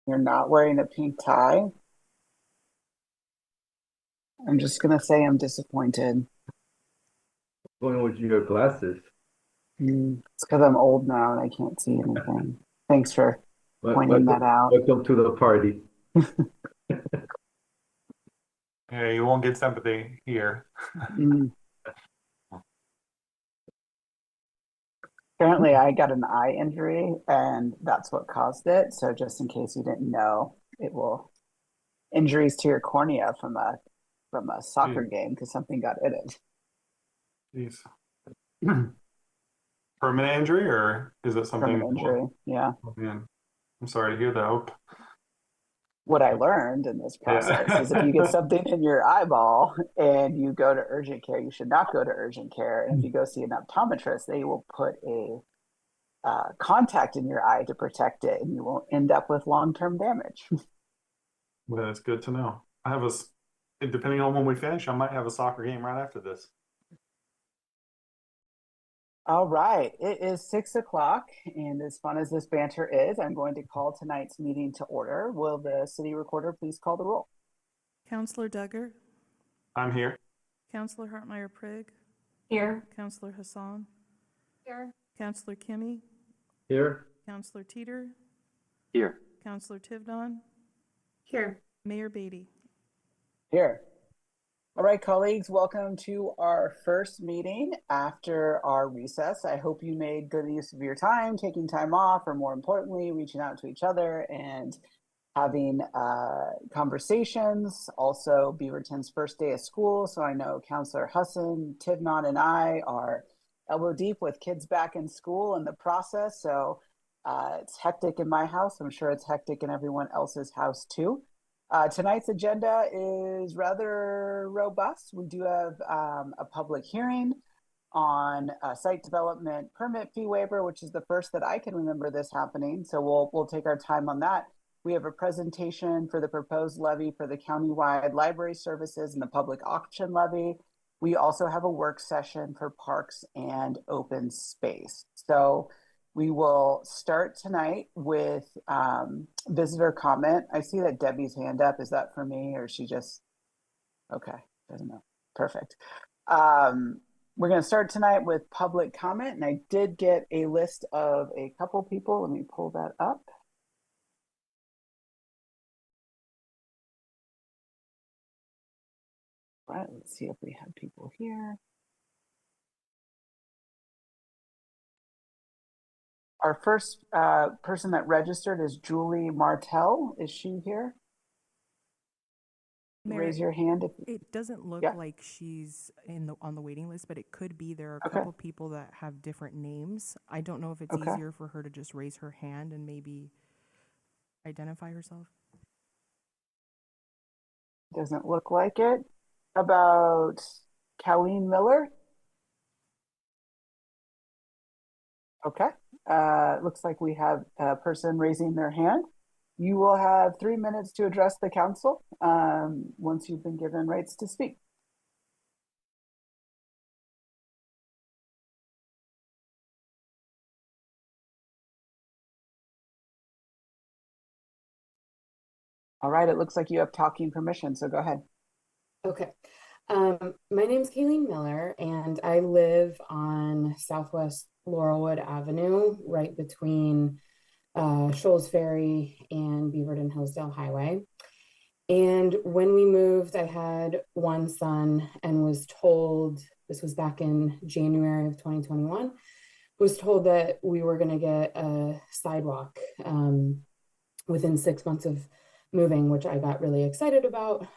You're not wearing a pink tie. I'm just gonna say I'm disappointed. Going with your glasses. It's because I'm old now and I can't see anything. Thanks for pointing that Welcome, out. welcome to the party. Yeah, you won't get sympathy here. Mm. Apparently, I got an eye injury and that's what caused it. So just in case you didn't know, it will injuries to your cornea from a soccer Jeez, game because something got in it. jeez. Permanent injury, or is it something? Permanent injury. Yeah. Oh, man, I'm sorry to hear that. Hope. What I learned in this process is if you get Yeah. something in your eyeball and you go to urgent care, you should not go to urgent care. And if you go see an optometrist, they will put a contact in your eye to protect it, and you won't end up with long term damage. Well, that's good to know. Depending on when we finish, I might have a soccer game right after this. All right, it is 6 o'clock, and as fun as this banter is, I'm going to call tonight's meeting to order. Will the city recorder please call the roll? Counselor Duggar, I'm here. Counselor Hartmeyer Prigg, Here. Counselor Hassan, Here. Counselor Kimmy, Here, Counselor Teeter, Here. Counselor Tivnon, Here. Mayor Beatty. Here. All right, colleagues, welcome to our first meeting after our recess. I hope you made good use of your time, taking time off, or more importantly, reaching out to each other and having conversations. Also, Beaverton's first day of school, so I know Counselor Husson, Tivnon, and I are elbow deep with kids back in school in the process. So it's hectic in my house. I'm sure it's hectic in everyone else's house too. Tonight's agenda is rather robust. We do have a public hearing on a site development permit fee waiver, which is the first that I can remember this happening. So we'll take our time on that. We have a presentation for the proposed levy for the countywide library services and the public auction levy. We also have a work session for parks and open space. So we will start tonight with visitor comment. I see that Debbie's hand up. Is that for me or is she just, okay, doesn't know. Perfect. We're going to start tonight with public comment, and I did get a list of a couple people. Let me pull that up. All right, let's see if we have people here. Our first person that registered is Julie Martell. Is she here? Mayor, Raise your hand if it doesn't look yeah. like she's on the waiting list, but it could be there are a Okay. couple people that have different names. I don't know if it's Okay. easier for her to just raise her hand and maybe identify herself. Doesn't look like it. About Colleen Miller? Okay. Looks like we have a person raising their hand. You will have 3 minutes to address the council once you've been given rights to speak. All right, it looks like you have talking permission, so go ahead. Okay. My name's Kayleen Miller, and I live on Southwest Laurelwood Avenue, right between Shoals Ferry and Beaverton Hillsdale Highway. And when we moved, I had one son and was told, this was back in January of 2021, was told that we were going to get a sidewalk within 6 months of moving, which I got really excited about.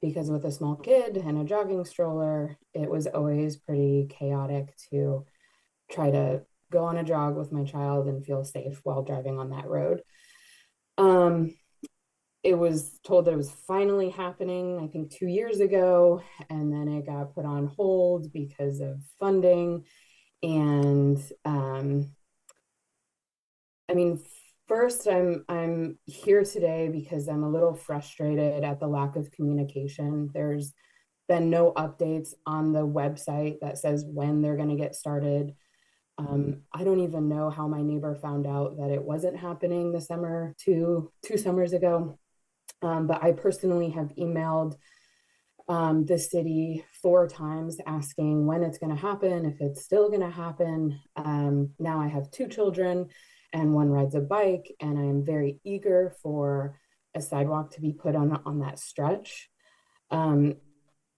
Because with a small kid and a jogging stroller, it was always pretty chaotic to try to go on a jog with my child and feel safe while driving on that road. It was told that it was finally happening, I think 2 years ago, and then it got put on hold because of funding. And I mean, first, I'm here today because I'm a little frustrated at the lack of communication. There's been no updates on the website that says when they're going to get started. I don't even know how my neighbor found out that it wasn't happening this summer, two summers ago. But I personally have emailed the city 4 times asking when it's going to happen, if it's still going to happen. Now I have 2 children and one rides a bike, and I am very eager for a sidewalk to be put on that stretch. Um,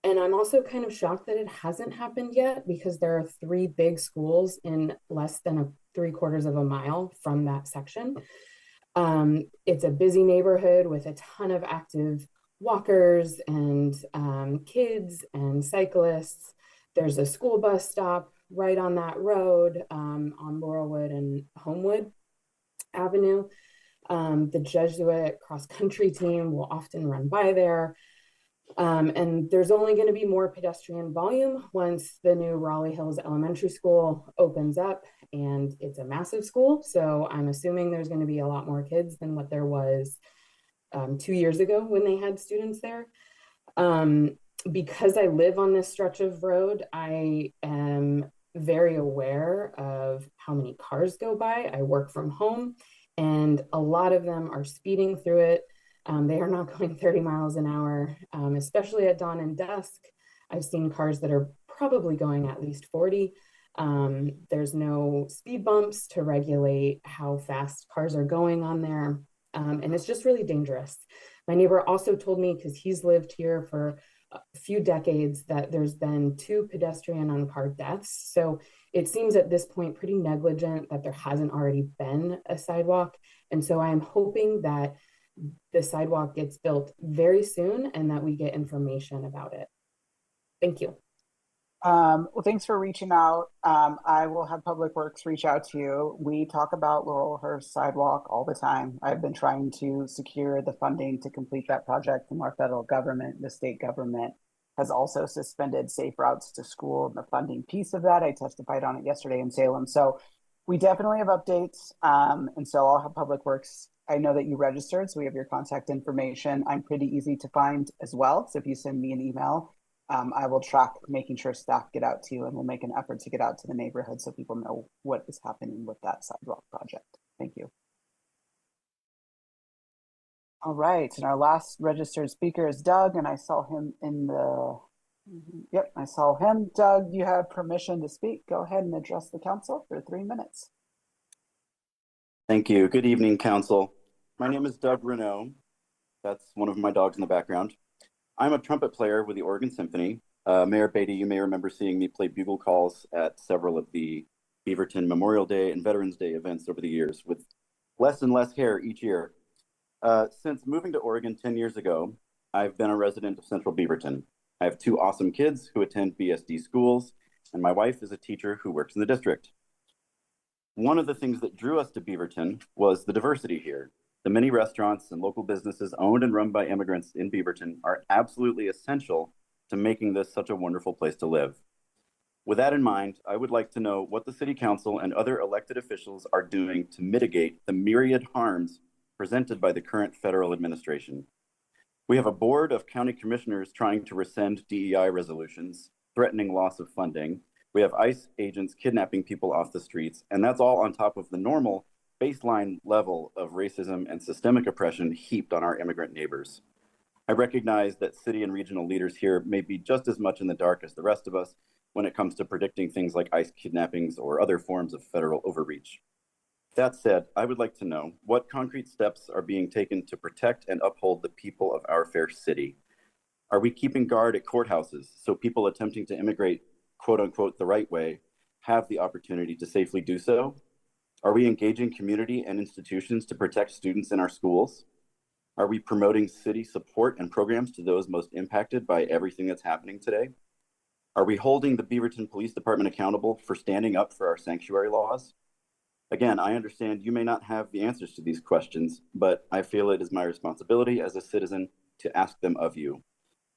and I'm also kind of shocked that it hasn't happened yet because there are 3 big schools in less than 3/4 of a mile from that section. It's a busy neighborhood with a ton of active walkers and kids and cyclists. There's a school bus stop right on that road on Laurelwood and Homewood Avenue. The Jesuit cross country team will often run by there. And there's only going to be more pedestrian volume once the new Raleigh Hills Elementary School opens up, and it's a massive school. So I'm assuming there's going to be a lot more kids than what there was 2 years ago when they had students there. Because I live on this stretch of road, I am very aware of how many cars go by. I work from home, and a lot of them are speeding through it. They are not going 30 miles an hour, especially at dawn and dusk. I've seen cars that are probably going at least 40. There's no speed bumps to regulate how fast cars are going on there. And it's just really dangerous. My neighbor also told me, because he's lived here for a few decades, that there's been 2 pedestrian on car deaths. So it seems at this point pretty negligent that there hasn't already been a sidewalk. And so I am hoping that the sidewalk gets built very soon and that we get information about it. Thank you. Well, thanks for reaching out. I will have Public Works reach out to you. We talk about Laurelhurst sidewalk all the time. I've been trying to secure the funding to complete that project from our federal government. The state government has also suspended safe routes to school and the funding piece of that. I testified on it yesterday in Salem. So we definitely have updates. And so I'll have Public Works. I know that you registered, so we have your contact information. I'm pretty easy to find as well. So if you send me an email, I will track making sure staff get out to you, and we'll make an effort to get out to the neighborhood so people know what is happening with that sidewalk project. Thank you. All right, and our last registered speaker is Doug, and I saw him in the, yep, I saw him. Doug, you have permission to speak. Go ahead and address the council for 3 minutes. Thank you. Good evening, council. My name is Doug Renault. That's one of my dogs in the background. I'm a trumpet player with the Oregon Symphony. Mayor Beatty, you may remember seeing me play bugle calls at several of the Beaverton Memorial Day and Veterans Day events over the years with less and less hair each year. Since moving to Oregon 10 years ago, I've been a resident of Central Beaverton. I have 2 awesome kids who attend BSD schools, and my wife is a teacher who works in the district. One of the things that drew us to Beaverton was the diversity here. The many restaurants and local businesses owned and run by immigrants in Beaverton are absolutely essential to making this such a wonderful place to live. With that in mind, I would like to know what the City Council and other elected officials are doing to mitigate the myriad harms presented by the current federal administration. We have a board of county commissioners trying to rescind DEI resolutions, threatening loss of funding. We have ICE agents kidnapping people off the streets, and that's all on top of the normal baseline level of racism and systemic oppression heaped on our immigrant neighbors. I recognize that city and regional leaders here may be just as much in the dark as the rest of us when it comes to predicting things like ICE kidnappings or other forms of federal overreach. That said, I would like to know what concrete steps are being taken to protect and uphold the people of our fair city. Are we keeping guard at courthouses so people attempting to immigrate, quote unquote, the right way have the opportunity to safely do so? Are we engaging community and institutions to protect students in our schools? Are we promoting city support and programs to those most impacted by everything that's happening today? Are we holding the Beaverton Police Department accountable for standing up for our sanctuary laws? Again, I understand you may not have the answers to these questions, but I feel it is my responsibility as a citizen to ask them of you.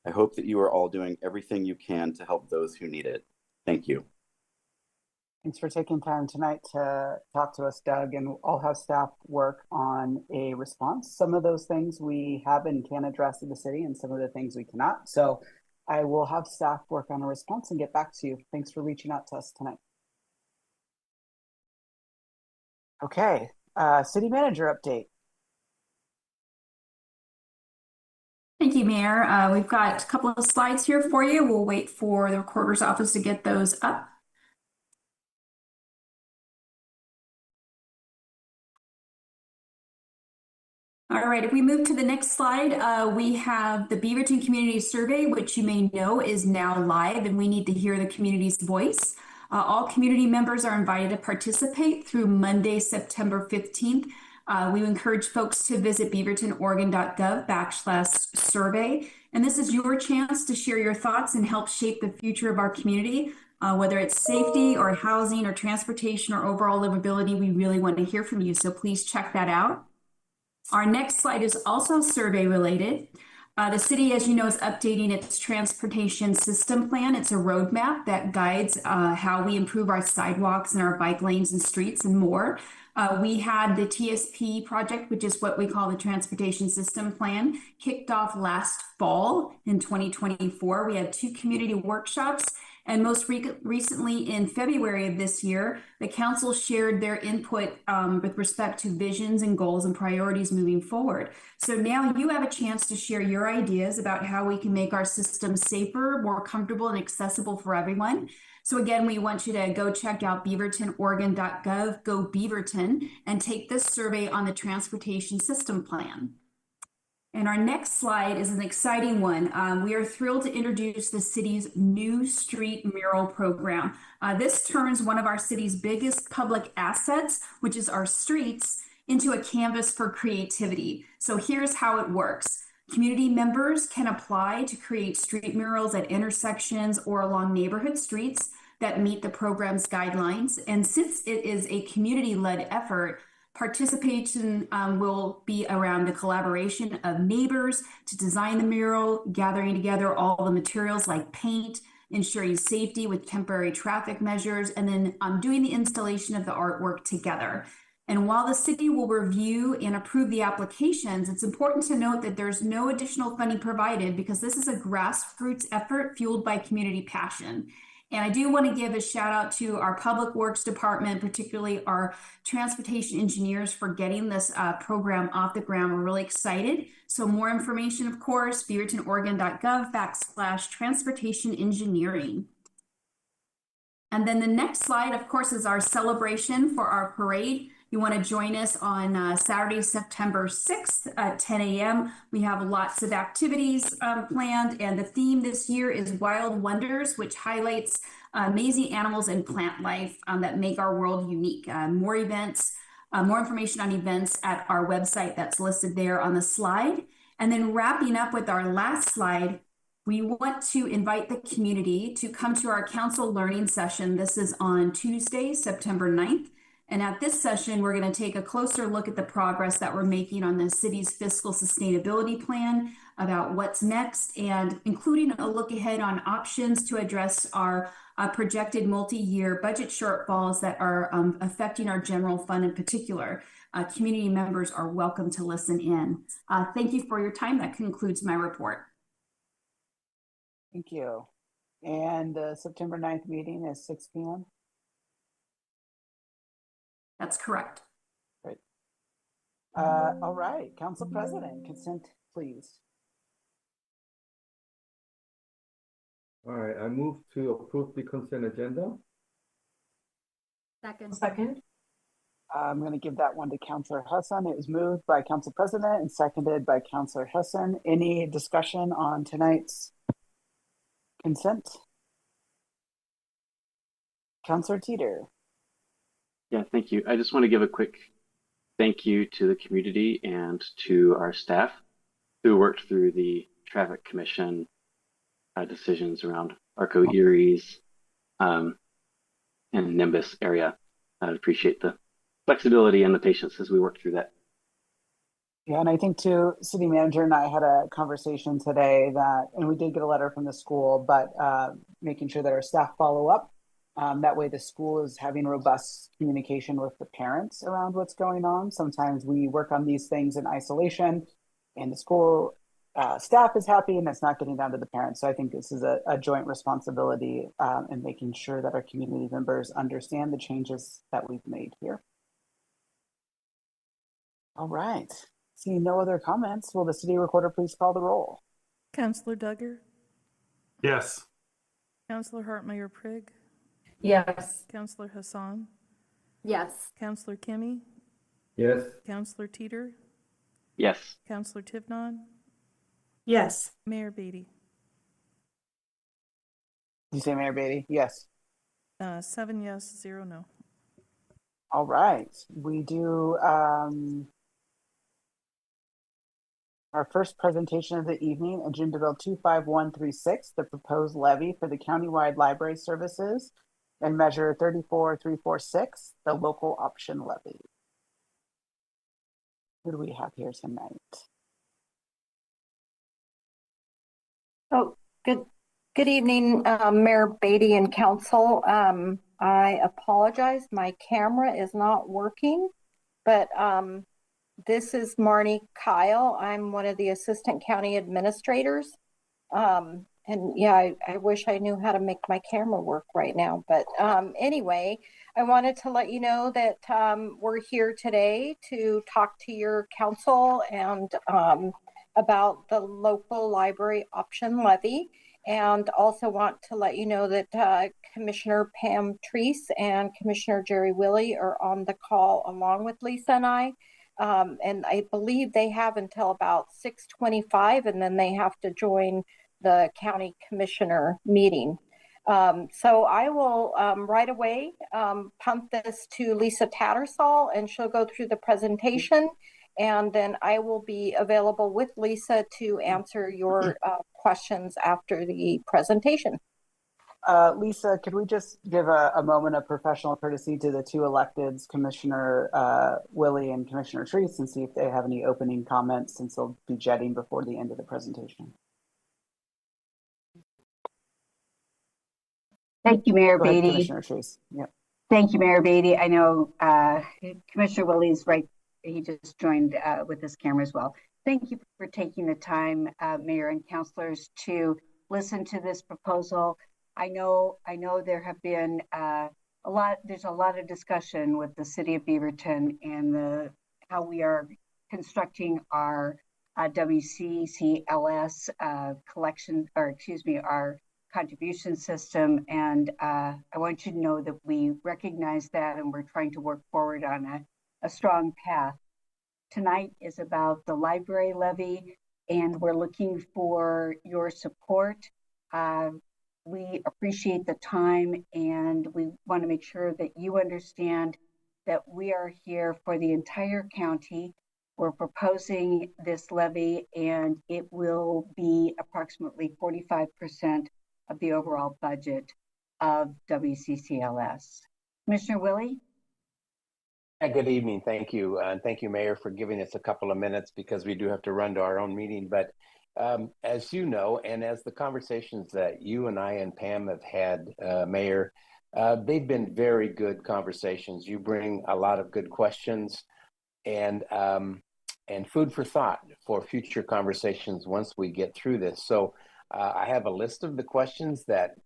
I hope that you are all doing everything you can to help those who need it. Thank you. Thanks for taking time tonight to talk to us, Doug, and I'll have staff work on a response. Some of those things we have and can address in the city, and some of the things we cannot. So I will have staff work on a response and get back to you. Thanks for reaching out to us tonight. Okay, city manager update. Thank you, Mayor. We've got a couple of slides here for you. We'll wait for the recorder's office to get those up. All right, if we move to the next slide, we have the Beaverton Community Survey, which you may know is now live, and we need to hear the community's voice. All community members are invited to participate through Monday, September 15th. We encourage folks to visit beavertonoregon.gov/survey. And this is your chance to share your thoughts and help shape the future of our community. Whether it's safety or housing or transportation or overall livability, we really want to hear from you. So please check that out. Our next slide is also survey related. The city, as you know, is updating its transportation system plan. It's a roadmap that guides how we improve our sidewalks and our bike lanes and streets and more. We had the TSP project, which is what we call the Transportation System Plan, kicked off last fall in 2024. We had 2 community workshops, and most recently in February of this year, the council shared their input with respect to visions and goals and priorities moving forward. So now you have a chance to share your ideas about how we can make our system safer, more comfortable, and accessible for everyone. So again, we want you to go check out beavertonoregon.gov, go Beaverton, and take this survey on the transportation system plan. And our next slide is an exciting one. We are thrilled to introduce the city's new street mural program. This turns one of our city's biggest public assets, which is our streets, into a canvas for creativity. So here's how it works. Community members can apply to create street murals at intersections or along neighborhood streets that meet the program's guidelines. And since it is a community-led effort, participation will be around the collaboration of neighbors to design the mural, gathering together all the materials like paint, ensuring safety with temporary traffic measures, and then doing the installation of the artwork together. And while the city will review and approve the applications, it's important to note that there's no additional funding provided because this is a grassroots effort fueled by community passion. And I do want to give a shout out to our Public Works Department, particularly our transportation engineers, for getting this program off the ground. We're really excited. So more information, of course, beavertonoregon.gov/transportation engineering. And then the next slide, of course, is our celebration for our parade. You want to join us on Saturday, September 6th at 10 a.m. We have lots of activities planned, and the theme this year is Wild Wonders, which highlights amazing animals and plant life that make our world unique. More events, more information on events at our website that's listed there on the slide. And then wrapping up with our last slide, we want to invite the community to come to our council learning session. This is on Tuesday, September 9th. And at this session, we're going to take a closer look at the progress that we're making on the city's fiscal sustainability plan, about what's next, and including a look ahead on options to address our projected multi-year budget shortfalls that are affecting our general fund in particular. Community members are welcome to listen in. Thank you for your time. That concludes my report. Thank you. And the September 9th meeting is 6 p.m. That's correct. Great. All right, Council President, consent, please. All right, I move to approve the consent agenda. Second. I'm going to give that one to Councilor Hassan. It was moved by Council President and seconded by Councilor Hassan. Any discussion on tonight's consent? Councilor Teeter. Yeah, thank you. I just want to give a quick thank you to the community and to our staff who worked through the Traffic Commission decisions around Arco Eries and Nimbus area. I appreciate the flexibility and the patience as we work through that. Yeah, and I think too, City Manager and I had a conversation today and we did get a letter from the school, but making sure that our staff follow up. That way the school is having robust communication with the parents around what's going on. Sometimes we work on these things in isolation and the school staff is happy and it's not getting down to the parents. So I think this is a joint responsibility in making sure that our community members understand the changes that we've made here. All right. Seeing no other comments, will the city recorder please call the roll? Counselor Duggar, Yes. Counselor Hartmeyer Prigg, Yes. Counselor Hassan, Yes. Counselor Kimmy, Yes. Counselor Teeter, Yes. Counselor Tivnon, Yes. Mayor Beatty. Did you say Mayor Beatty? Yes. 7 yes, 0 no. All right. We do our first presentation of the evening, Agenda Bill 25136, the proposed levy for the countywide library services, and Measure 34346, the local option levy. Who do we have here tonight? Oh, good evening, Mayor Beatty and Council. I apologize, my camera is not working, but this is Marnie Kyle. I'm one of the Assistant County Administrators. And yeah, I wish I knew how to make my camera work right now. But anyway, I wanted to let you know that we're here today to talk to your council and about the local library option levy. And also want to let you know that Commissioner Pam Treese and Commissioner Jerry Willey are on the call along with Lisa and I. And I believe they have until about 6:25, and then they have to join the county commissioner meeting. So I will right away pump this to Lisa Tattersall, and she'll go through the presentation, and then I will be available with Lisa to answer your questions after the presentation. Lisa, could we just give a moment of professional courtesy to the two electeds, Commissioner Willey and Commissioner Treese, and see if they have any opening comments, since they'll be jetting before the end of the presentation. Thank you, Mayor Go ahead, Beatty. Commissioner Treese. Yeah. Thank you, Mayor Beatty. I know Commissioner Willey's right. He just joined with his camera as well. Thank you for taking the time, Mayor and councilors, to listen to this proposal. I know there have been there's a lot of discussion with the city of Beaverton and how we are constructing our WCCLS collection, or excuse me, our contribution system. And I want you to know that we recognize that, and we're trying to work forward on a strong path. Tonight is about the library levy, and we're looking for your support. We appreciate the time, and we want to make sure that you understand that we are here for the entire county. We're proposing this levy, and it will be approximately 45% of the overall budget of WCCLS. Commissioner Willey? Good evening. Thank you. And thank you, Mayor, for giving us a couple of minutes, because we do have to run to our own meeting. But as you know, and as the conversations that you and I and Pam have had, Mayor, they've been very good conversations. You bring a lot of good questions and food for thought for future conversations once we get through this. So I have a list of the questions that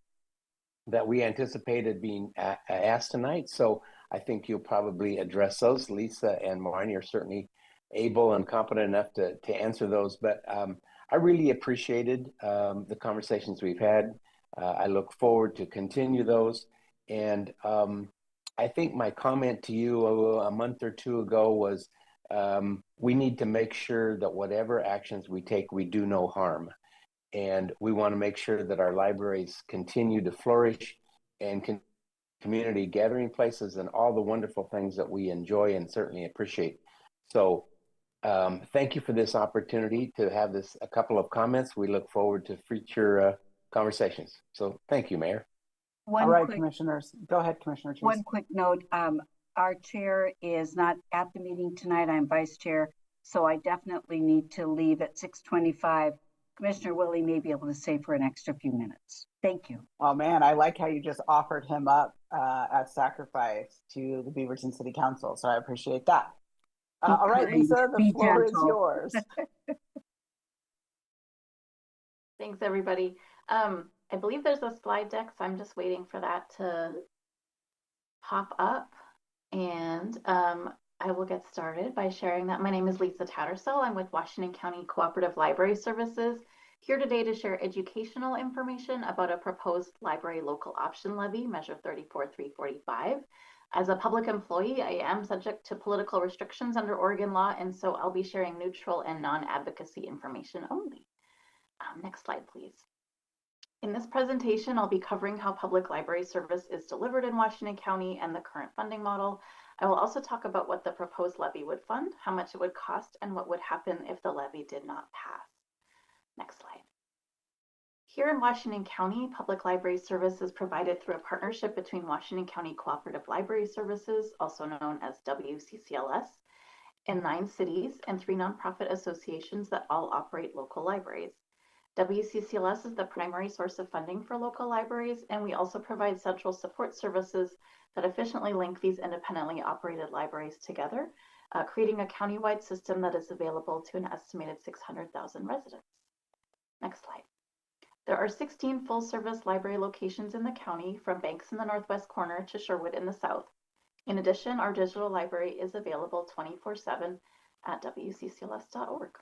we anticipated being asked tonight. So I think you'll probably address those. Lisa and Marnie are certainly able and competent enough to answer those. But I really appreciated the conversations we've had. I look forward to continue those. And I think my comment to you a month or two ago was we need to make sure that whatever actions we take, we do no harm. And we want to make sure that our libraries continue to flourish and community gathering places and all the wonderful things that we enjoy and certainly appreciate. So thank you for this opportunity to have a couple of comments. We look forward to future conversations. So thank you, Mayor. All right, commissioners. Go ahead, Commissioner Treese. One quick note. Our chair is not at the meeting tonight. I'm vice chair, so I definitely need to leave at 6:25. Commissioner Willey may be able to stay for an extra few minutes. Thank you. Oh man, I like how you just offered him up as sacrifice to the Beaverton City Council. So I appreciate that. All right, Lisa, the floor is yours. Thanks, everybody. I believe there's a slide deck, so I'm just waiting for that to pop up. And I will get started by sharing that my name is Lisa Tattersall. I'm with Washington County Cooperative Library Services, here today to share educational information about a proposed library local option levy, Measure 34345. As a public employee, I am subject to political restrictions under Oregon law, and so I'll be sharing neutral and non-advocacy information only. Next slide, please. In this presentation, I'll be covering how public library service is delivered in Washington County and the current funding model. I will also talk about what the proposed levy would fund, how much it would cost, and what would happen if the levy did not pass. Next slide. Here in Washington County, public library service is provided through a partnership between Washington County Cooperative Library Services, also known as WCCLS, and 9 cities and 3 nonprofit associations that all operate local libraries. WCCLS is the primary source of funding for local libraries, and we also provide central support services that efficiently link these independently operated libraries together, creating a countywide system that is available to an estimated 600,000 residents. Next slide. There are 16 full-service library locations in the county, from Banks in the northwest corner to Sherwood in the south. In addition, our digital library is available 24/7 at wccls.org.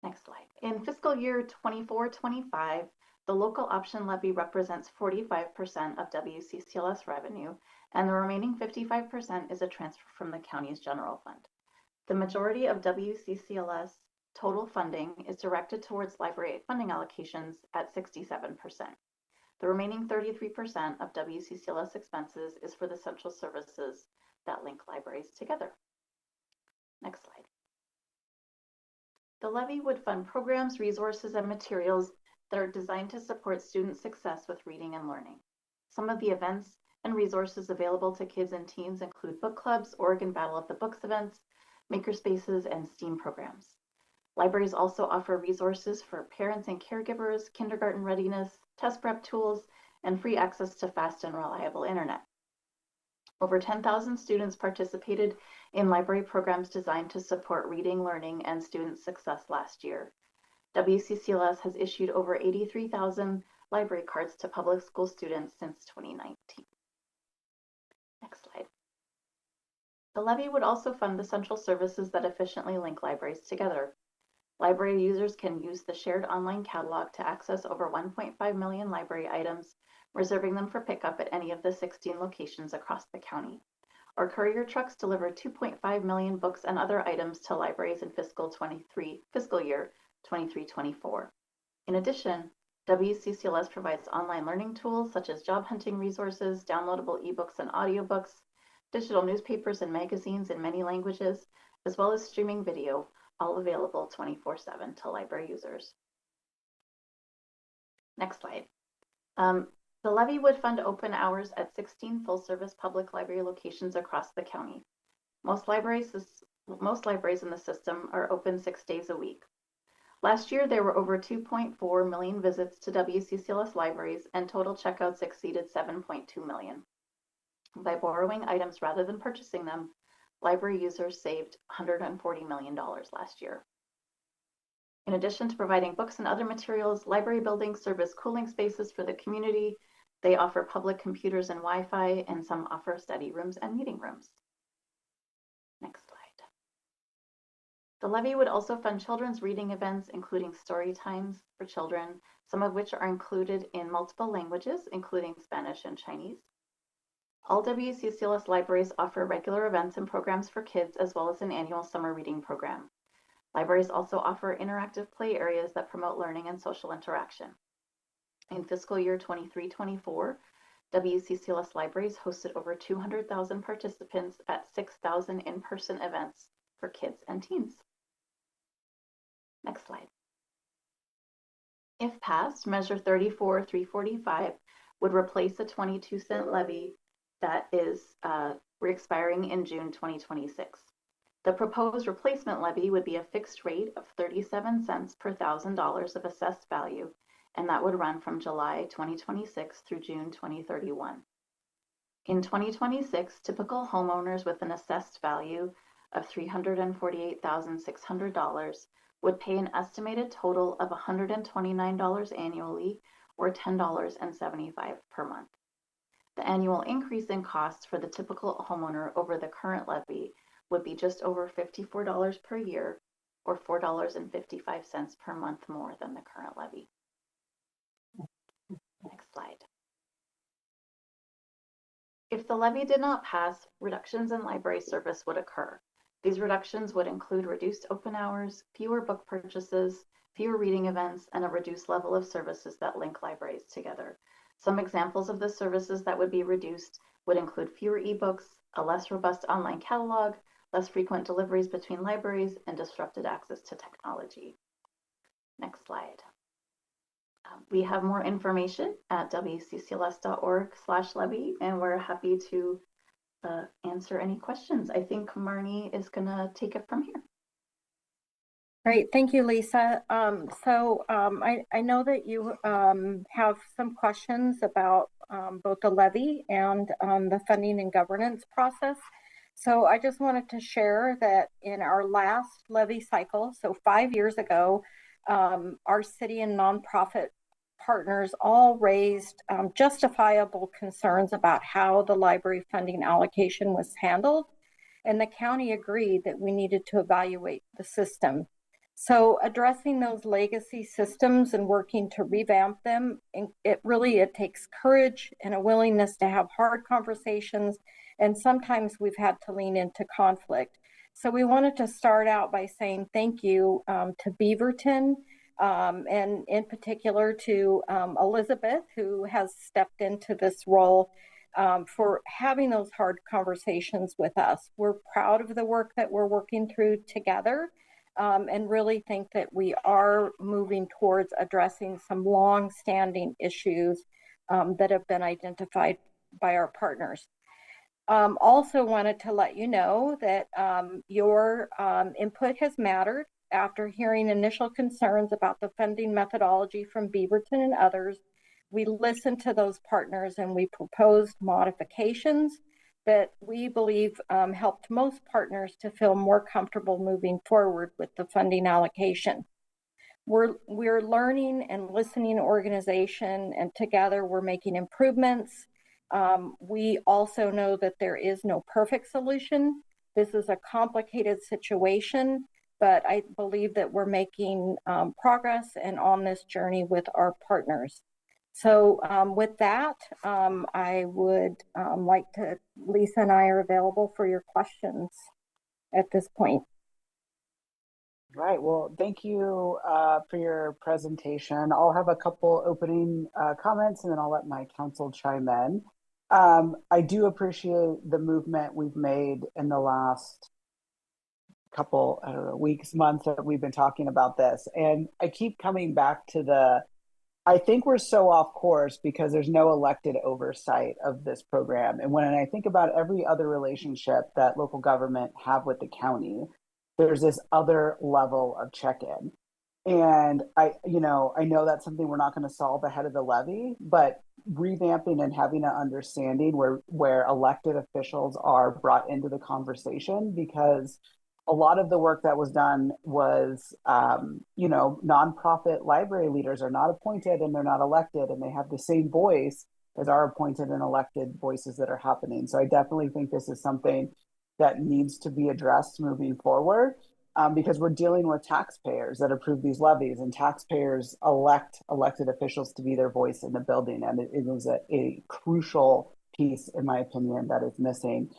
Next slide. In fiscal year 24-25, the local option levy represents 45% of WCCLS revenue, and the remaining 55% is a transfer from the county's general fund. The majority of WCCLS total funding is directed towards library funding allocations at 67%. The remaining 33% of WCCLS expenses is for the central services that link libraries together. Next slide. The levy would fund programs, resources, and materials that are designed to support student success with reading and learning. Some of the events and resources available to kids and teens include book clubs, Oregon Battle of the Books events, makerspaces, and STEAM programs. Libraries also offer resources for parents and caregivers, kindergarten readiness, test prep tools, and free access to fast and reliable internet. Over 10,000 students participated in library programs designed to support reading, learning, and student success last year. WCCLS has issued over 83,000 library cards to public school students since 2019. Next slide. The levy would also fund the central services that efficiently link libraries together. Library users can use the shared online catalog to access over 1.5 million library items, reserving them for pickup at any of the 16 locations across the county. Our courier trucks delivered 2.5 million books and other items to libraries in fiscal year 23-24. In addition, WCCLS provides online learning tools such as job hunting resources, downloadable ebooks and audiobooks, digital newspapers and magazines in many languages, as well as streaming video, all available 24/7 to library users. Next slide. The levy would fund open hours at 16 full-service public library locations across the county. Most libraries in the system are open 6 days a week. Last year, there were over 2.4 million visits to WCCLS libraries, and total checkouts exceeded 7.2 million. By borrowing items rather than purchasing them, library users saved $140 million last year. In addition to providing books and other materials, library buildings serve as cooling spaces for the community. They offer public computers and Wi-Fi, and some offer study rooms and meeting rooms. Next slide. The levy would also fund children's reading events, including story times for children, some of which are included in multiple languages, including Spanish and Chinese. All WCCLS libraries offer regular events and programs for kids, as well as an annual summer reading program. Libraries also offer interactive play areas that promote learning and social interaction. In fiscal year 23-24, WCCLS libraries hosted over 200,000 participants at 6,000 in-person events for kids and teens. Next slide. If passed, Measure 34345 would replace a 22-cent levy that is expiring in June 2026. The proposed replacement levy would be a fixed rate of 37 cents per $1,000 of assessed value, and that would run from July 2026 through June 2031. In 2026, typical homeowners with an assessed value of $348,600 would pay an estimated total of $129 annually, or $10.75 per month. The annual increase in costs for the typical homeowner over the current levy would be just over $54 per year, or $4.55 per month more than the current levy. Next slide. If the levy did not pass, reductions in library service would occur. These reductions would include reduced open hours, fewer book purchases, fewer reading events, and a reduced level of services that link libraries together. Some examples of the services that would be reduced would include fewer ebooks, a less robust online catalog, less frequent deliveries between libraries, and disrupted access to technology. Next slide. We have more information at wccls.org/levy, and we're happy to answer any questions. I think Marnie is going to take it from here. Great, thank you, Lisa. I know that you have some questions about both the levy and the funding and governance process. So I just wanted to share that in our last levy cycle, so 5 years ago, our city and nonprofit partners all raised justifiable concerns about how the library funding allocation was handled, and the county agreed that we needed to evaluate the system. So addressing those legacy systems and working to revamp them, it takes courage and a willingness to have hard conversations, and sometimes we've had to lean into conflict. So we wanted to start out by saying thank you to Beaverton, and in particular to Elizabeth, who has stepped into this role for having those hard conversations with us. We're proud of the work that we're working through together, and really think that we are moving towards addressing some long-standing issues that have been identified by our partners. Also wanted to let you know that your input has mattered. After hearing initial concerns about the funding methodology from Beaverton and others, we listened to those partners and we proposed modifications that we believe helped most partners to feel more comfortable moving forward with the funding allocation. We're learning and listening organization, and together we're making improvements. We also know that there is no perfect solution. This is a complicated situation, but I believe that we're making progress and on this journey with our partners. So with that, I would like to, Lisa and I are available for your questions at this point. Right, well, thank you for your presentation. I'll have a couple opening comments and then I'll let my council chime in. I do appreciate the movement we've made in the last couple, I don't know, weeks, months that we've been talking about this. And I keep coming back to I think we're so off course because there's no elected oversight of this program. And when I think about every other relationship that local government have with the county, there's this other level of check-in. And I know that's something we're not going to solve ahead of the levy, but revamping and having an understanding where elected officials are brought into the conversation, because a lot of the work that was done was, nonprofit library leaders are not appointed and they're not elected, and they have the same voice as our appointed and elected voices that are happening. So I definitely think this is something that needs to be addressed moving forward, because we're dealing with taxpayers that approve these levies, and taxpayers elect elected officials to be their voice in the building. And it is a crucial piece, in my opinion, that is missing.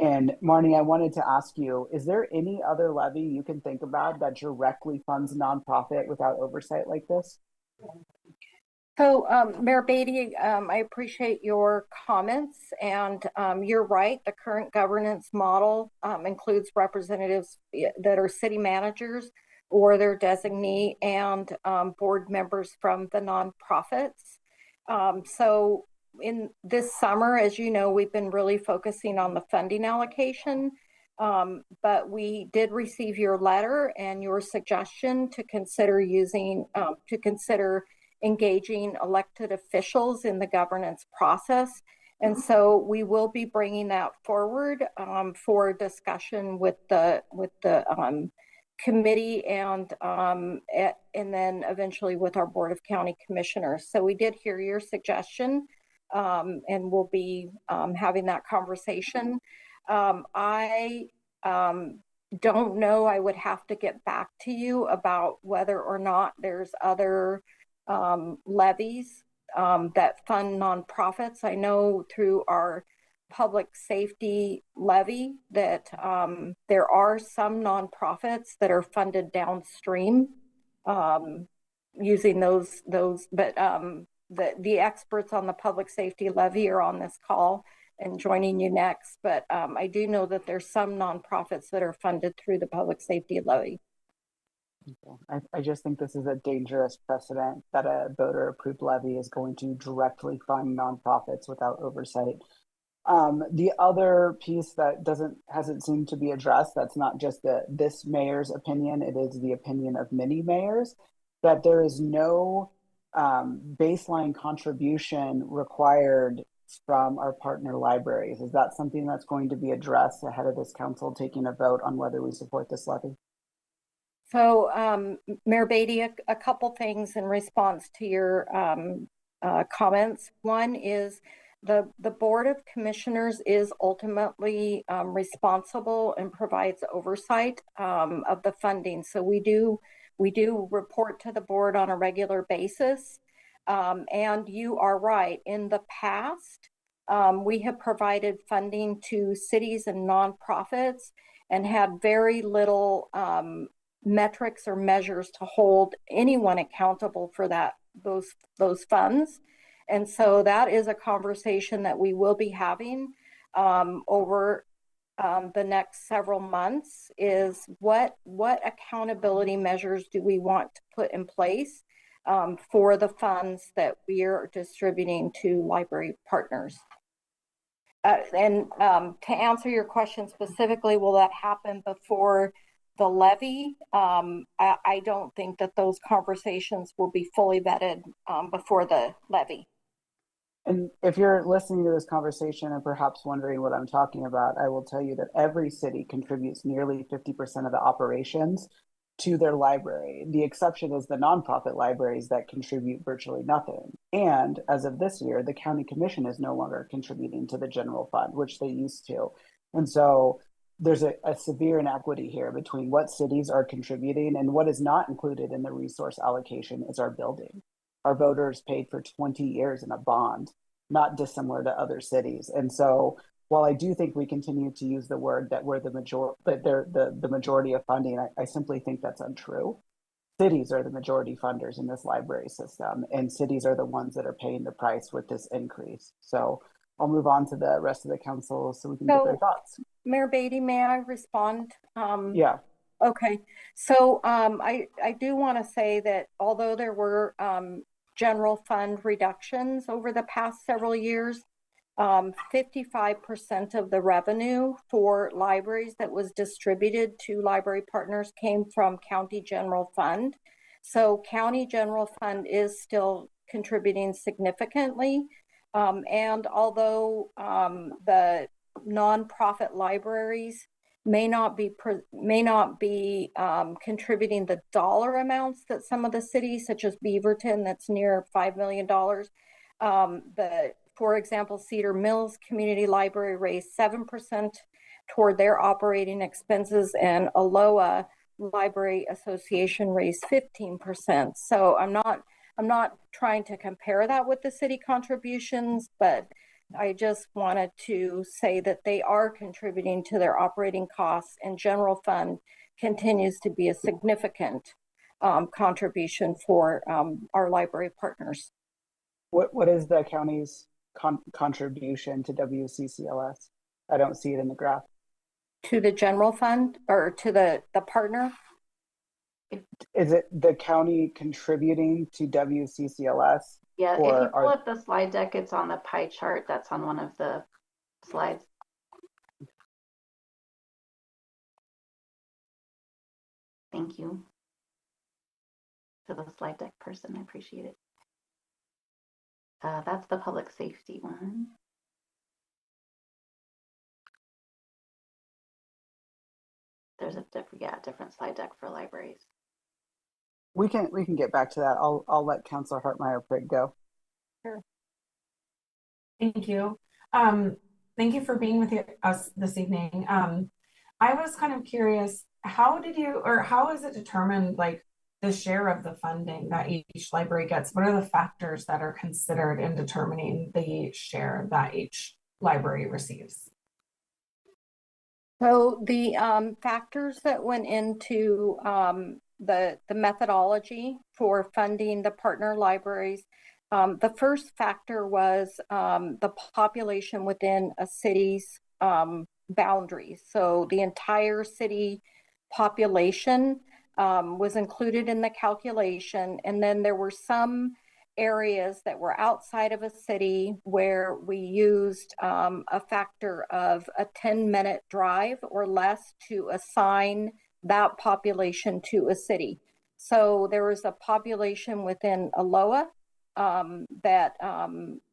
And Marnie, I wanted to ask you, is there any other levy you can think about that directly funds nonprofit without oversight like this? So Mayor Beatty, I appreciate your comments, and you're right. The current governance model includes representatives that are city managers or their designee, and board members from the nonprofits. So in this summer, as you know, we've been really focusing on the funding allocation, but we did receive your letter and your suggestion to consider engaging elected officials in the governance process. And so we will be bringing that forward for discussion with the committee and then eventually with our Board of County Commissioners. So we did hear your suggestion. and we'll be having that conversation. I don't know. I would have to get back to you about whether or not there's other levies that fund nonprofits. I know through our public safety levy that there are some nonprofits that are funded downstream using those, but the experts on the public safety levy are on this call and joining you next. But I do know that there's some nonprofits that are funded through the public safety levy. I just think this is a dangerous precedent that a voter approved levy is going to directly fund nonprofits without oversight. The other piece that hasn't seemed to be addressed, that's not just this mayor's opinion, it is the opinion of many mayors, that there is no baseline contribution required from our partner libraries. Is that something that's going to be addressed ahead of this council taking a vote on whether we support this levy? So, Mayor Beatty, a couple things in response to your comments. One is the Board of Commissioners is ultimately responsible and provides oversight of the funding. So we do report to the board on a regular basis. And you are right. In the past, we have provided funding to cities and nonprofits and had very little metrics or measures to hold anyone accountable for those funds. And so that is a conversation that we will be having over the next several months, is what accountability measures do we want to put in place for the funds that we are distributing to library partners. And to answer your question specifically, will that happen before the levy? I don't think that those conversations will be fully vetted before the levy. And if you're listening to this conversation and perhaps wondering what I'm talking about, I will tell you that every city contributes nearly 50% of the operations to their library. The exception is the nonprofit libraries that contribute virtually nothing. And as of this year, the county commission is no longer contributing to the general fund, which they used to. And so there's a severe inequity here between what cities are contributing, and what is not included in the resource allocation is our building. Our voters paid for 20 years in a bond, not dissimilar to other cities. And so while I do think we continue to use the word that we're the majority of funding, I simply think that's untrue. Cities are the majority funders in this library system, and cities are the ones that are paying the price with this increase. So I'll move on to the rest of the council so we can get their thoughts. Mayor Beatty, may I respond? Yeah. Okay. So I do want to say that although there were general fund reductions over the past several years, 55% of the revenue for libraries that was distributed to library partners came from county general fund. So county general fund is still contributing significantly. And although the nonprofit libraries may not be contributing the dollar amounts that some of the cities, such as Beaverton, that's near $5 million. For example, Cedar Mills Community Library raised 7% toward their operating expenses, and Aloha Library Association raised 15%. So I'm not trying to compare that with the city contributions, but I just wanted to say that they are contributing to their operating costs, and general fund continues to be a significant contribution for our library partners. What is the county's contribution to WCCLS? I don't see it in the graph. To the general fund or to the partner? Is it the county contributing to WCCLS? Yeah, if you pull up the slide deck, it's on the pie chart that's on one of the slides. Thank you to the slide deck person. I appreciate it. That's the public safety one. There's a different slide deck for libraries. We can get back to that. I'll let Councilor Hartmeyer-Pritt go. Sure. Thank you. Thank you for being with us this evening. I was kind of curious, how is it determined, like, the share of the funding that each library gets? What are the factors that are considered in determining the share that each library receives? So the factors that went into the methodology for funding the partner libraries, the first factor was the population within a city's boundaries. So the entire city population was included in the calculation, and then there were some areas that were outside of a city where we used a factor of a 10-minute drive or less to assign that population to a city. So there was a population within Aloha that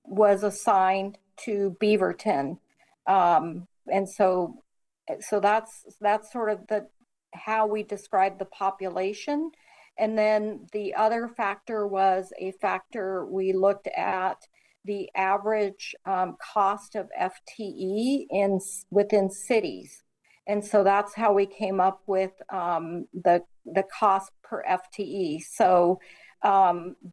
was assigned to Beaverton. And so that's sort of how we describe the population. And then the other factor was a factor we looked at the average cost of FTE within cities. And so that's how we came up with the cost per FTE. So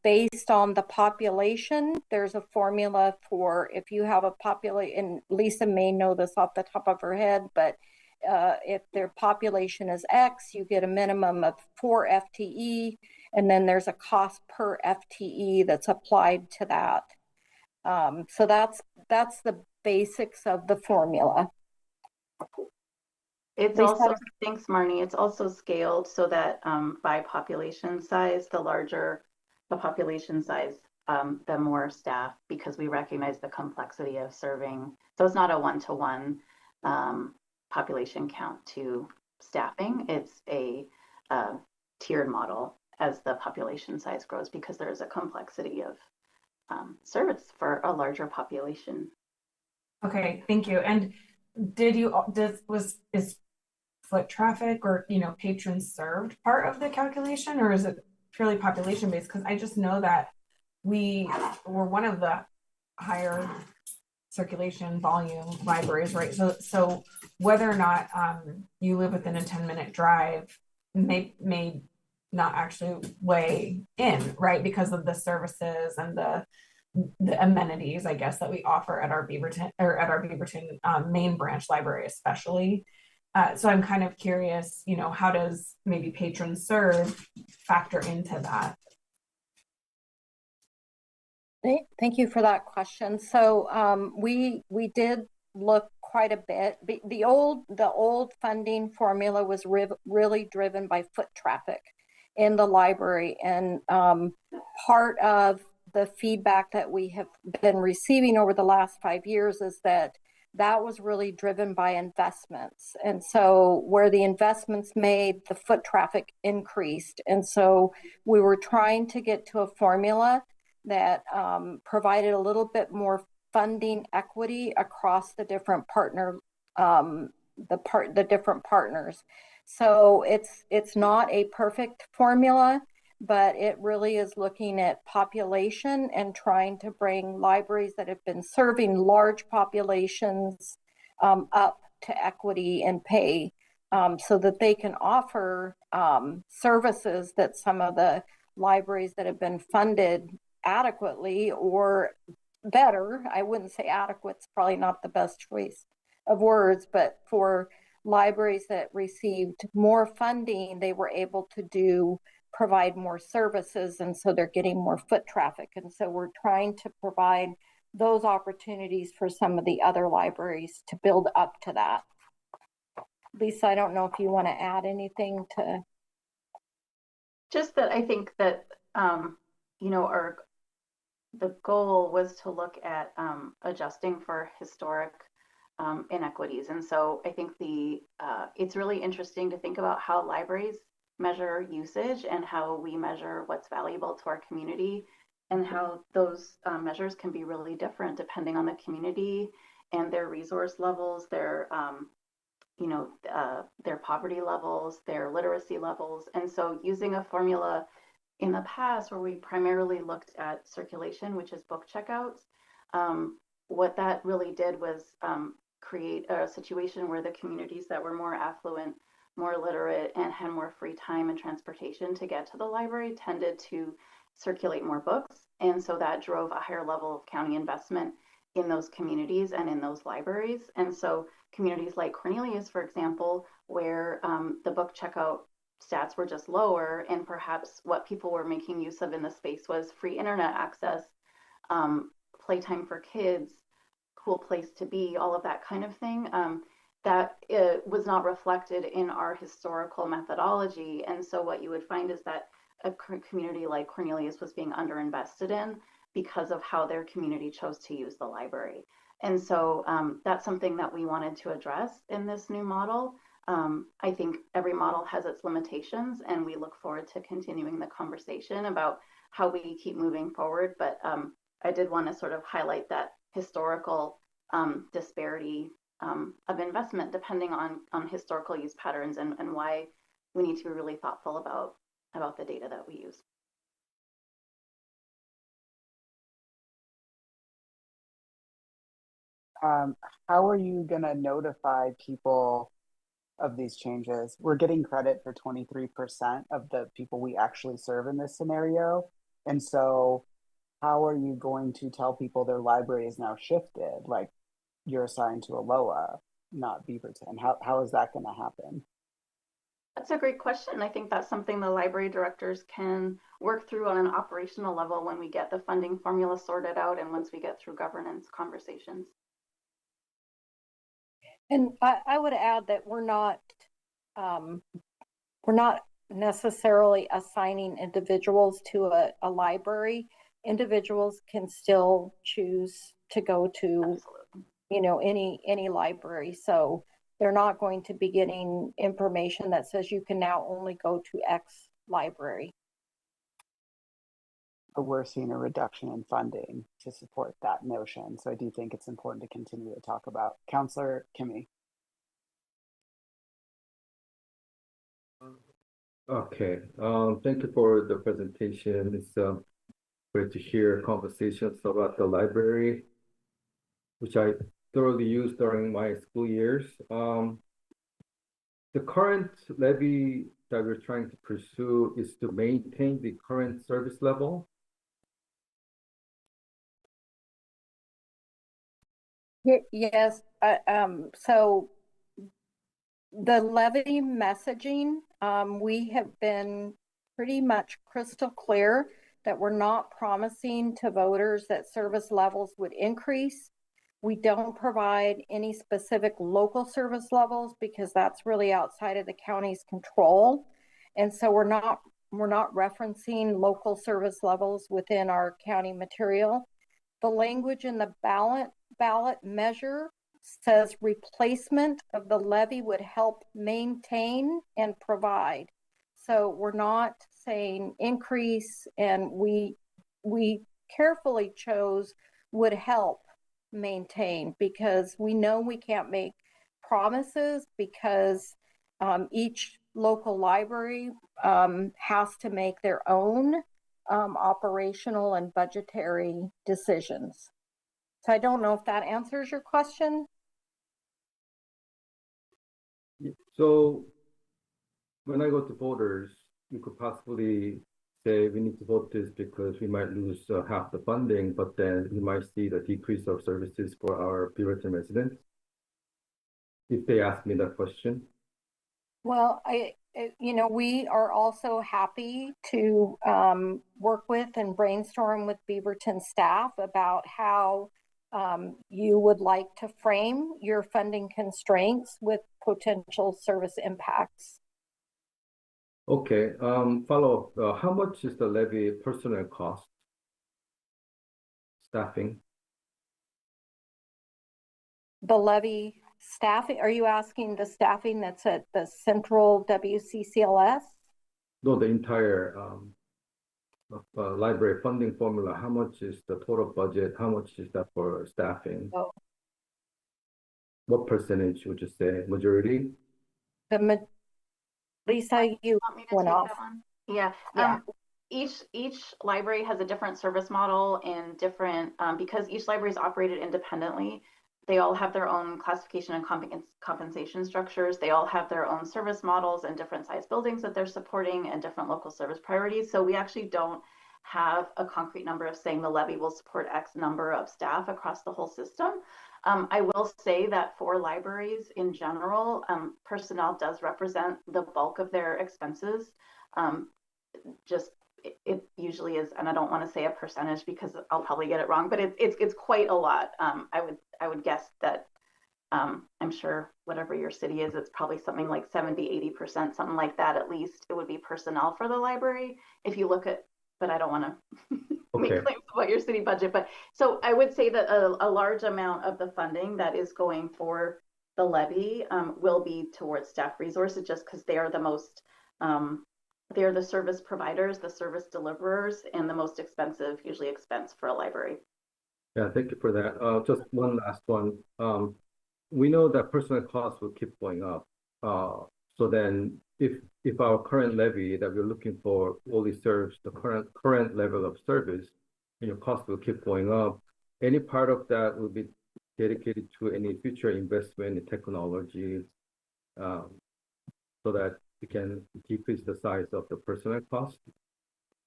based on the population, there's a formula for if you have a population, and Lisa may know this off the top of her head, but if their population is X, you get a minimum of 4 FTE, and then there's a cost per FTE that's applied to that. So that's the basics of the formula. It's Lisa? also, thanks Marnie, it's also scaled so that by population size, the larger the population size, the more staff, because we recognize the complexity of serving. So it's not a one-to-one population count to staffing. It's a tiered model as the population size grows, because there is a complexity of service for a larger population. Okay, thank you. And is foot traffic or patrons served part of the calculation, or is it purely population based? Because I just know that we were one of the higher circulation volume libraries, right? So whether or not you live within a 10-minute drive may not actually weigh in, right? Because of the services and the amenities, I guess, that we offer at our Beaverton main branch library, especially. So I'm kind of curious, how does maybe patron serve factor into that? Thank you for that question. So we did look quite a bit. The old funding formula was really driven by foot traffic in the library, and part of the feedback that we have been receiving over the last 5 years is that was really driven by investments. And so where the investments made, the foot traffic increased. And so we were trying to get to a formula that provided a little bit more funding equity across the different different partners. So it's not a perfect formula, but it really is looking at population and trying to bring libraries that have been serving large populations up to equity and pay, so that they can offer services that some of the libraries that have been funded adequately or better, I wouldn't say adequate's probably not the best choice of words, but for libraries that received more funding, they were able to provide more services, and so they're getting more foot traffic. And so we're trying to provide those opportunities for some of the other libraries to build up to that. Lisa, I don't know if you want to add anything to. Just that I think that the goal was to look at adjusting for historic inequities. And so I think it's really interesting to think about how libraries measure usage and how we measure what's valuable to our community, and how those measures can be really different depending on the community and their resource levels, their poverty levels, their literacy levels. And so using a formula in the past where we primarily looked at circulation, which is book checkouts, what that really did was create a situation where the communities that were more affluent, more literate, and had more free time and transportation to get to the library tended to circulate more books. And so that drove a higher level of county investment in those communities and in those libraries. And so communities like Cornelius, for example, where the book checkout stats were just lower, and perhaps what people were making use of in the space was free internet access, playtime for kids, cool place to be, all of that kind of thing, that was not reflected in our historical methodology. And so what you would find is that a community like Cornelius was being underinvested in because of how their community chose to use the library. And so that's something that we wanted to address in this new model. I think every model has its limitations, and we look forward to continuing the conversation about how we keep moving forward. But I did want to sort of highlight that historical disparity of investment depending on historical use patterns, and why we need to be really thoughtful about the data that we use. How are you going to notify people of these changes? We're getting credit for 23% of the people we actually serve in this scenario. And so how are you going to tell people their library is now shifted? Like, you're assigned to Aloha, not Beaverton. How is that going to happen? That's a great question. I think that's something the library directors can work through on an operational level when we get the funding formula sorted out and once we get through governance conversations. And I would add that we're not necessarily assigning individuals to a library. Individuals can still choose to go to, any library. So they're not going to be getting information that says you can now only go to X library. But we're seeing a reduction in funding to support that notion. So I do think it's important to continue to talk about. Councillor Kimmy. Okay, thank you for the presentation. It's great to hear conversations about the library, which I thoroughly used during my school years. The current levy that we're trying to pursue is to maintain the current service level. Yes. So the levy messaging, we have been pretty much crystal clear that we're not promising to voters that service levels would increase. We don't provide any specific local service levels because that's really outside of the county's control. And so we're not referencing local service levels within our county material. The language in the ballot measure says replacement of the levy would help maintain and provide. So we're not saying increase, and we carefully chose would help maintain because we know we can't make promises because each local library has to make their own operational and budgetary decisions. So I don't know if that answers your question. So when I go to voters, you could possibly say we need to vote this because we might lose half the funding, but then we might see the decrease of services for our Beaverton residents. If they ask me that question. Well, we are also happy to work with and brainstorm with Beaverton staff about how you would like to frame your funding constraints with potential service impacts. Okay, follow up. How much is the levy personnel cost? Staffing? The levy staffing, are you asking the staffing that's at the central WCCLS? No, the entire library funding formula. How much is the total budget? How much is that for staffing? Oh. What percentage would you say? Majority? Lisa, you went off. Yeah. each library has a different service model and different, because each library is operated independently. They all have their own classification and compensation structures. They all have their own service models and different size buildings that they're supporting and different local service priorities. So we actually don't have a concrete number of saying the levy will support X number of staff across the whole system. I will say that for libraries in general, personnel does represent the bulk of their expenses. Just it usually is, and I don't want to say a percentage because I'll probably get it wrong, but it's quite a lot. I would guess that I'm sure whatever your city is, it's probably something like 70-80%, something like that at least. It would be personnel for the library. If you look at, but I don't want to make claims about your city budget. But so I would say that a large amount of the funding that is going for the levy will be towards staff resources, just because they are the most they're the service providers, the service deliverers, and the most expensive, usually expense for a library. Yeah, thank you for that. Just one last one. We know that personnel costs will keep going up. So then if our current levy that we're looking for only serves the current level of service, costs will keep going up. Any part of that will be dedicated to any future investment in technology, so that we can decrease the size of the personnel cost?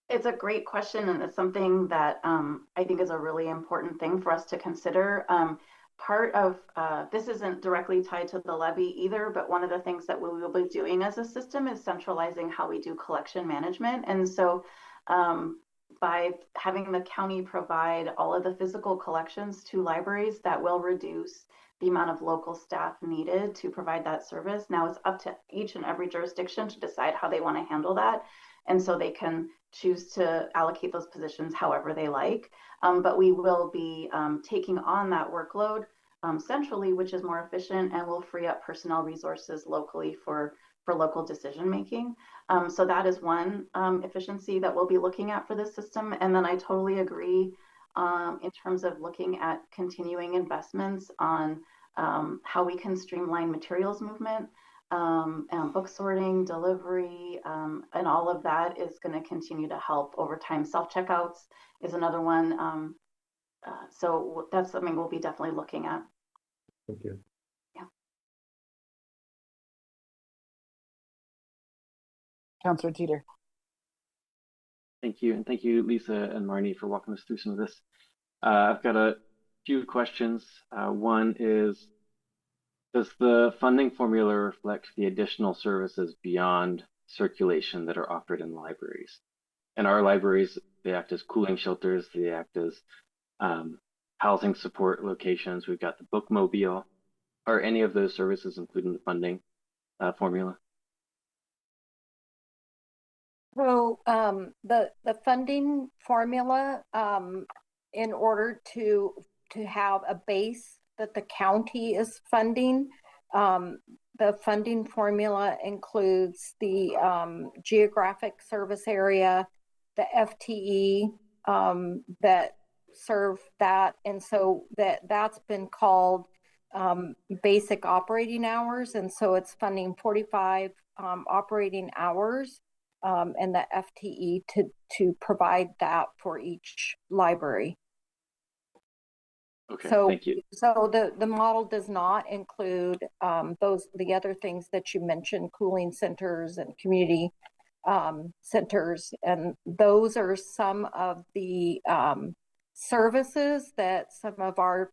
It's a great question, and it's something that I think is a really important thing for us to consider. Part of this isn't directly tied to the levy either, but one of the things that we will be doing as a system is centralizing how we do collection management. And so by having the county provide all of the physical collections to libraries, that will reduce the amount of local staff needed to provide that service. Now it's up to each and every jurisdiction to decide how they want to handle that. And so they can choose to allocate those positions however they like. But we will be taking on that workload centrally, which is more efficient and will free up personnel resources locally for local decision making. So that is one efficiency that we'll be looking at for this system. And then I totally agree in terms of looking at continuing investments on how we can streamline materials movement, book sorting, delivery, and all of that is going to continue to help over time. Self-checkouts is another one. So that's something we'll be definitely looking at. Thank you. Yeah. Councilor Teeter. Thank you. And thank you, Lisa and Marnie, for walking us through some of this. I've got a few questions. One is, does the funding formula reflect the additional services beyond circulation that are offered in libraries? And our libraries, they act as cooling shelters, they act as housing support locations. We've got the bookmobile. Are any of those services included in the funding formula? So the funding formula, in order to have a base that the county is funding, the funding formula includes the geographic service area, the FTE that serve that, and so that's been called basic operating hours, and so it's funding 45 operating hours. And the FTE to provide that for each library. Okay, so, thank you. So the model does not include the other things that you mentioned, cooling centers and community centers, and those are some of the services that some of our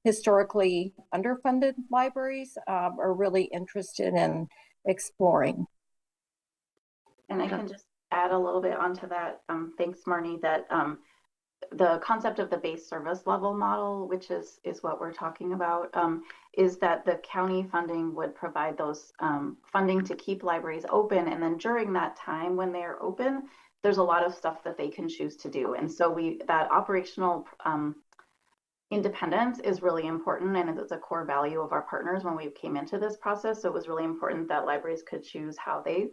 historically underfunded libraries are really interested in exploring. And I can just add a little bit onto that. Thanks, Marnie, that the concept of the base service level model, which is what we're talking about, is that the county funding would provide those funding to keep libraries open. And then during that time when they are open, there's a lot of stuff that they can choose to do. And so that operational independence is really important, and it's a core value of our partners when we came into this process. So it was really important that libraries could choose how they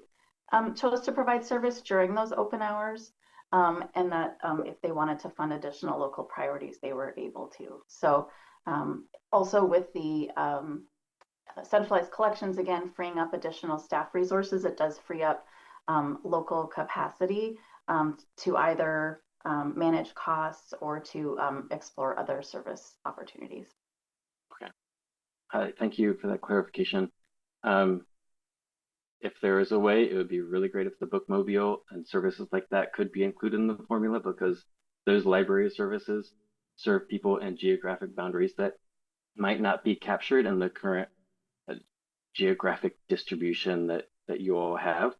chose to provide service during those open hours, and that if they wanted to fund additional local priorities, they were able to. So also with the centralized collections, again, freeing up additional staff resources, it does free up local capacity to either manage costs or to explore other service opportunities. Okay. Thank you for that clarification. If there is a way, it would be really great if the bookmobile and services like that could be included in the formula, because those library services serve people in geographic boundaries that might not be captured in the current geographic distribution that you all have.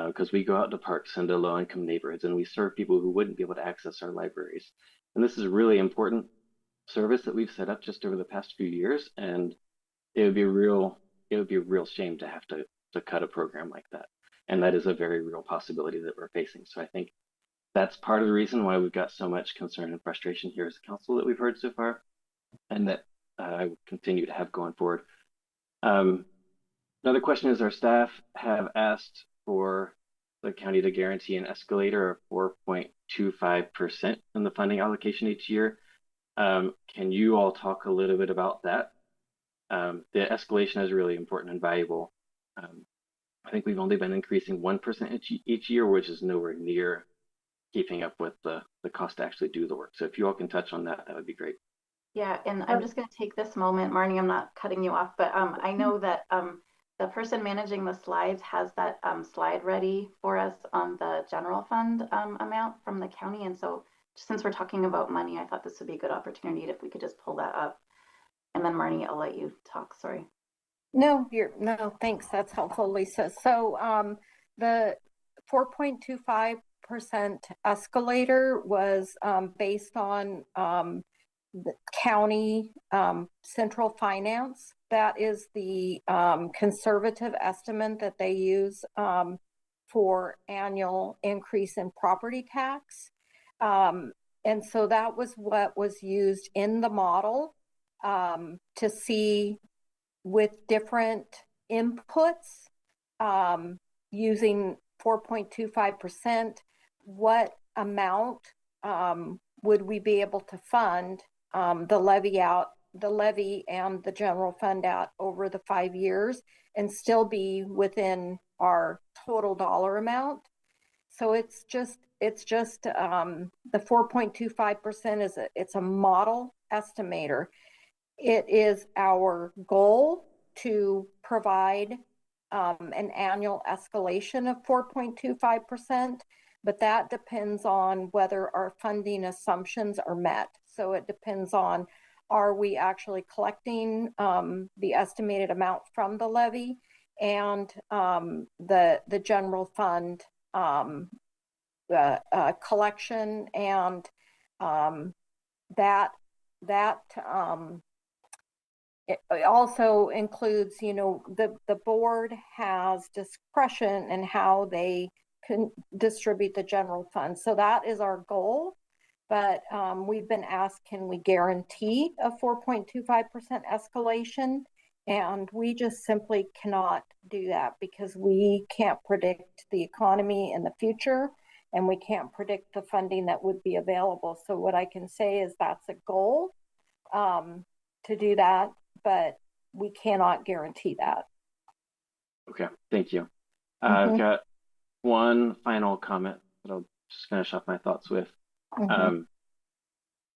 Because we go out to parks and to low-income neighborhoods, and we serve people who wouldn't be able to access our libraries. And this is a really important service that we've set up just over the past few years, and it would be a real shame to have to cut a program like that. And that is a very real possibility that we're facing. So I think that's part of the reason why we've got so much concern and frustration here as a council that we've heard so far, and that I will continue to have going forward. Another question is, our staff have asked for the county to guarantee an escalator of 4.25% in the funding allocation each year. Can you all talk a little bit about that? The escalation is really important and valuable. I think we've only been increasing 1% each year, which is nowhere near keeping up with the cost to actually do the work. So if you all can touch on that, that would be great. Yeah, and I'm just going to take this moment, Marnie, I'm not cutting you off, but I know that the person managing the slides has that slide ready for us on the general fund amount from the county. And so since we're talking about money, I thought this would be a good opportunity if we could just pull that up. And then Marnie, I'll let you talk, sorry. No, thanks. That's helpful, Lisa. So the 4.25% escalator was based on the county central finance. That is the conservative estimate that they use for annual increase in property tax. And so that was what was used in the model to see, with different inputs, using 4.25%, what amount would we be able to fund the levy and the general fund out over the 5 years and still be within our total dollar amount. So it's just the 4.25% it's a model estimator. It is our goal to provide an annual escalation of 4.25%, but that depends on whether our funding assumptions are met. So it depends on, are we actually collecting the estimated amount from the levy and the general fund collection, and it also includes, the board has discretion in how they can distribute the general fund. So that is our goal. But we've been asked, can we guarantee a 4.25% escalation? And we just simply cannot do that because we can't predict the economy in the future, and we can't predict the funding that would be available. So what I can say is that's a goal to do that, but we cannot guarantee that. Okay, thank you. I've got one final comment that I'll just finish off my thoughts with.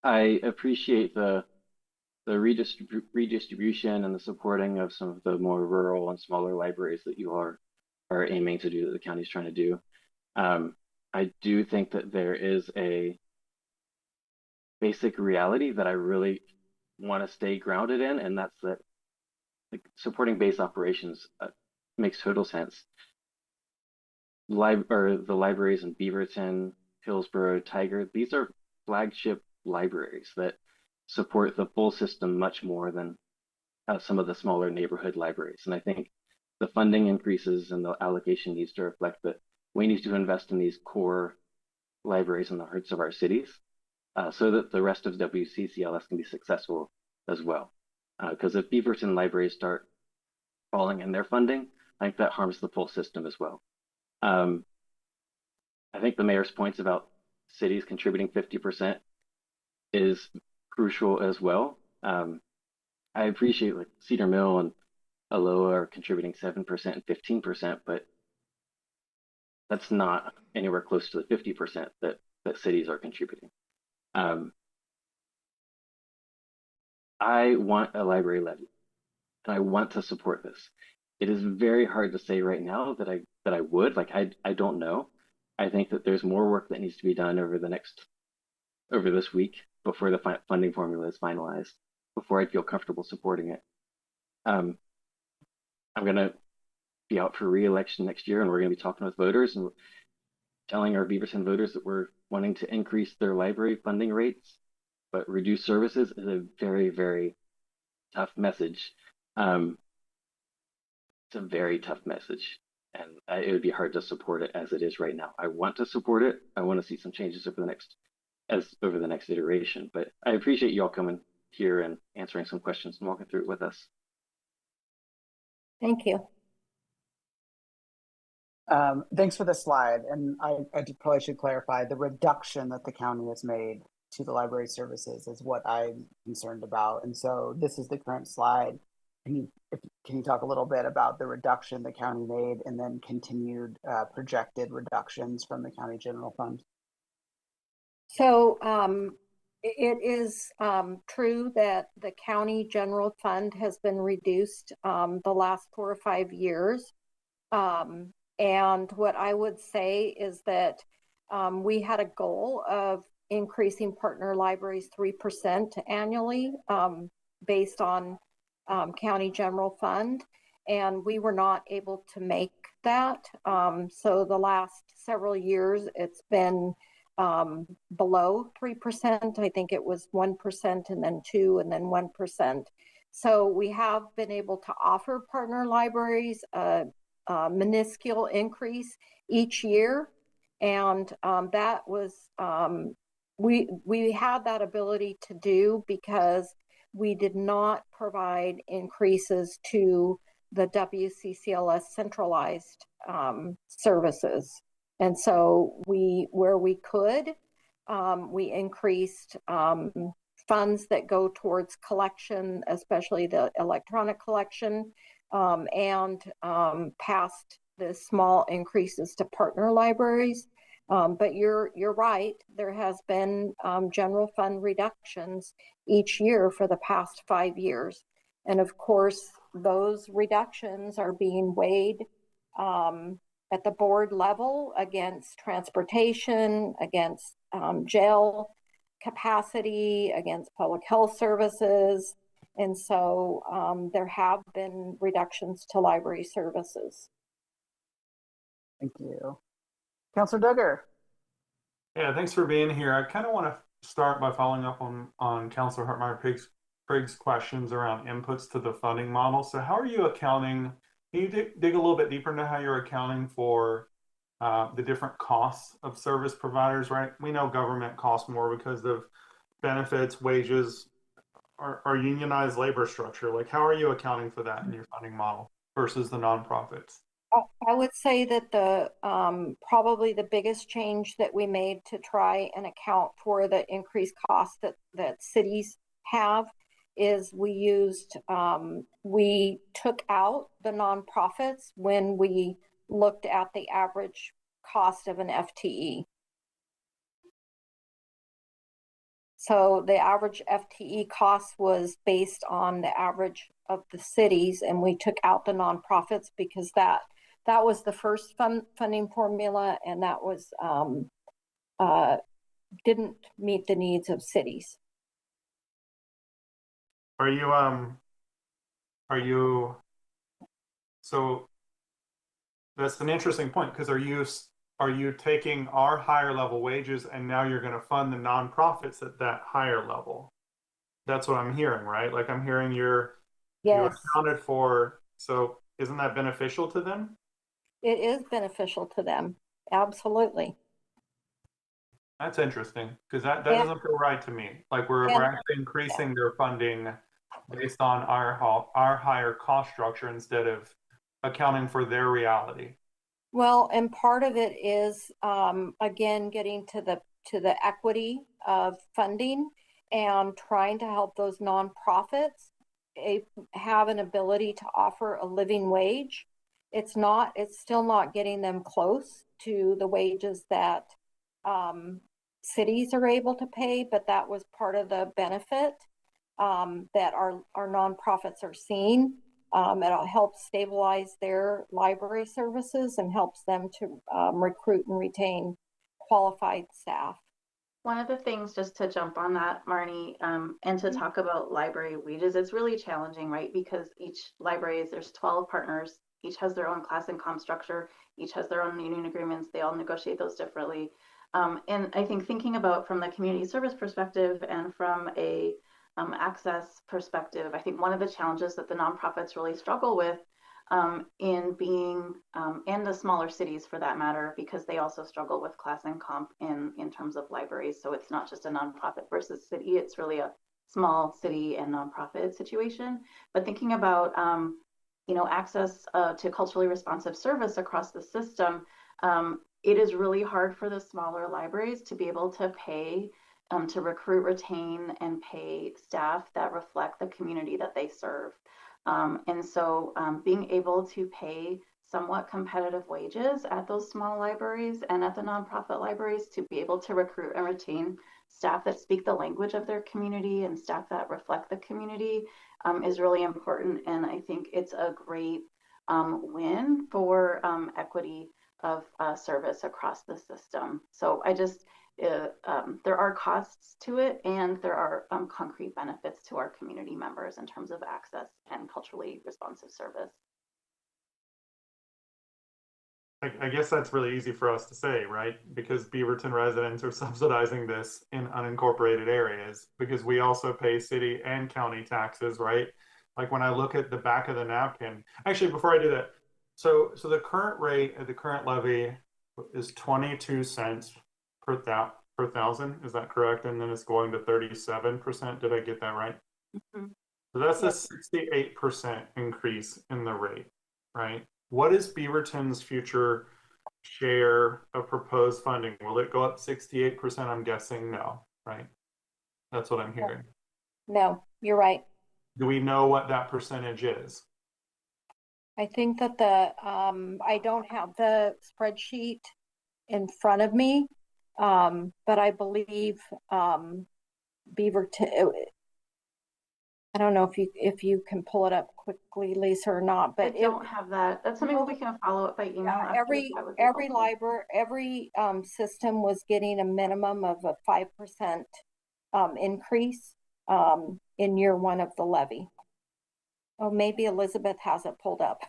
I appreciate the redistribution and the supporting of some of the more rural and smaller libraries that you are aiming to do, that the county's trying to do. I do think that there is a basic reality that I really want to stay grounded in, and that's that supporting base operations makes total sense. The libraries in Beaverton, Hillsborough, Tiger, these are flagship libraries that support the full system much more than some of the smaller neighborhood libraries. And I think the funding increases and the allocation needs to reflect that we need to invest in these core libraries in the hearts of our cities so that the rest of WCCLS can be successful as well. Because if Beaverton libraries start falling in their funding, I think that harms the full system as well. I think the mayor's points about cities contributing 50% is crucial as well. I appreciate like Cedar Mill and Aloha are contributing 7% and 15%, but That's not anywhere close to the 50% that cities are contributing. I want a library levy, and I want to support this. It is very hard to say right now that I would. Like, I don't know. I think that there's more work that needs to be done over this week before the funding formula is finalized, before I feel comfortable supporting it. I'm gonna be out for re-election next year, and we're gonna be talking with voters and telling our Beaverton voters that we're wanting to increase their library funding rates, but reduce services is a very, very tough message. It's a very tough message, and it would be hard to support it as it is right now. I want to support it. I want to see some changes over the next iteration, but I appreciate you all coming here and answering some questions and walking through it with us. Thank you. Thanks for the slide. And I probably should clarify the reduction that the county has made to the library services is what I'm concerned about. And so this is the current slide. Can you talk a little bit about the reduction the county made and then continued projected reductions from the county general fund? So it is true that the county general fund has been reduced the last 4 or 5 years. And what I would say is that we had a goal of increasing partner libraries 3% annually based on county general fund, and we were not able to make that. So the last several years, it's been below 3%. I think it was 1% and then 2% and then 1%. So we have been able to offer partner libraries a minuscule increase each year, and that was we had that ability to do because we did not provide increases to the WCCLS centralized services. And so where we could, we increased funds that go towards collection, especially the electronic collection, and passed the small increases to partner libraries. But you're right, there has been general fund reductions each year for the past 5 years. And of course, those reductions are being weighed at the board level against transportation, against jail capacity, against public health services. And so there have been reductions to library services. Thank you. Councilor Duggar. Yeah, thanks for being here. I kind of want to start by following up on Councilor Hartmeyer-Prigg's questions around inputs to the funding model. So how are you accounting? Can you dig a little bit deeper into how you're accounting for the different costs of service providers, right? We know government costs more because of benefits, wages, or unionized labor structure. Like, how are you accounting for that in your funding model versus the nonprofits? I would say that the probably the biggest change that we made to try and account for the increased costs that cities have is we took out the nonprofits when we looked at the average cost of an FTE. So the average FTE cost was based on the average of the cities, and we took out the nonprofits because that was the first funding formula, and that was didn't meet the needs of cities. Are you so that's an interesting point, because are you taking our higher level wages and now you're going to fund the nonprofits at that higher level? That's what I'm hearing, right? Like, I'm hearing you're accounted for. So isn't that beneficial to them? It is beneficial to them. Absolutely. That's interesting, because that doesn't feel right to me. Like we're actually increasing their funding based on our higher cost structure instead of accounting for their reality. Well, and part of it is again getting to the equity of funding and trying to help those nonprofits have an ability to offer a living wage. It's still not getting them close to the wages that cities are able to pay, but that was part of the benefit that our nonprofits are seeing. It helps stabilize their library services and helps them to recruit and retain qualified staff. One of the things, just to jump on that, Marnie, and to talk about library wages, it's really challenging, right? Because each library, there's 12 partners, each has their own class and comp structure, each has their own union agreements, they all negotiate those differently. And I think thinking about from the community service perspective and from a access perspective, I think one of the challenges that the nonprofits really struggle with in being, and the smaller cities for that matter, because they also struggle with class and comp in terms of libraries. So it's not just a nonprofit versus city, it's really a small city and nonprofit situation. But thinking about, access to culturally responsive service across the system, it is really hard for the smaller libraries to be able to pay, to recruit, retain, and pay staff that reflect the community that they serve. And so being able to pay somewhat competitive wages at those small libraries and at the nonprofit libraries to be able to recruit and retain staff that speak the language of their community and staff that reflect the community is really important. And I think it's a great win for equity of service across the system. So I just, there are costs to it, and there are concrete benefits to our community members in terms of access and culturally responsive service. I guess that's really easy for us to say, right? Because Beaverton residents are subsidizing this in unincorporated areas because we also pay city and county taxes, right? Like when I look at the back of the napkin, actually, before I do that, so the current rate at the current levy is 22 cents per thousand. Is that correct? And then it's going to 37%. Did I get that right? Mm-hmm. So that's a 68% increase in the rate, right? What is Beaverton's future share of proposed funding? Will it go up 68%? I'm guessing no, right? That's what I'm hearing. No, you're right. Do we know what that percentage is? I think that I don't have the spreadsheet in front of me, but I believe Beaverton, I don't know if you can pull it up quickly, Lisa, or not, but I don't have that. That's something we can follow up by email. Every library, every system was getting a minimum of a 5% increase in year one of the levy. Oh, maybe Elizabeth has it pulled up.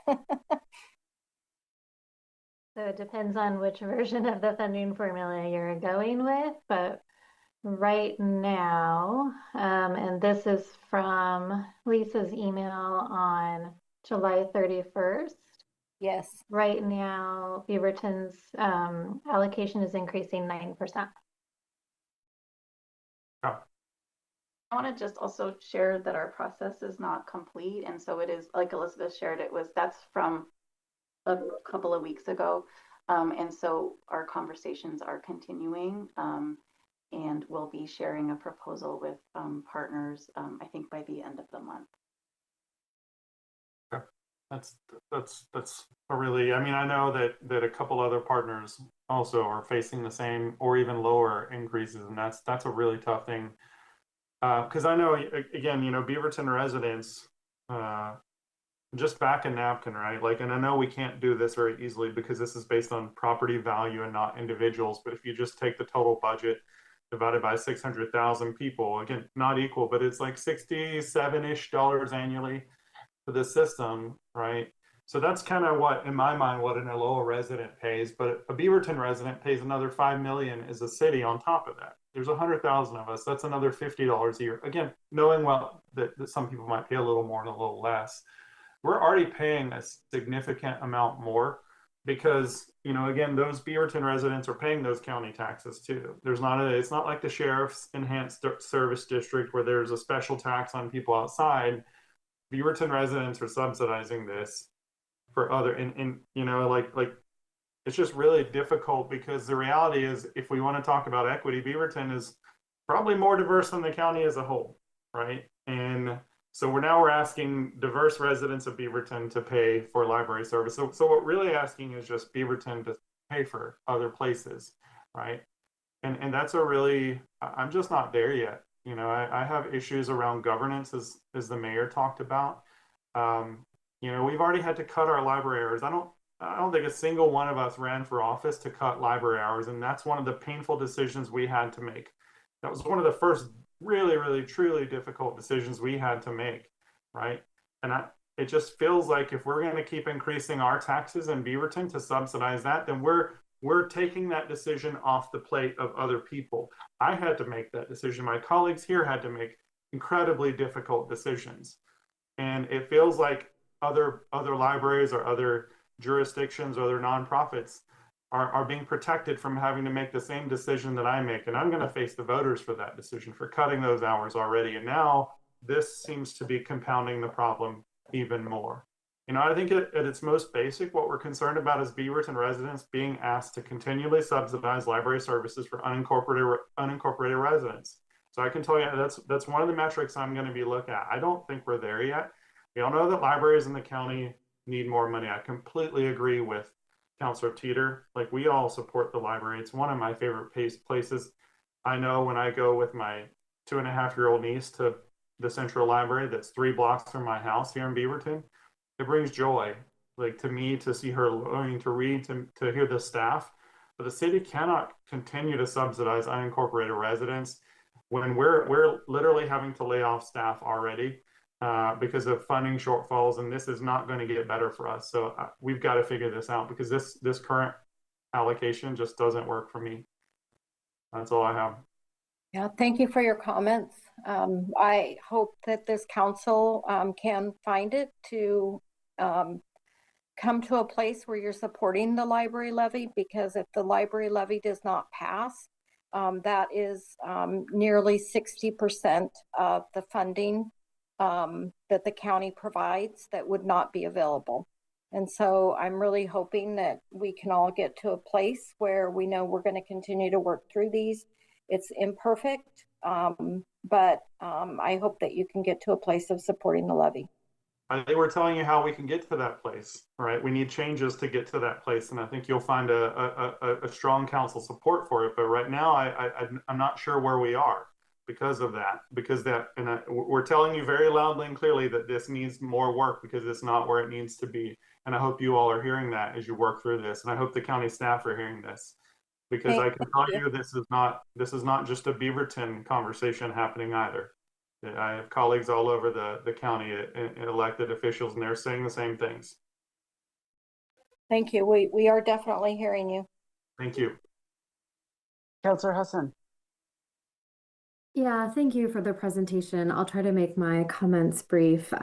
So it depends on which version of the funding formula you're going with, but right now, and this is from Lisa's email on July 31st. Yes. Right now, Beaverton's allocation is increasing 9%. Oh. I want to just also share that our process is not complete. And so it is, like Elizabeth shared, that's from a couple of weeks ago. And so our conversations are continuing. And we'll be sharing a proposal with partners, I think by the end of the month. Okay. That's a really, I mean, I know that a couple other partners also are facing the same or even lower increases, and that's a really tough thing. Because I know, again, Beaverton residents, just back a napkin, right? Like, and I know we can't do this very easily because this is based on property value and not individuals. But if you just take the total budget divided by 600,000 people, again, not equal, but it's like $67-ish annually for the system, right? So that's kind of what, in my mind, what an Aloha resident pays. But a Beaverton resident pays another $5 million as a city on top of that. There's 100,000 of us. That's another $50 a year. Again, knowing well that some people might pay a little more and a little less. We're already paying a significant amount more because, again, those Beaverton residents are paying those county taxes too. It's not like the sheriff's enhanced service district where there's a special tax on people outside. Beaverton residents are subsidizing this for other, and it's just really difficult because the reality is, if we want to talk about equity, Beaverton is probably more diverse than the county as a whole, right? And so we're asking diverse residents of Beaverton to pay for library service. So what we're really asking is just Beaverton pay for other places, right? And that's a really, I'm just not there yet. You know, I have issues around governance, as the mayor talked about. You know, we've already had to cut our library hours. I don't think a single one of us ran for office to cut library hours, and that's one of the painful decisions we had to make. That was one of the first really, really, truly difficult decisions we had to make, right? And it just feels like if we're going to keep increasing our taxes in Beaverton to subsidize that, then we're taking that decision off the plate of other people. I had to make that decision. My colleagues here had to make incredibly difficult decisions. And it feels like other libraries or other jurisdictions or other nonprofits are being protected from having to make the same decision that I make. And I'm going to face the voters for that decision, for cutting those hours already. And now this seems to be compounding the problem even more. You know, I think at its most basic, what we're concerned about is Beaverton residents being asked to continually subsidize library services for unincorporated residents. So I can tell you that's one of the metrics I'm going to be looking at. I don't think we're there yet. We all know that libraries in the county need more money. I completely agree with Councilor Teeter. Like, we all support the library. It's one of my favorite places. I know when I go with my 2.5-year-old niece to the Central Library that's 3 blocks from my house here in Beaverton, it brings joy, like, to me, to see her learning to read, to hear the staff. But the city cannot continue to subsidize unincorporated residents when we're literally having to lay off staff already because of funding shortfalls, and this is not going to get better for us. So we've got to figure this out, because this current allocation just doesn't work for me. That's all I have. Yeah, thank you for your comments. I hope that this council can find it to come to a place where you're supporting the library levy, because if the library levy does not pass, that is nearly 60% of the funding that the county provides that would not be available. And so I'm really hoping that we can all get to a place where we know we're going to continue to work through these. It's imperfect, but I hope that you can get to a place of supporting the levy. I think we're telling you how we can get to that place, right? We need changes to get to that place, and I think you'll find a strong council support for it. But right now, I'm not sure where we are because of that. We're telling you very loudly and clearly that this needs more work, because it's not where it needs to be. And I hope you all are hearing that as you work through this, and I hope the county staff are hearing this, because I can tell you this is not just a Beaverton conversation happening either. I have colleagues all over the county, elected officials, and they're saying the same things. Thank you. We are definitely hearing you. Thank you. Councilor Hassan. Yeah, thank you for the presentation. I'll try to make my comments brief.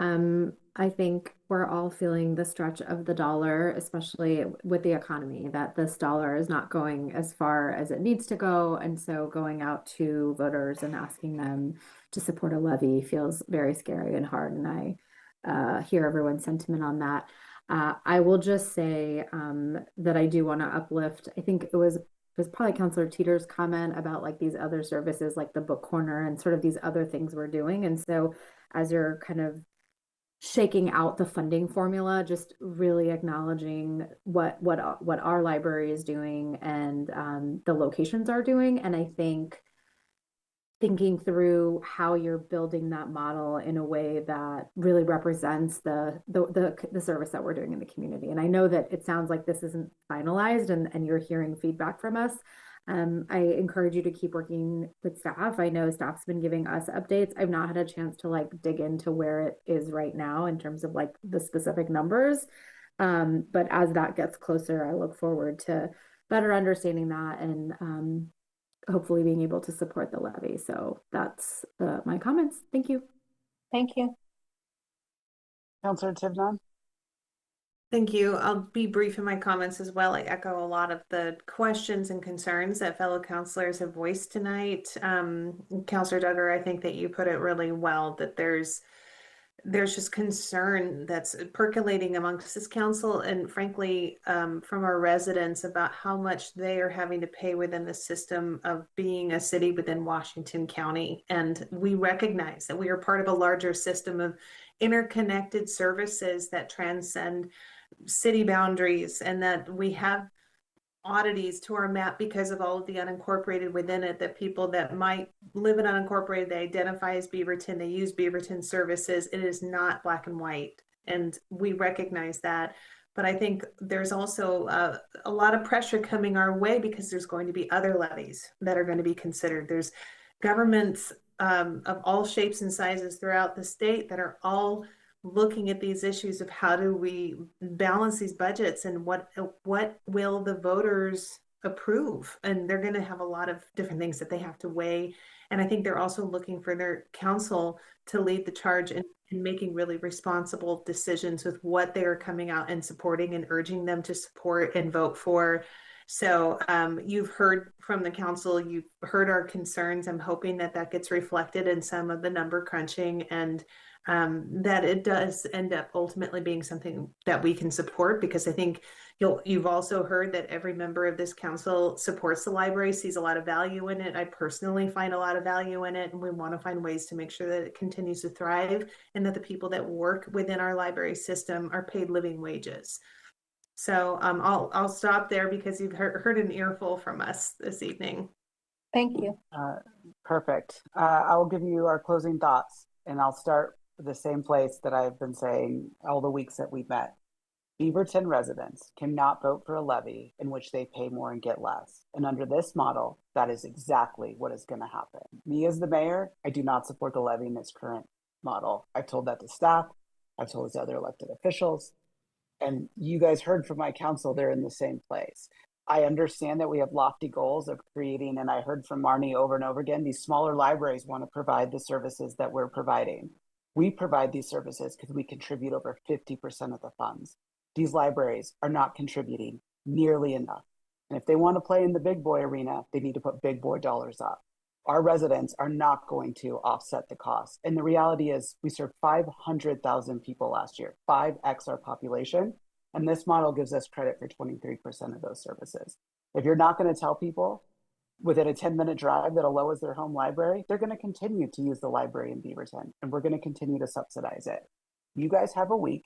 I think we're all feeling the stretch of the dollar, especially with the economy, that this dollar is not going as far as it needs to go. And so going out to voters and asking them to support a levy feels very scary and hard. And I hear everyone's sentiment on that. I will just say that I do want to uplift. I think it was probably Councilor Teeter's comment about like these other services like the book corner and sort of these other things we're doing. And so as you're kind of shaking out the funding formula, just really acknowledging what our library is doing and the locations are doing. And I think thinking through how you're building that model in a way that really represents the service that we're doing in the community. And I know that it sounds like this isn't finalized and you're hearing feedback from us. I encourage you to keep working with staff. I know staff's been giving us updates. I've not had a chance to like dig into where it is right now in terms of like the specific numbers. But as that gets closer, I look forward to better understanding that and hopefully being able to support the levy. So that's my comments. Thank you. Thank you. Councilor Tivnan. Thank you. I'll be brief in my comments as well. I echo a lot of the questions and concerns that fellow councilors have voiced tonight. Councilor Duggar, I think that you put it really well, that there's just concern that's percolating amongst this council and frankly from our residents about how much they are having to pay within the system of being a city within Washington County. And we recognize that we are part of a larger system of interconnected services that transcend city boundaries, and that we have oddities to our map because of all of the unincorporated within it, that people that might live in unincorporated, they identify as Beaverton, they use Beaverton services. It is not black and white, and we recognize that. But I think there's also a lot of pressure coming our way because there's going to be other levies that are going to be considered. There's governments of all shapes and sizes throughout the state that are all looking at these issues of how do we balance these budgets and what will the voters approve. And they're going to have a lot of different things that they have to weigh. And I think they're also looking for their council to lead the charge in making really responsible decisions with what they are coming out and supporting and urging them to support and vote for. So you've heard from the council, you've heard our concerns. I'm hoping that that gets reflected in some of the number crunching, and that it does end up ultimately being something that we can support, because I think you've also heard that every member of this council supports the library, sees a lot of value in it. I personally find a lot of value in it, and we want to find ways to make sure that it continues to thrive and that the people that work within our library system are paid living wages. So I'll stop there because you've heard an earful from us this evening. Thank you. Perfect. I'll give you our closing thoughts, and I'll start with the same place that I've been saying all the weeks that we've met. Beaverton residents cannot vote for a levy in which they pay more and get less. And under this model, that is exactly what is going to happen. Me as the mayor, I do not support the levy in its current model. I've told that to staff. I've told it to other elected officials. And you guys heard from my council, they're in the same place. I understand that we have lofty goals of creating, and I heard from Marnie over and over again, these smaller libraries want to provide the services that we're providing. We provide these services because we contribute over 50% of the funds. These libraries are not contributing nearly enough. And if they want to play in the big boy arena, they need to put big boy dollars up. Our residents are not going to offset the cost. And the reality is we served 500,000 people last year, 5x our population. And this model gives us credit for 23% of those services. If you're not going to tell people within a 10-minute drive that Aloha is their home library, they're going to continue to use the library in Beaverton, and we're going to continue to subsidize it. You guys have a week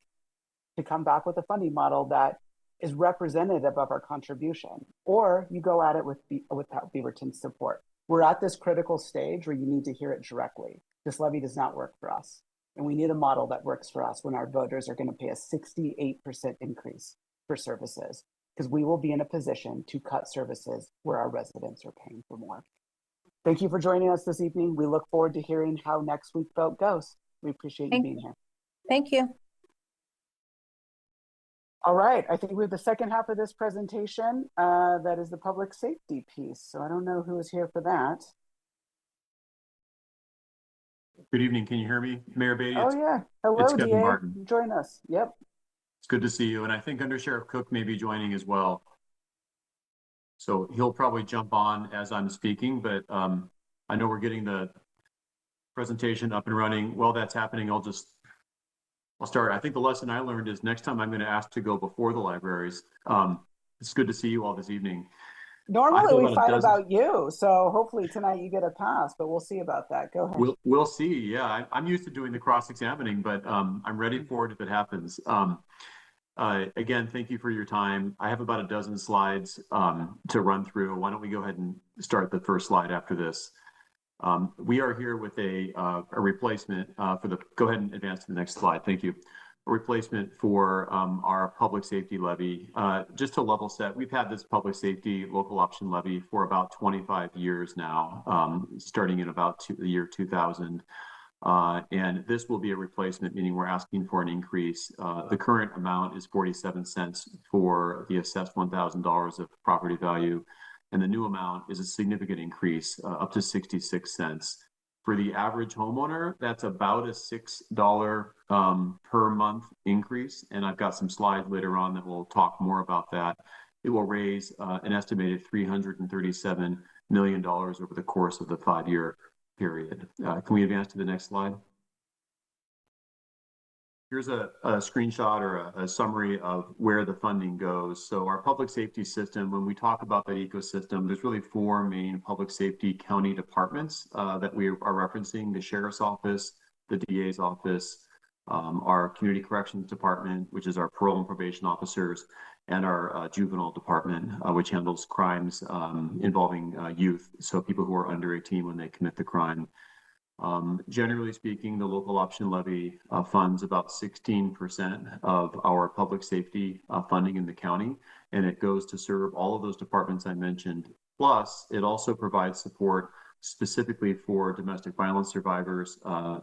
to come back with a funding model that is representative of our contribution, or you go at it without Beaverton's support. We're at this critical stage where you need to hear it directly. This levy does not work for us, and we need a model that works for us when our voters are going to pay a 68% increase for services, because we will be in a position to cut services where our residents are paying for more. Thank you for joining us this evening. We look forward to hearing how next week's vote goes. We appreciate you being here. Thank you. All right, I think we have the second half of this presentation. That is the public safety piece. So I don't know who is here for that. Good evening. Can you hear me, Mayor Beatty? Oh yeah. Hello, it's Kevin DA. Martin. Join us. Yep. It's good to see you. And I think Under Sheriff Cook may be joining as well. So he'll probably jump on as I'm speaking, but I know we're getting the presentation up and running. While that's happening, I'll start. I think the lesson I learned is next time I'm going to ask to go before the libraries. It's good to see you all this evening. Normally we fight about you, so hopefully tonight you get a pass, but we'll see about that. Go ahead. We'll see. Yeah, I'm used to doing the cross-examining, but I'm ready for it if it happens. Again, thank you for your time. I have about a dozen slides to run through. Why don't we go ahead and start the first slide after this? We are here with a replacement for the, go ahead and advance to the next slide. Thank you. A replacement for our public safety levy. Just to level set, we've had this public safety local option levy for about 25 years now, starting in about the year 2000. And this will be a replacement, meaning we're asking for an increase. The current amount is 47 cents for the assessed $1,000 of property value. And the new amount is a significant increase, up to 66 cents. For the average homeowner, that's about a $6 per month increase. And I've got some slides later on that will talk more about that. It will raise an estimated $337 million over the course of the 5-year period. Can we advance to the next slide? Here's a screenshot or a summary of where the funding goes. So our public safety system, when we talk about that ecosystem, there's really 4 main public safety county departments that we are referencing: the sheriff's office, the DA's office, our community corrections department, which is our parole and probation officers, and our juvenile department, which handles crimes involving youth, so people who are under 18 when they commit the crime. Generally speaking, the local option levy funds about 16% of our public safety funding in the county, and it goes to serve all of those departments I mentioned. Plus, it also provides support specifically for domestic violence survivors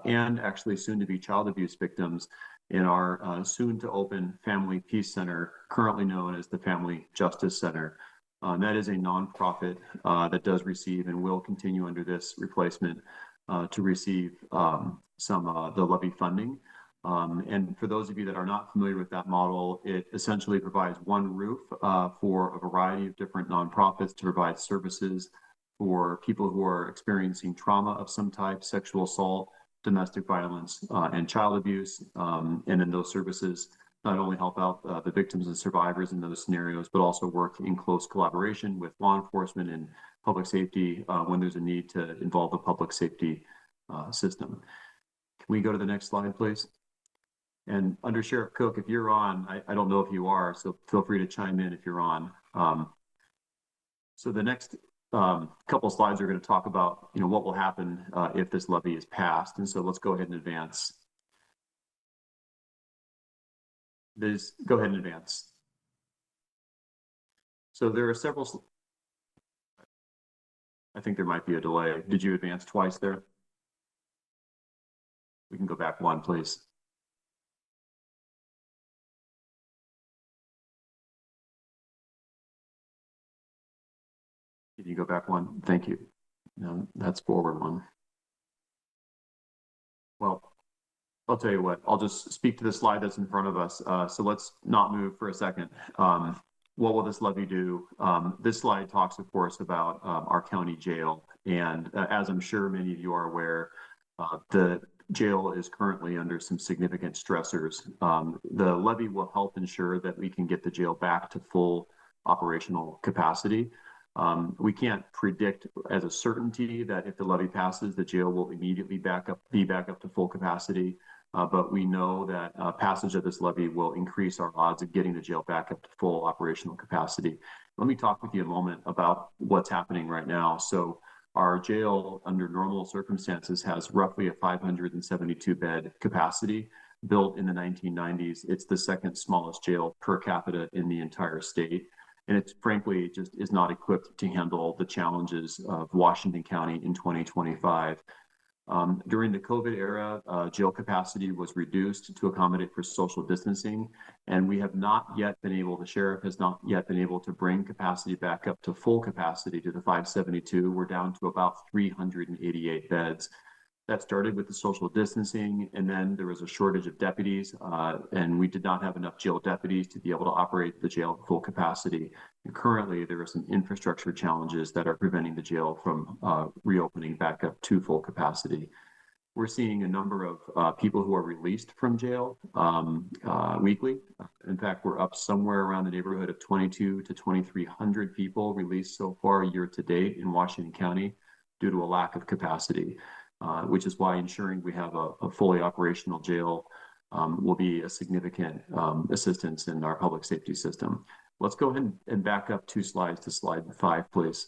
and actually soon to be child abuse victims in our soon to open Family Peace Center, currently known as the Family Justice Center. That is a nonprofit that does receive and will continue under this replacement to receive the levy funding. And for those of you that are not familiar with that model, it essentially provides one roof for a variety of different nonprofits to provide services for people who are experiencing trauma of some type, sexual assault, domestic violence, and child abuse. And then those services not only help out the victims and survivors in those scenarios, but also work in close collaboration with law enforcement and public safety when there's a need to involve the public safety system. Can we go to the next slide, please? And Under Sheriff Cook, if you're on, I don't know if you are, so feel free to chime in if you're on. So the next couple of slides are going to talk about what will happen if this levy is passed. And so let's go ahead and advance. Go ahead and advance. So there are several. I think there might be a delay. Did you advance twice there? We can go back one, please. Can you go back one? Thank you. No, that's forward one. Well, I'll tell you what, I'll just speak to the slide that's in front of us. So let's not move for a second. What will this levy do? This slide talks, of course, about our county jail. And as I'm sure many of you are aware, the jail is currently under some significant stressors. The levy will help ensure that we can get the jail back to full operational capacity. We can't predict as a certainty that if the levy passes, the jail will immediately be back up to full capacity. But we know that passage of this levy will increase our odds of getting the jail back up to full operational capacity. Let me talk with you a moment about what's happening right now. So our jail, under normal circumstances, has roughly a 572 bed capacity. Built in the 1990s, it's the second smallest jail per capita in the entire state. And it frankly just is not equipped to handle the challenges of Washington County in 2025. During the COVID era, jail capacity was reduced to accommodate for social distancing, and we have not yet been able, the sheriff has not yet been able to bring capacity back up to full capacity to the 572. We're down to about 388 beds. That started with the social distancing, and then there was a shortage of deputies, and we did not have enough jail deputies to be able to operate the jail at full capacity. And currently, there are some infrastructure challenges that are preventing the jail from reopening back up to full capacity. We're seeing a number of people who are released from jail weekly. In fact, we're up somewhere around the neighborhood of 2,200 to 2,300 people released so far year to date in Washington County due to a lack of capacity. Which is why ensuring we have a fully operational jail will be a significant assistance in our public safety system. Let's go ahead and back up 2 slides to slide 5, please.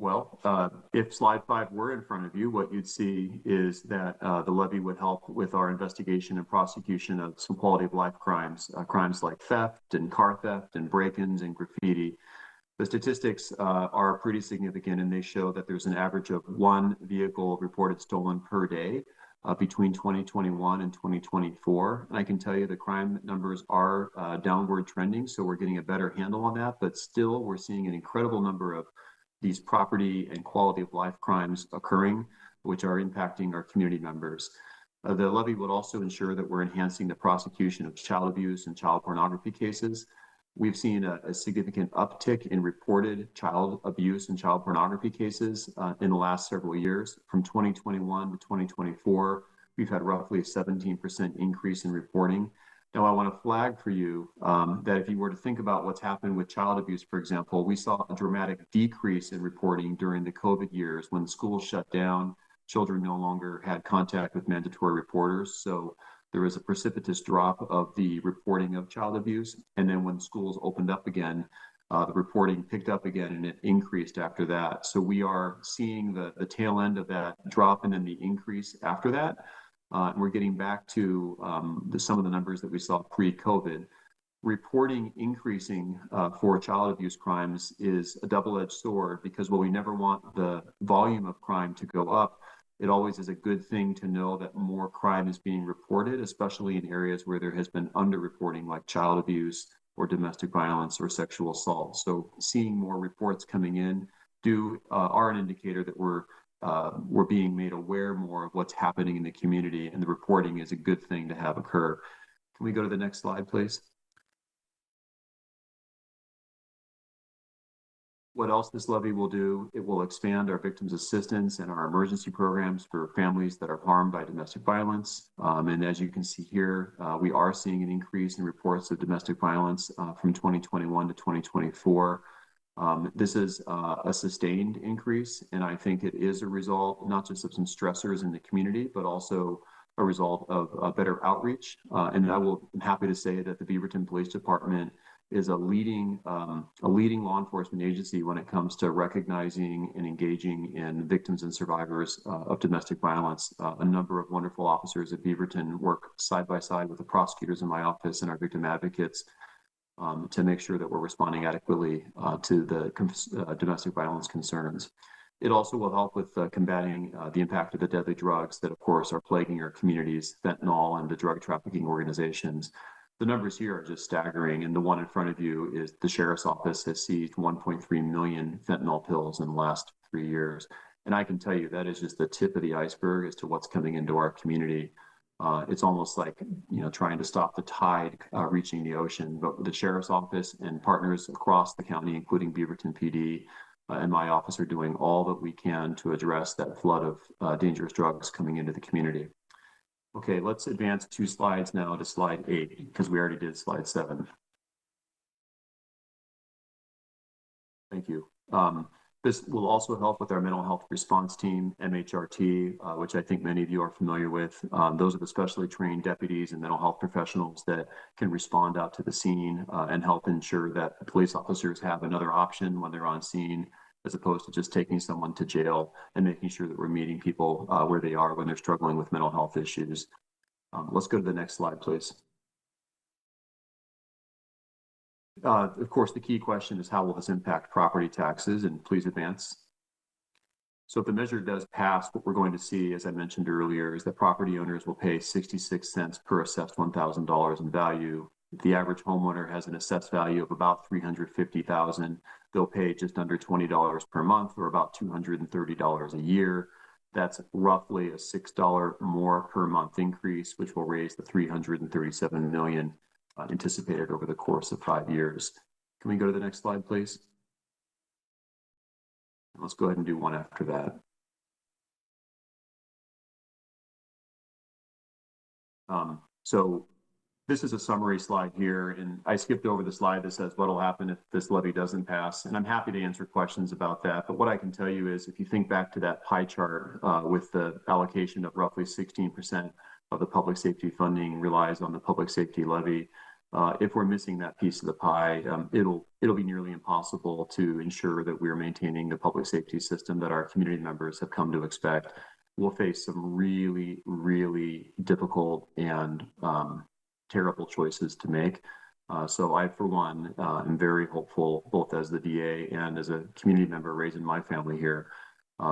Well, if slide 5 were in front of you, what you'd see is that the levy would help with our investigation and prosecution of some quality of life crimes, crimes like theft and car theft and break-ins and graffiti. The statistics are pretty significant, and they show that there's an average of 1 vehicle reported stolen per day between 2021 and 2024. And I can tell you the crime numbers are downward trending, so we're getting a better handle on that, but still we're seeing an incredible number of these property and quality of life crimes occurring, which are impacting our community members. The levy would also ensure that we're enhancing the prosecution of child abuse and child pornography cases. We've seen a significant uptick in reported child abuse and child pornography cases in the last several years. From 2021 to 2024, we've had roughly a 17% increase in reporting. Now, I want to flag for you that if you were to think about what's happened with child abuse, for example, we saw a dramatic decrease in reporting during the COVID years when schools shut down. Children no longer had contact with mandatory reporters. So there was a precipitous drop of the reporting of child abuse. And then when schools opened up again, the reporting picked up again and it increased after that. So we are seeing the tail end of that drop and then the increase after that. And we're getting back to some of the numbers that we saw pre-COVID. Reporting increasing for child abuse crimes is a double-edged sword because while we never want the volume of crime to go up, it always is a good thing to know that more crime is being reported, especially in areas where there has been underreporting like child abuse or domestic violence or sexual assault. So seeing more reports coming in are an indicator that we're being made aware more of what's happening in the community, and the reporting is a good thing to have occur. Can we go to the next slide, please? What else this levy will do, it will expand our victims assistance and our emergency programs for families that are harmed by domestic violence. And as you can see here, we are seeing an increase in reports of domestic violence from 2021 to 2024. This is a sustained increase, and I think it is a result not just of some stressors in the community, but also a result of better outreach. And I'm happy to say that the Beaverton Police Department is a leading law enforcement agency when it comes to recognizing and engaging in victims and survivors of domestic violence. A number of wonderful officers at Beaverton work side by side with the prosecutors in my office and our victim advocates to make sure that we're responding adequately to the domestic violence concerns. It also will help with combating the impact of the deadly drugs that, of course, are plaguing our communities, fentanyl and the drug trafficking organizations. The numbers here are just staggering, and the one in front of you is the Sheriff's Office has seized 1.3 million fentanyl pills in the last 3 years. And I can tell you that is just the tip of the iceberg as to what's coming into our community. It's almost like, trying to stop the tide reaching the ocean. But the Sheriff's Office and partners across the county, including Beaverton PD and my office, are doing all that we can to address that flood of dangerous drugs coming into the community. Okay, let's advance 2 slides now to slide 8 because we already did slide 7. Thank you. This will also help with our mental health response team, MHRT, which I think many of you are familiar with. Those are the specially trained deputies and mental health professionals that can respond out to the scene and help ensure that police officers have another option when they're on scene, as opposed to just taking someone to jail and making sure that we're meeting people where they are when they're struggling with mental health issues. Let's go to the next slide, please. Of course, the key question is how will this impact property taxes, and please advance. So if the measure does pass, what we're going to see, as I mentioned earlier, is that property owners will pay 66 cents per assessed $1,000 in value. If the average homeowner has an assessed value of about $350,000, they'll pay just under $20 per month, or about $230 a year. That's roughly a $6 more per month increase, which will raise the $337 million anticipated over the course of 5 years. Can we go to the next slide, please? Let's go ahead and do one after that. So this is a summary slide here, and I skipped over the slide that says what will happen if this levy doesn't pass, and I'm happy to answer questions about that. But what I can tell you is if you think back to that pie chart with the allocation of roughly 16% of the public safety funding relies on the public safety levy, if we're missing that piece of the pie, it'll be nearly impossible to ensure that we're maintaining the public safety system that our community members have come to expect. We'll face some really, really difficult and terrible choices to make. So I, for one, am very hopeful, both as the DA and as a community member raising my family here,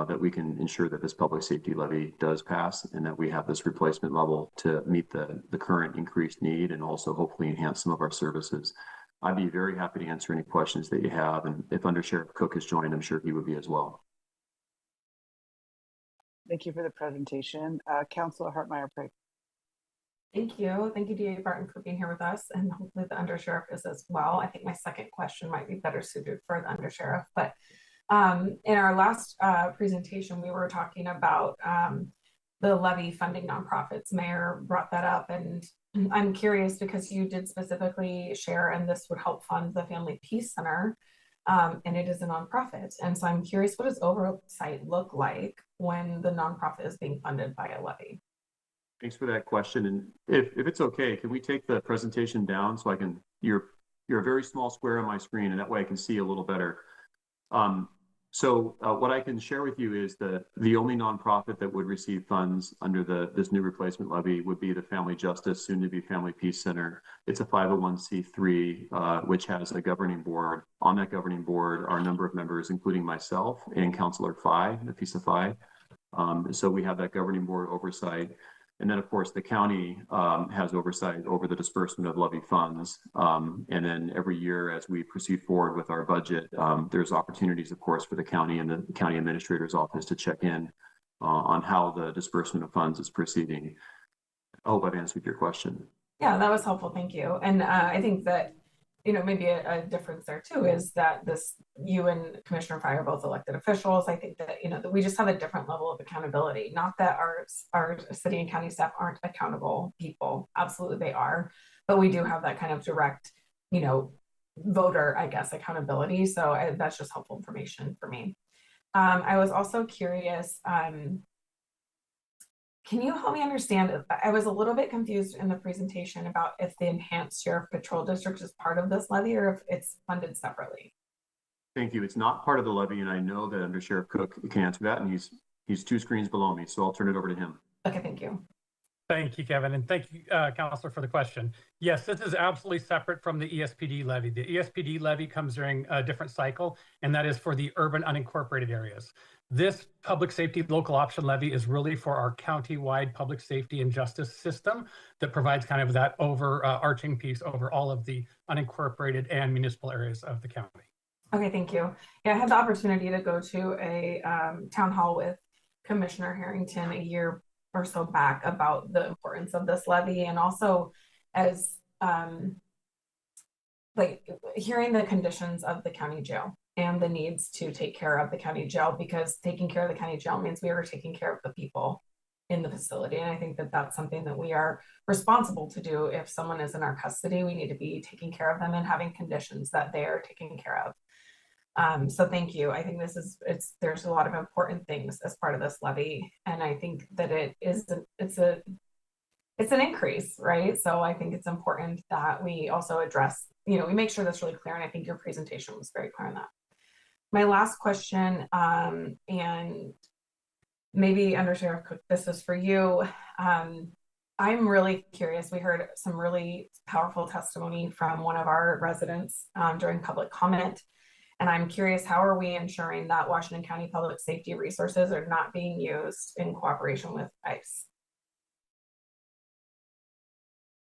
that we can ensure that this public safety levy does pass and that we have this replacement level to meet the current increased need and also hopefully enhance some of our services. I'd be very happy to answer any questions that you have. And if Under Sheriff Cook has joined, I'm sure he would be as well. Thank you for the presentation. Councilor Hartmeyer-Price. Thank you. Thank you, DA Barton, for being here with us. And hopefully the Undersheriff is as well. I think my second question might be better suited for the Undersheriff. But in our last presentation, we were talking about the levy funding nonprofits. Mayor brought that up, and I'm curious because you did specifically share, and this would help fund the Family Peace Center, and it is a nonprofit. And so I'm curious, what does oversight look like when the nonprofit is being funded by a levy? Thanks for that question. And if it's okay, can we take the presentation down so I can, you're a very small square on my screen, and that way I can see a little better. So what I can share with you is that the only nonprofit that would receive funds under this new replacement levy would be the Family Justice, soon to be Family Peace Center. It's a 501c3, which has a governing board. On that governing board are a number of members, including myself and Councilor Fye, Nafisa Fye. So we have that governing board oversight. And then, of course, the county has oversight over the disbursement of levy funds. And then every year as we proceed forward with our budget, there's opportunities, of course, for the county and the county administrator's office to check in on how the disbursement of funds is proceeding. I hope I've answered your question. Yeah, that was helpful. Thank you. And I think that, you know, maybe a difference there too is that you and Commissioner Fye are both elected officials. I think that, you know, that we just have a different level of accountability. Not that our city and county staff aren't accountable people. Absolutely they are. But we do have that kind of direct, you know, voter, I guess, accountability. So that's just helpful information for me. I was also curious, can you help me understand? I was a little bit confused in the presentation about if the Enhanced Sheriff Patrol District is part of this levy or if it's funded separately. Thank you. It's not part of the levy, and I know that Under Sheriff Cook can answer that, and he's 2 screens below me, so I'll turn it over to him. Okay, thank you. Thank you, Kevin, and thank you, Councilor, for the question. Yes, this is absolutely separate from the ESPD levy. The ESPD levy comes during a different cycle, and that is for the urban unincorporated areas. This public safety local option levy is really for our county-wide public safety and justice system that provides kind of that overarching piece over all of the unincorporated and municipal areas of the county. Okay, thank you. Yeah, I had the opportunity to go to a town hall with Commissioner Harrington a year or so back about the importance of this levy, and also as like hearing the conditions of the county jail and the needs to take care of the county jail, because taking care of the county jail means we are taking care of the people in the facility. And I think that that's something that we are responsible to do. If someone is in our custody, we need to be taking care of them and having conditions that they are taken care of. So thank you. I think there's a lot of important things as part of this levy. And I think that it's an increase, right? So I think it's important that we also address, you know, we make sure that's really clear. And I think your presentation was very clear on that. My last question, and maybe Under Sheriff Cook, this is for you. I'm really curious. We heard some really powerful testimony from one of our residents during public comment. And I'm curious, how are we ensuring that Washington County public safety resources are not being used in cooperation with ICE?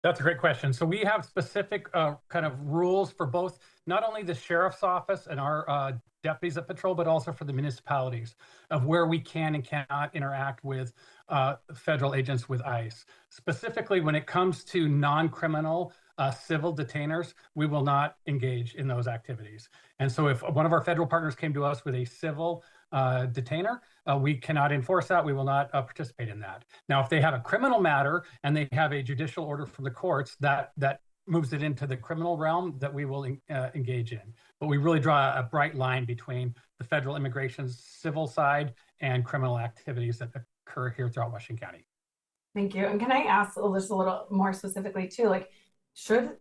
That's a great question. So we have specific kind of rules for both, not only the sheriff's office and our deputies at patrol, but also for the municipalities of where we can and cannot interact with federal agents with ICE. Specifically, when it comes to non-criminal civil detainers, we will not engage in those activities. And so if one of our federal partners came to us with a civil detainer, we cannot enforce that. We will not participate in that. Now, if they have a criminal matter and they have a judicial order from the courts, that moves it into the criminal realm that we will engage in. But we really draw a bright line between the federal immigration civil side and criminal activities that occur here throughout Washington County. Thank you. And can I ask just a little more specifically too, like, should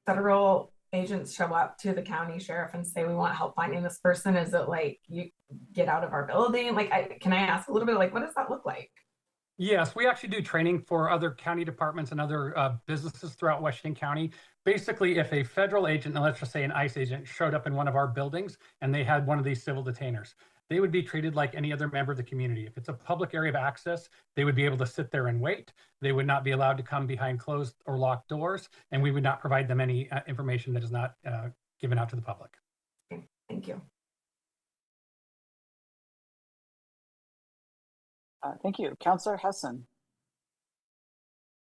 federal agents show up to the county sheriff and say, we want help finding this person? Is it like, you get out of our building? Like, can I ask a little bit, like, what does that look like? Yes, we actually do training for other county departments and other businesses throughout Washington County. Basically, if a federal agent, and let's just say an ICE agent, showed up in one of our buildings and they had one of these civil detainers, they would be treated like any other member of the community. If it's a public area of access, they would be able to sit there and wait. They would not be allowed to come behind closed or locked doors, and we would not provide them any information that is not given out to the public. Okay, thank you. Thank you. Councilor Hessen.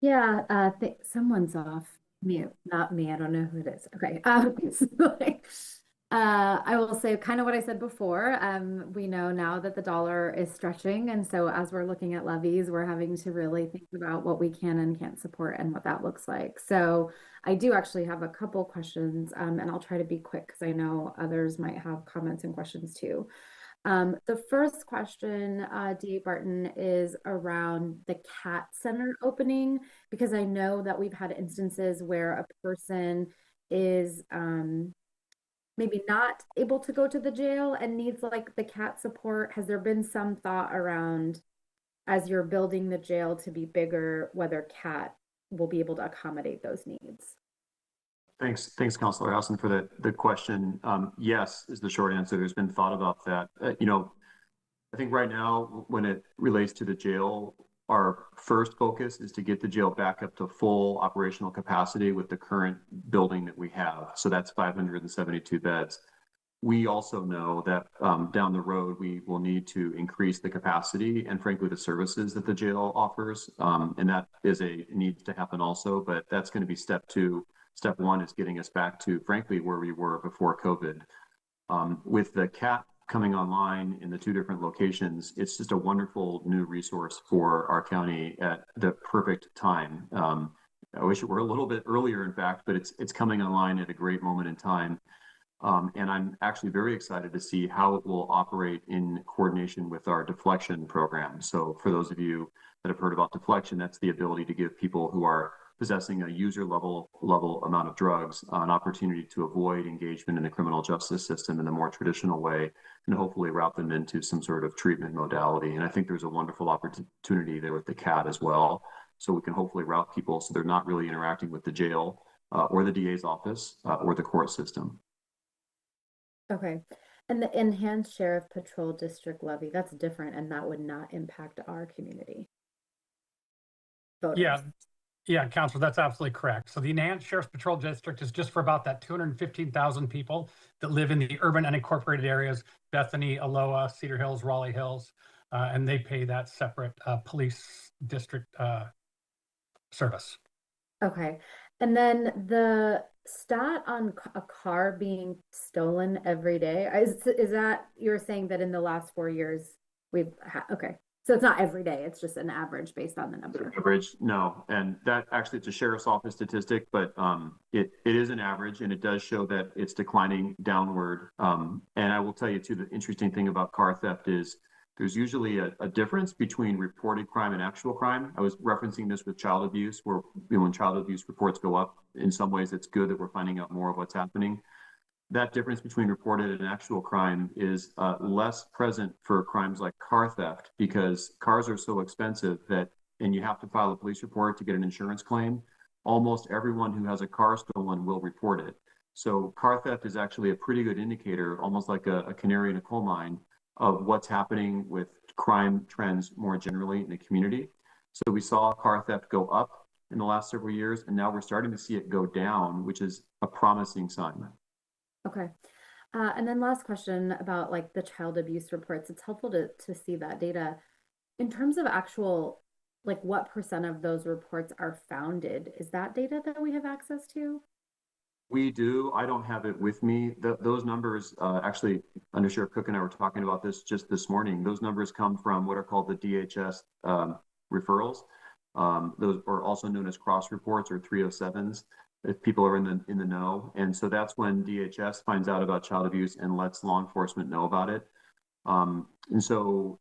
Yeah, someone's off mute, not me. I don't know who it is. Okay. I will say kind of what I said before. We know now that the dollar is stretching. And so as we're looking at levies, we're having to really think about what we can and can't support and what that looks like. So I do actually have a couple questions, and I'll try to be quick because I know others might have comments and questions too. The first question, D. Barton, is around the CAT Center opening, because I know that we've had instances where a person is maybe not able to go to the jail and needs like the CAT support. Has there been some thought around, as you're building the jail to be bigger, whether CAT will be able to accommodate those needs? Thanks, Councilor Hassan, for the question. Yes, is the short answer. There's been thought about that. I think right now, when it relates to the jail, our first focus is to get the jail back up to full operational capacity with the current building that we have. So that's 572 beds. We also know that down the road, we will need to increase the capacity and frankly, the services that the jail offers. And that needs to happen also, but that's going to be step two. Step one is getting us back to, frankly, where we were before COVID. With the CAT coming online in the two different locations, it's just a wonderful new resource for our county at the perfect time. I wish it were a little bit earlier, in fact, but it's coming online at a great moment in time. And I'm actually very excited to see how it will operate in coordination with our deflection program. So for those of you that have heard about deflection, that's the ability to give people who are possessing a user level amount of drugs an opportunity to avoid engagement in the criminal justice system in the more traditional way, and hopefully route them into some sort of treatment modality. And I think there's a wonderful opportunity there with the CAT as well. So we can hopefully route people so they're not really interacting with the jail or the DA's office or the court system. Okay. And the enhanced sheriff patrol district levy, that's different, and that would not impact our community voters. Yeah, Counselor, that's absolutely correct. So the enhanced sheriff's patrol district is just for about that 215,000 people that live in the urban unincorporated areas, Bethany, Aloha, Cedar Hills, Raleigh Hills, and they pay that separate police district service. Okay. And then the stat on a car being stolen every day, is that you're saying that in the last 4 years we've okay. So it's not every day, it's just an average based on the number. Average, no. And that actually, it's a sheriff's office statistic, but it is an average, and it does show that it's declining downward. And I will tell you too, the interesting thing about car theft is there's usually a difference between reported crime and actual crime. I was referencing this with child abuse, where when child abuse reports go up, in some ways it's good that we're finding out more of what's happening. That difference between reported and actual crime is less present for crimes like car theft, because cars are so expensive and you have to file a police report to get an insurance claim. Almost everyone who has a car stolen will report it. So car theft is actually a pretty good indicator, almost like a canary in a coal mine, of what's happening with crime trends more generally in the community. So we saw car theft go up in the last several years, and now we're starting to see it go down, which is a promising sign. Okay. And then last question about like the child abuse reports. It's helpful to see that data. In terms of actual, like what % of those reports are founded? Is that data that we have access to? We do. I don't have it with me. Those numbers, actually, Under Sheriff Cook and I were talking about this just this morning. Those numbers come from what are called the DHS referrals. Those are also known as cross reports or 307s. If people are in the know. And so that's when DHS finds out about child abuse and lets law enforcement know about it. And so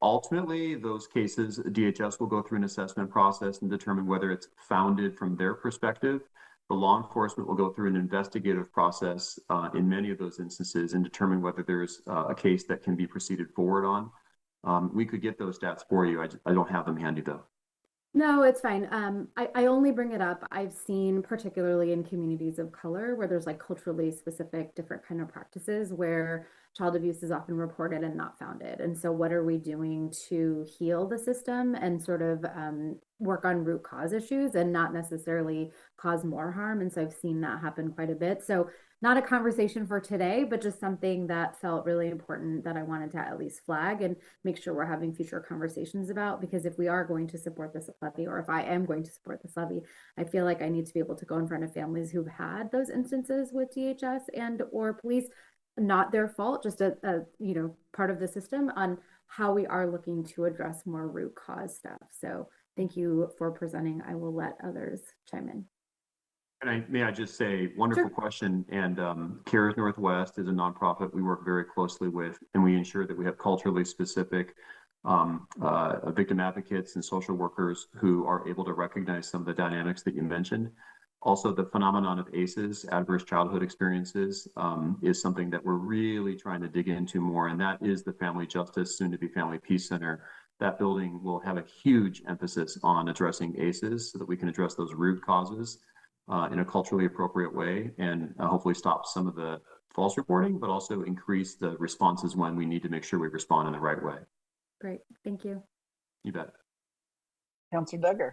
ultimately, those cases, DHS will go through an assessment process and determine whether it's founded from their perspective. The law enforcement will go through an investigative process in many of those instances and determine whether there's a case that can be proceeded forward on. We could get those stats for you. I don't have them handy though. No, it's fine. I only bring it up. I've seen, particularly in communities of color, where there's like culturally specific different kind of practices where child abuse is often reported and not founded. And so what are we doing to heal the system and sort of work on root cause issues and not necessarily cause more harm? And so I've seen that happen quite a bit. So not a conversation for today, but just something that felt really important that I wanted to at least flag and make sure we're having future conversations about. Because if we are going to support this levy, or if I am going to support this levy, I feel like I need to be able to go in front of families who've had those instances with DHS and or police, not their fault, just a part of the system, on how we are looking to address more root cause stuff. So thank you for presenting. I will let others chime in. May I just say, wonderful Sure. question. And CARES Northwest is a nonprofit we work very closely with, and we ensure that we have culturally specific victim advocates and social workers who are able to recognize some of the dynamics that you mentioned. Also, the phenomenon of ACEs, adverse childhood experiences, is something that we're really trying to dig into more, and that is the Family Justice, soon to be Family Peace Center. That building will have a huge emphasis on addressing ACEs so that we can address those root causes in a culturally appropriate way, and hopefully stop some of the false reporting, but also increase the responses when we need to make sure we respond in the right way. Great, thank you. You bet. Councilor Duggar.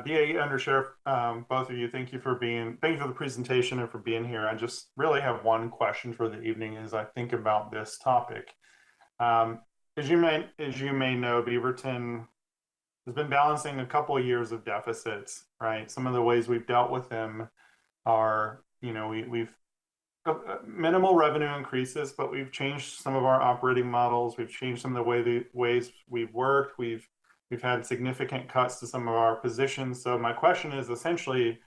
DA, Undersheriff, both of you, thank you for the presentation and for being here. I just really have one question for the evening as I think about this topic. As you may know, Beaverton has been balancing a couple of years of deficits, right? Some of the ways we've dealt with them are, we've minimal revenue increases, but we've changed some of our operating models. We've changed some of the ways we've worked. We've had significant cuts to some of our positions. So my question is essentially,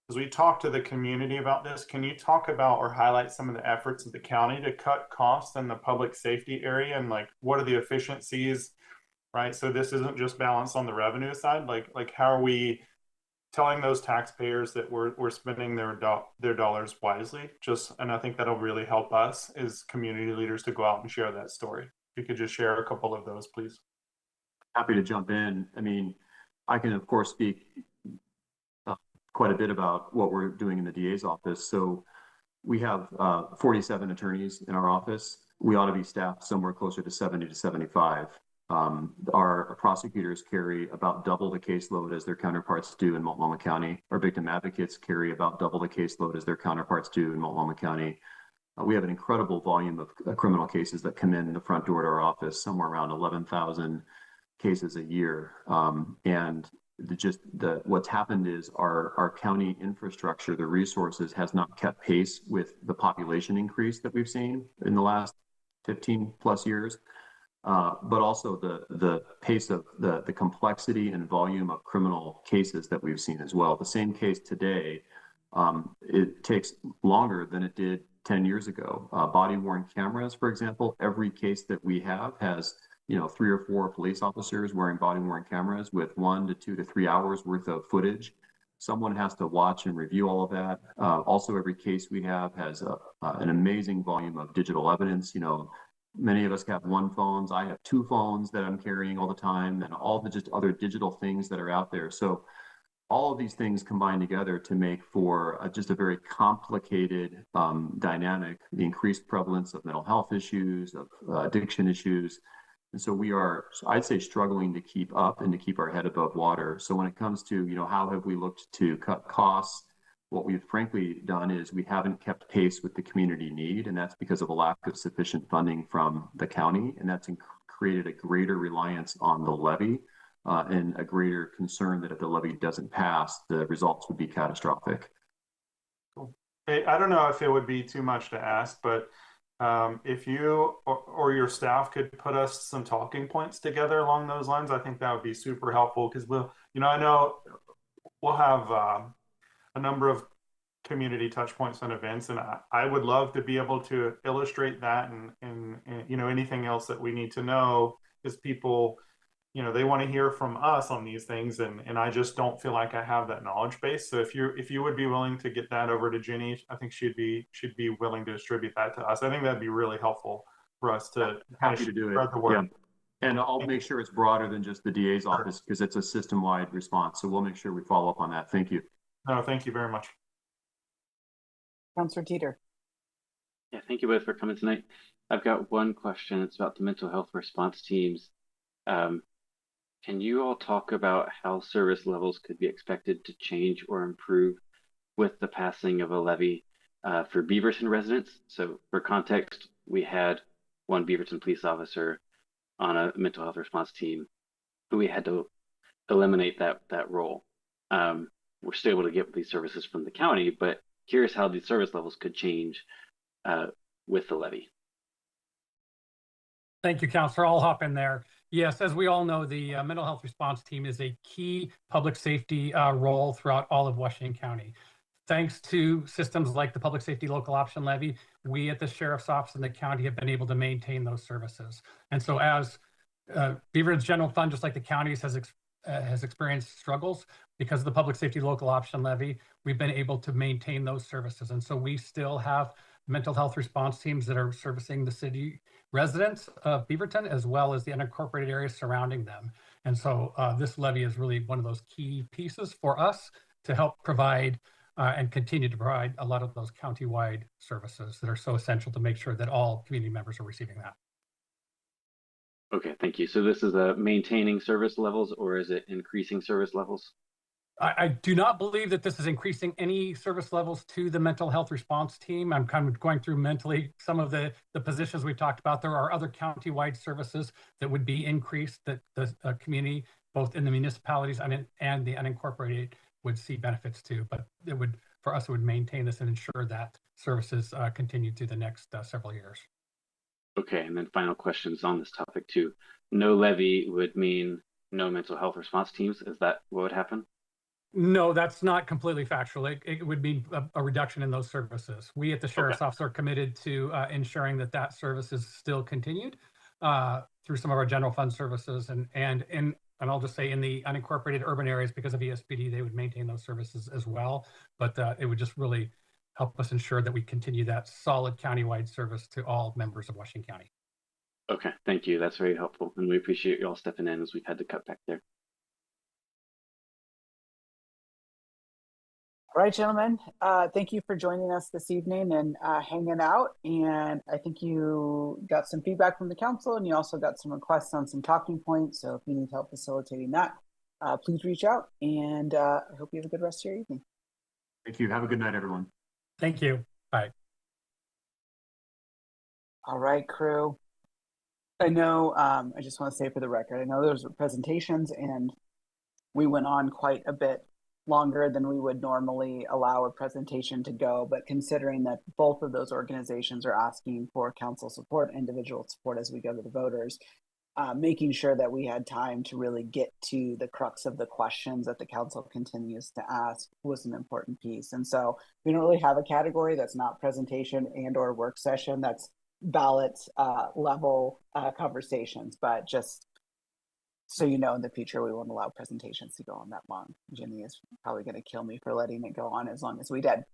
as we talk to the community about this, can you talk about or highlight some of the efforts of the county to cut costs in the public safety area, and what are the efficiencies, right? So this isn't just balanced on the revenue side. Like how are we telling those taxpayers that we're spending their dollars wisely? And I think that'll really help us as community leaders to go out and share that story. If you could just share a couple of those, please. Happy to jump in. I mean, I can of course speak quite a bit about what we're doing in the DA's office. So we have 47 attorneys in our office. We ought to be staffed somewhere closer to 70 to 75. Our prosecutors carry about double the caseload as their counterparts do in Multnomah County. Our victim advocates carry about double the caseload as their counterparts do in Multnomah County. We have an incredible volume of criminal cases that come in the front door to our office, somewhere around 11,000 cases a year. And what's happened is our county infrastructure, the resources, has not kept pace with the population increase that we've seen in the last 15 plus years. But also the pace of the complexity and volume of criminal cases that we've seen as well. The same case today, it takes longer than it did 10 years ago. Body-worn cameras, for example, every case that we have has 3 or 4 police officers wearing body-worn cameras with 1 to 2 to 3 hours worth of footage. Someone has to watch and review all of that. Also, every case we have has an amazing volume of digital evidence. Many of us have 1 phones. I have 2 phones that I'm carrying all the time, and all the just other digital things that are out there. So all of these things combine together to make for just a very complicated dynamic, the increased prevalence of mental health issues, of addiction issues. And so we are, I'd say, struggling to keep up and to keep our head above water. So when it comes to, how have we looked to cut costs? What we've frankly done is we haven't kept pace with the community need, and that's because of a lack of sufficient funding from the county, and that's created a greater reliance on the levy and a greater concern that if the levy doesn't pass, the results would be catastrophic. Cool. Hey, I don't know if it would be too much to ask, but if you or your staff could put us some talking points together along those lines, I think that would be super helpful, because I know we'll have a number of community touch points and events, and I would love to be able to illustrate that and anything else that we need to know, is people, they want to hear from us on these things, and I just don't feel like I have that knowledge base. So if you would be willing to get that over to Jenny, I think she'd be willing to distribute that to us. I think that'd be really helpful for us to happy to do it. Spread the word. Yeah. And I'll make sure it's broader than just the DA's office, because it's a system-wide response. So we'll make sure we follow up on that. Thank you. No, thank you very much. Councilor Teeter. Yeah, thank you both for coming tonight. I've got one question. It's about the mental health response teams. Can you all talk about how service levels could be expected to change or improve with the passing of a levy for Beaverton residents. So for context, we had one Beaverton police officer on a mental health response team. We had to eliminate that role. We're still able to get these services from the county, but curious how these service levels could change with the levy. Thank you, Councilor. I'll hop in there. Yes, as we all know, the mental health response team is a key public safety role throughout all of Washington County. Thanks to systems like the Public Safety Local Option Levy, we at the Sheriff's Office in the county have been able to maintain those services. And so as Beaverton's general fund, just like the counties, has experienced struggles because of the Public Safety Local Option Levy, we've been able to maintain those services. And so we still have mental health response teams that are servicing the city residents of Beaverton, as well as the unincorporated areas surrounding them. And so this levy is really one of those key pieces for us to help provide and continue to provide a lot of those county-wide services that are so essential to make sure that all community members are receiving that. Okay, thank you. So this is a maintaining service levels, or is it increasing service levels? I do not believe that this is increasing any service levels to the mental health response team. I'm kind of going through mentally some of the positions we've talked about. There are other county-wide services that would be increased that the community, both in the municipalities and the unincorporated, would see benefits to. But it would, for us, it would maintain this and ensure that services continue through the next several years. Okay, and then final questions on this topic too. No levy would mean no mental health response teams. Is that what would happen? No, that's not completely factual. It would mean a reduction in those services. We at the Sheriff's Office are committed to ensuring that service is still continued through some of our general fund services. And I'll just say in the unincorporated urban areas, because of ESPD, they would maintain those services as well. But it would just really help us ensure that we continue that solid countywide service to all members of Washington County. Okay, thank you. That's very helpful. And we appreciate you all stepping in as we've had to cut back there. All right, gentlemen, thank you for joining us this evening and hanging out. And I think you got some feedback from the council, and you also got some requests on some talking points. So if you need help facilitating that, please reach out. And I hope you have a good rest of your evening. Thank you. Have a good night, everyone. Thank you. Bye. All right, crew. I know, I just want to say for the record, I know those were presentations and we went on quite a bit longer than we would normally allow a presentation to go, but considering that both of those organizations are asking for council support, individual support as we go to the voters, making sure that we had time to really get to the crux of the questions that the council continues to ask was an important piece. And so we don't really have a category that's not presentation and or work session, that's ballot level conversations, but just so you know, in the future, we won't allow presentations to go on that long. Jenny is probably going to kill me for letting it go on as long as we did.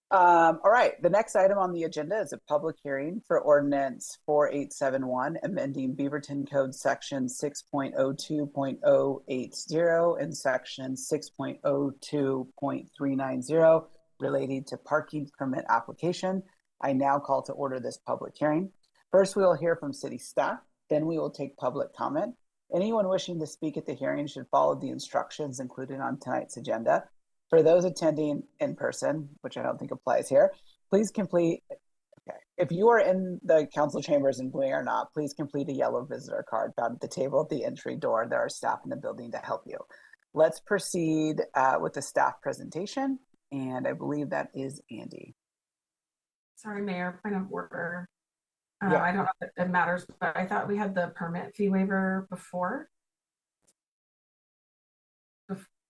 All right, the next item on the agenda is a public hearing for Ordinance 4871, amending Beaverton Code Section 6.02.080 and Section 6.02.390 relating to parking permit application. I now call to order this public hearing. First, we will hear from city staff. Then we will take public comment. Anyone wishing to speak at the hearing should follow the instructions included on tonight's agenda. For those attending in person, which I don't think applies here, please complete, if you are in the council chambers in Bowie or not, please complete a yellow visitor card found at the table at the entry door. There are staff in the building to help you. Let's proceed with the staff presentation, and I believe that is Andy. Sorry, Mayor, point of order. Yeah. I don't know if it matters, but I thought we had the permit fee waiver before.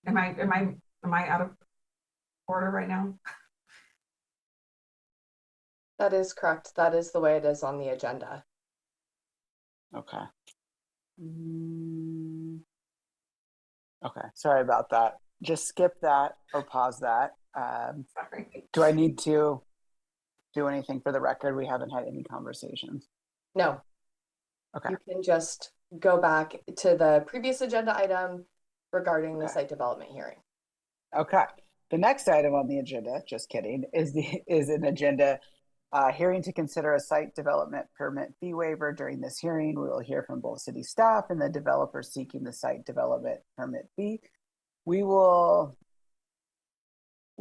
Am I out of order right now? That is correct. That is the way it is on the agenda. Okay. Okay, sorry about that. Just skip that or pause that. Sorry. Do I need to do anything for the record? We haven't had any conversations. No. Okay. You can just go back to the previous agenda item regarding the site development hearing. Okay. The next item on the agenda, just kidding, is an agenda hearing to consider a site development permit fee waiver. During this hearing, we will hear from both city staff and the developer seeking the site development permit fee. We will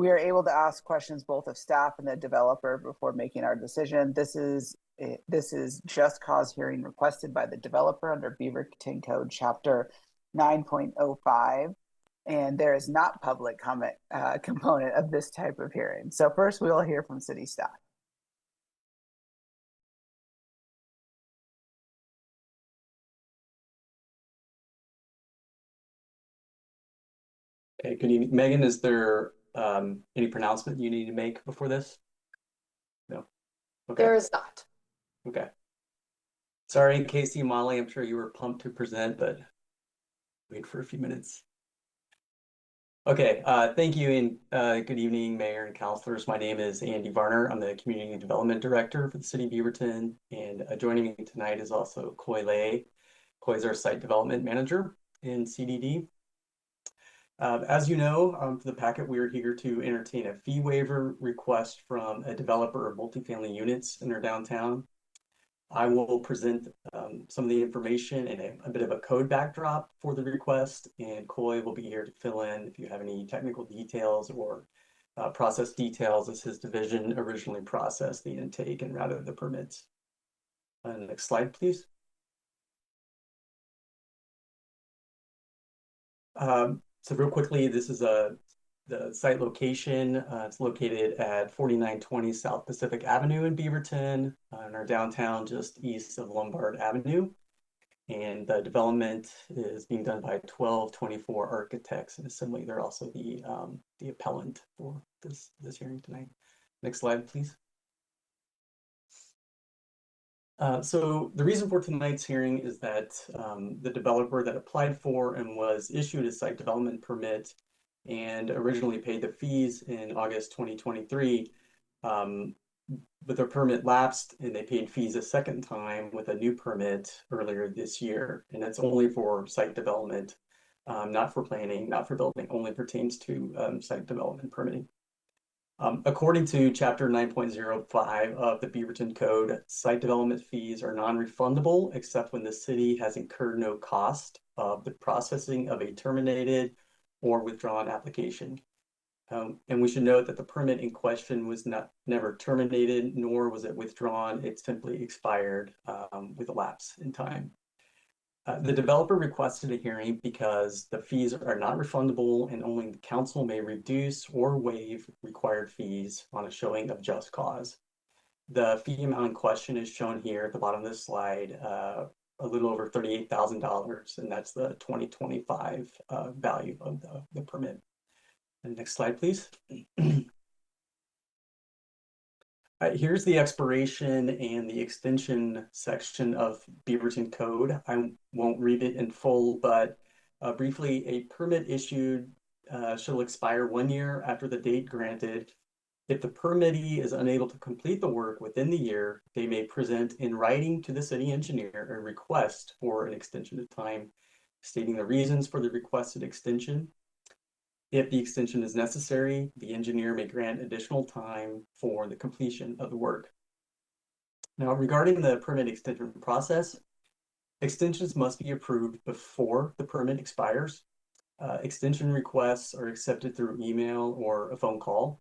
we are able to ask questions both of staff and the developer before making our decision. This is just cause hearing requested by the developer under Beaverton Code Chapter 9.05. And there is not public comment component of this type of hearing. So first we will hear from city staff. Okay, good evening. Megan, is there any pronouncement you need to make before this? No. Okay. There is not. Okay. Sorry, Casey, Molly, I'm sure you were pumped to present, but wait for a few minutes. Okay, thank you and good evening, Mayor and councilors. My name is Andy Varner. I'm the Community Development Director for the City of Beaverton, and joining me tonight is also Coy Lay. Coy is our Site Development Manager in CDD. As you know, for the packet, we are here to entertain a fee waiver request from a developer of multifamily units in our downtown. I will present some of the information and a bit of a code backdrop for the request, and Coy will be here to fill in if you have any technical details or process details as his division originally processed the intake and routed the permits. Next slide, please. So real quickly, this is the site location. It's located at 4920 South Pacific Avenue in Beaverton, in our downtown, just east of Lombard Avenue. And the development is being done by 1224 Architects and Assembly. They're also the appellant for this hearing tonight. Next slide, please. So the reason for tonight's hearing is that the developer that applied for and was issued a site development permit and originally paid the fees in August 2023, but their permit lapsed and they paid fees a second time with a new permit earlier this year. And that's only for site development, not for planning, not for building, only pertains to site development permitting. According to Chapter 9.05 of the Beaverton Code, site development fees are non-refundable except when the city has incurred no cost of the processing of a terminated or withdrawn application. And we should note that the permit in question was never terminated, nor was it withdrawn. It simply expired with a lapse in time. The developer requested a hearing because the fees are not refundable and only the council may reduce or waive required fees on a showing of just cause. The fee amount in question is shown here at the bottom of this slide, a little over $38,000, and that's the 2025 value of the permit. And next slide, please. Here's the expiration and the extension section of Beaverton Code. I won't read it in full, but briefly, a permit issued shall expire 1 year after the date granted. If the permittee is unable to complete the work within the year, they may present in writing to the city engineer a request for an extension of time, stating the reasons for the requested extension. If the extension is necessary, the engineer may grant additional time for the completion of the work. Now, regarding the permit extension process, extensions must be approved before the permit expires. Extension requests are accepted through email or a phone call,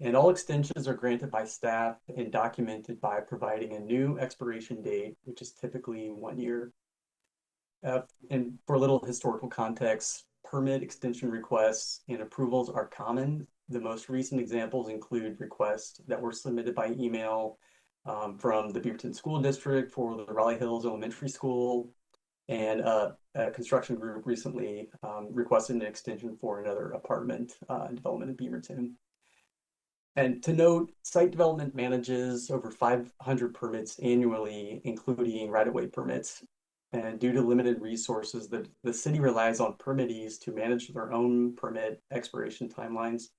and all extensions are granted by staff and documented by providing a new expiration date, which is typically 1 year. And for a little historical context, permit extension requests and approvals are common. The most recent examples include requests that were submitted by email from the Beaverton School District for the Raleigh Hills Elementary School, and a construction group recently requested an extension for another apartment development in Beaverton. And to note, site development manages over 500 permits annually, including right-of-way permits. And due to limited resources, the city relies on permittees to manage their own permit expiration timelines.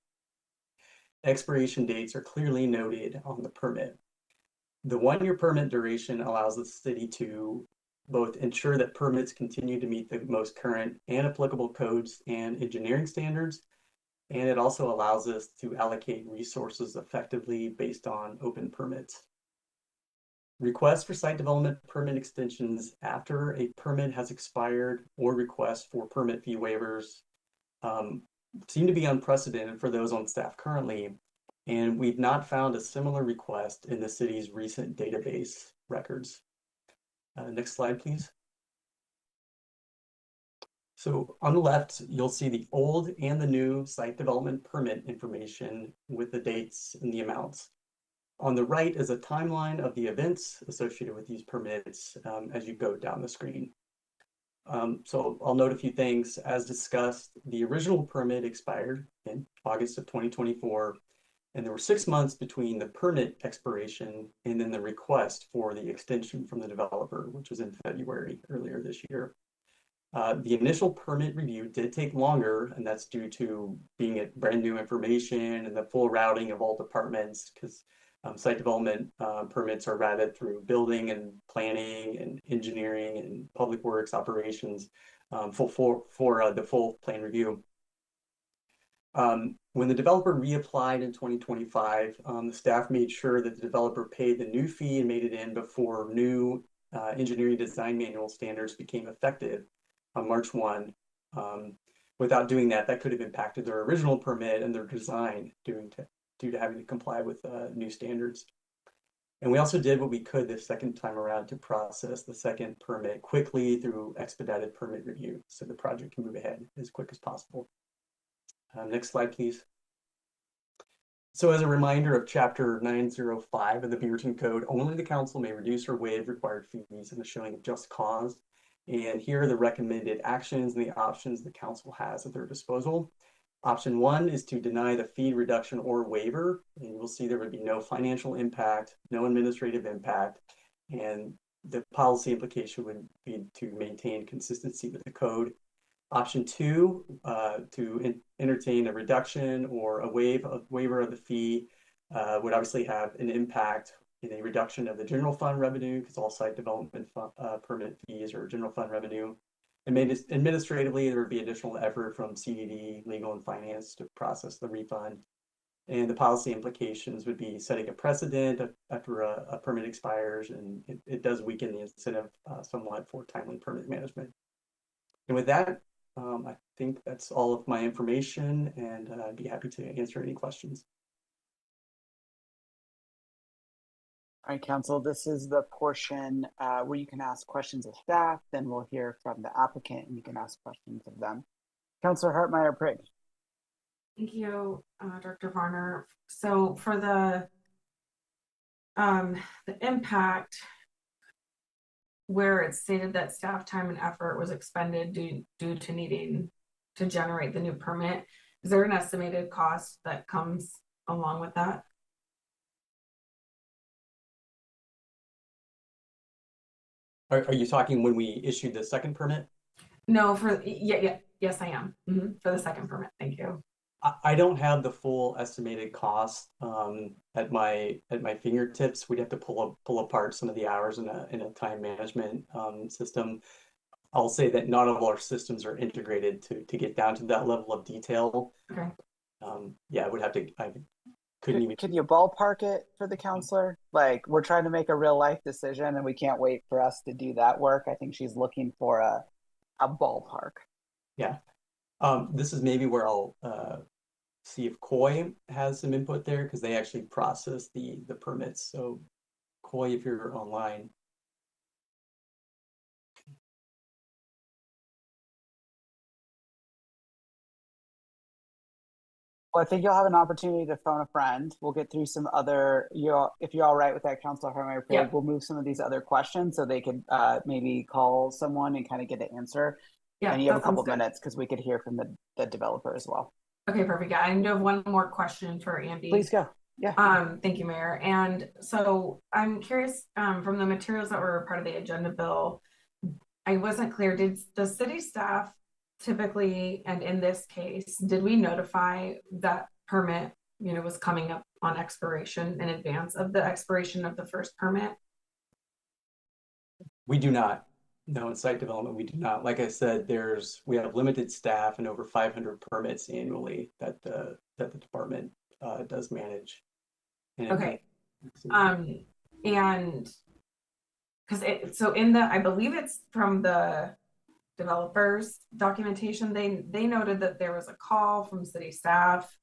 Expiration dates are clearly noted on the permit. The 1 year permit duration allows the city to both ensure that permits continue to meet the most current and applicable codes and engineering standards, and it also allows us to allocate resources effectively based on open permits. Requests for site development permit extensions after a permit has expired or requests for permit fee waivers seem to be unprecedented for those on staff currently, and we've not found a similar request in the city's recent database records. Next slide, please. So on the left, you'll see the old and the new site development permit information with the dates and the amounts. On the right is a timeline of the events associated with these permits as you go down the screen. So I'll note a few things. As discussed, the original permit expired in August of 2024, and there were 6 months between the permit expiration and then the request for the extension from the developer, which was in February earlier this year. The initial permit review did take longer, and that's due to being at brand new information and the full routing of all departments, because site development permits are routed through building and planning and engineering and public works operations for the full plan review. When the developer reapplied in 2025, the staff made sure that the developer paid the new fee and made it in before new engineering design manual standards became effective on March 1. Without doing that, that could have impacted their original permit and their design due to having to comply with new standards. And we also did what we could the second time around to process the second permit quickly through expedited permit review so the project can move ahead as quick as possible. Next slide, please. So as a reminder of Chapter 905 of the Beaverton Code, only the council may reduce or waive required fees in the showing of just cause. And here are the recommended actions and the options the council has at their disposal. Option 1 is to deny the fee reduction or waiver, and you'll see there would be no financial impact, no administrative impact, and the policy implication would be to maintain consistency with the code. Option 2, to entertain a reduction or a waiver of the fee would obviously have an impact in a reduction of the general fund revenue, because all site development permit fees are general fund revenue. And administratively, there would be additional effort from CDD, legal and finance to process the refund. And the policy implications would be setting a precedent after a permit expires, and it does weaken the incentive somewhat for timely permit management. And with that, I think that's all of my information, and I'd be happy to answer any questions. All right, Council, this is the portion where you can ask questions of staff, then we'll hear from the applicant and you can ask questions of them. Councilor Hartmeyer-Prigg. Thank you, Director Varner. So for the impact, where it's stated that staff time and effort was expended due to needing to generate the new permit, is there an estimated cost that comes along with that? Are you talking when we issued the second permit? No, yes, I am. For the second permit, thank you. I don't have the full estimated cost at my fingertips. We'd have to pull apart some of the hours in a time management system. I'll say that not all our systems are integrated to get down to that level of detail. Okay. Yeah, I would have to. I couldn't even. Can you ballpark it for the counselor? Like, we're trying to make a real life decision, and we can't wait for us to do that work. I think she's looking for a ballpark. Yeah. This is maybe where I'll see if COI has some input there, because they actually process the permits. So COI, if you're online. Well, I think you'll have an opportunity to phone a friend. We'll get through some other, if you're all right with that, Councilor Hartmeyer-Prigg, Yeah. We'll move some of these other questions so they could maybe call someone and kind of get an answer. Yeah, and you have a that couple sounds good. minutes because we could hear from the developer as well. Okay, perfect. Yeah, I do have one more question for Andy. Please go. Yeah. Thank you, Mayor. And so I'm curious, from the materials that were part of the agenda bill, I wasn't clear. Did the city staff typically, and in this case, did we notify that permit, was coming up on expiration in advance of the expiration of the first permit? We do not. No, in site development, we do not. Like I said, we have limited staff and over 500 permits annually that the department does manage. And okay. And because I believe it's from the developers documentation, they noted that there was a call from city staff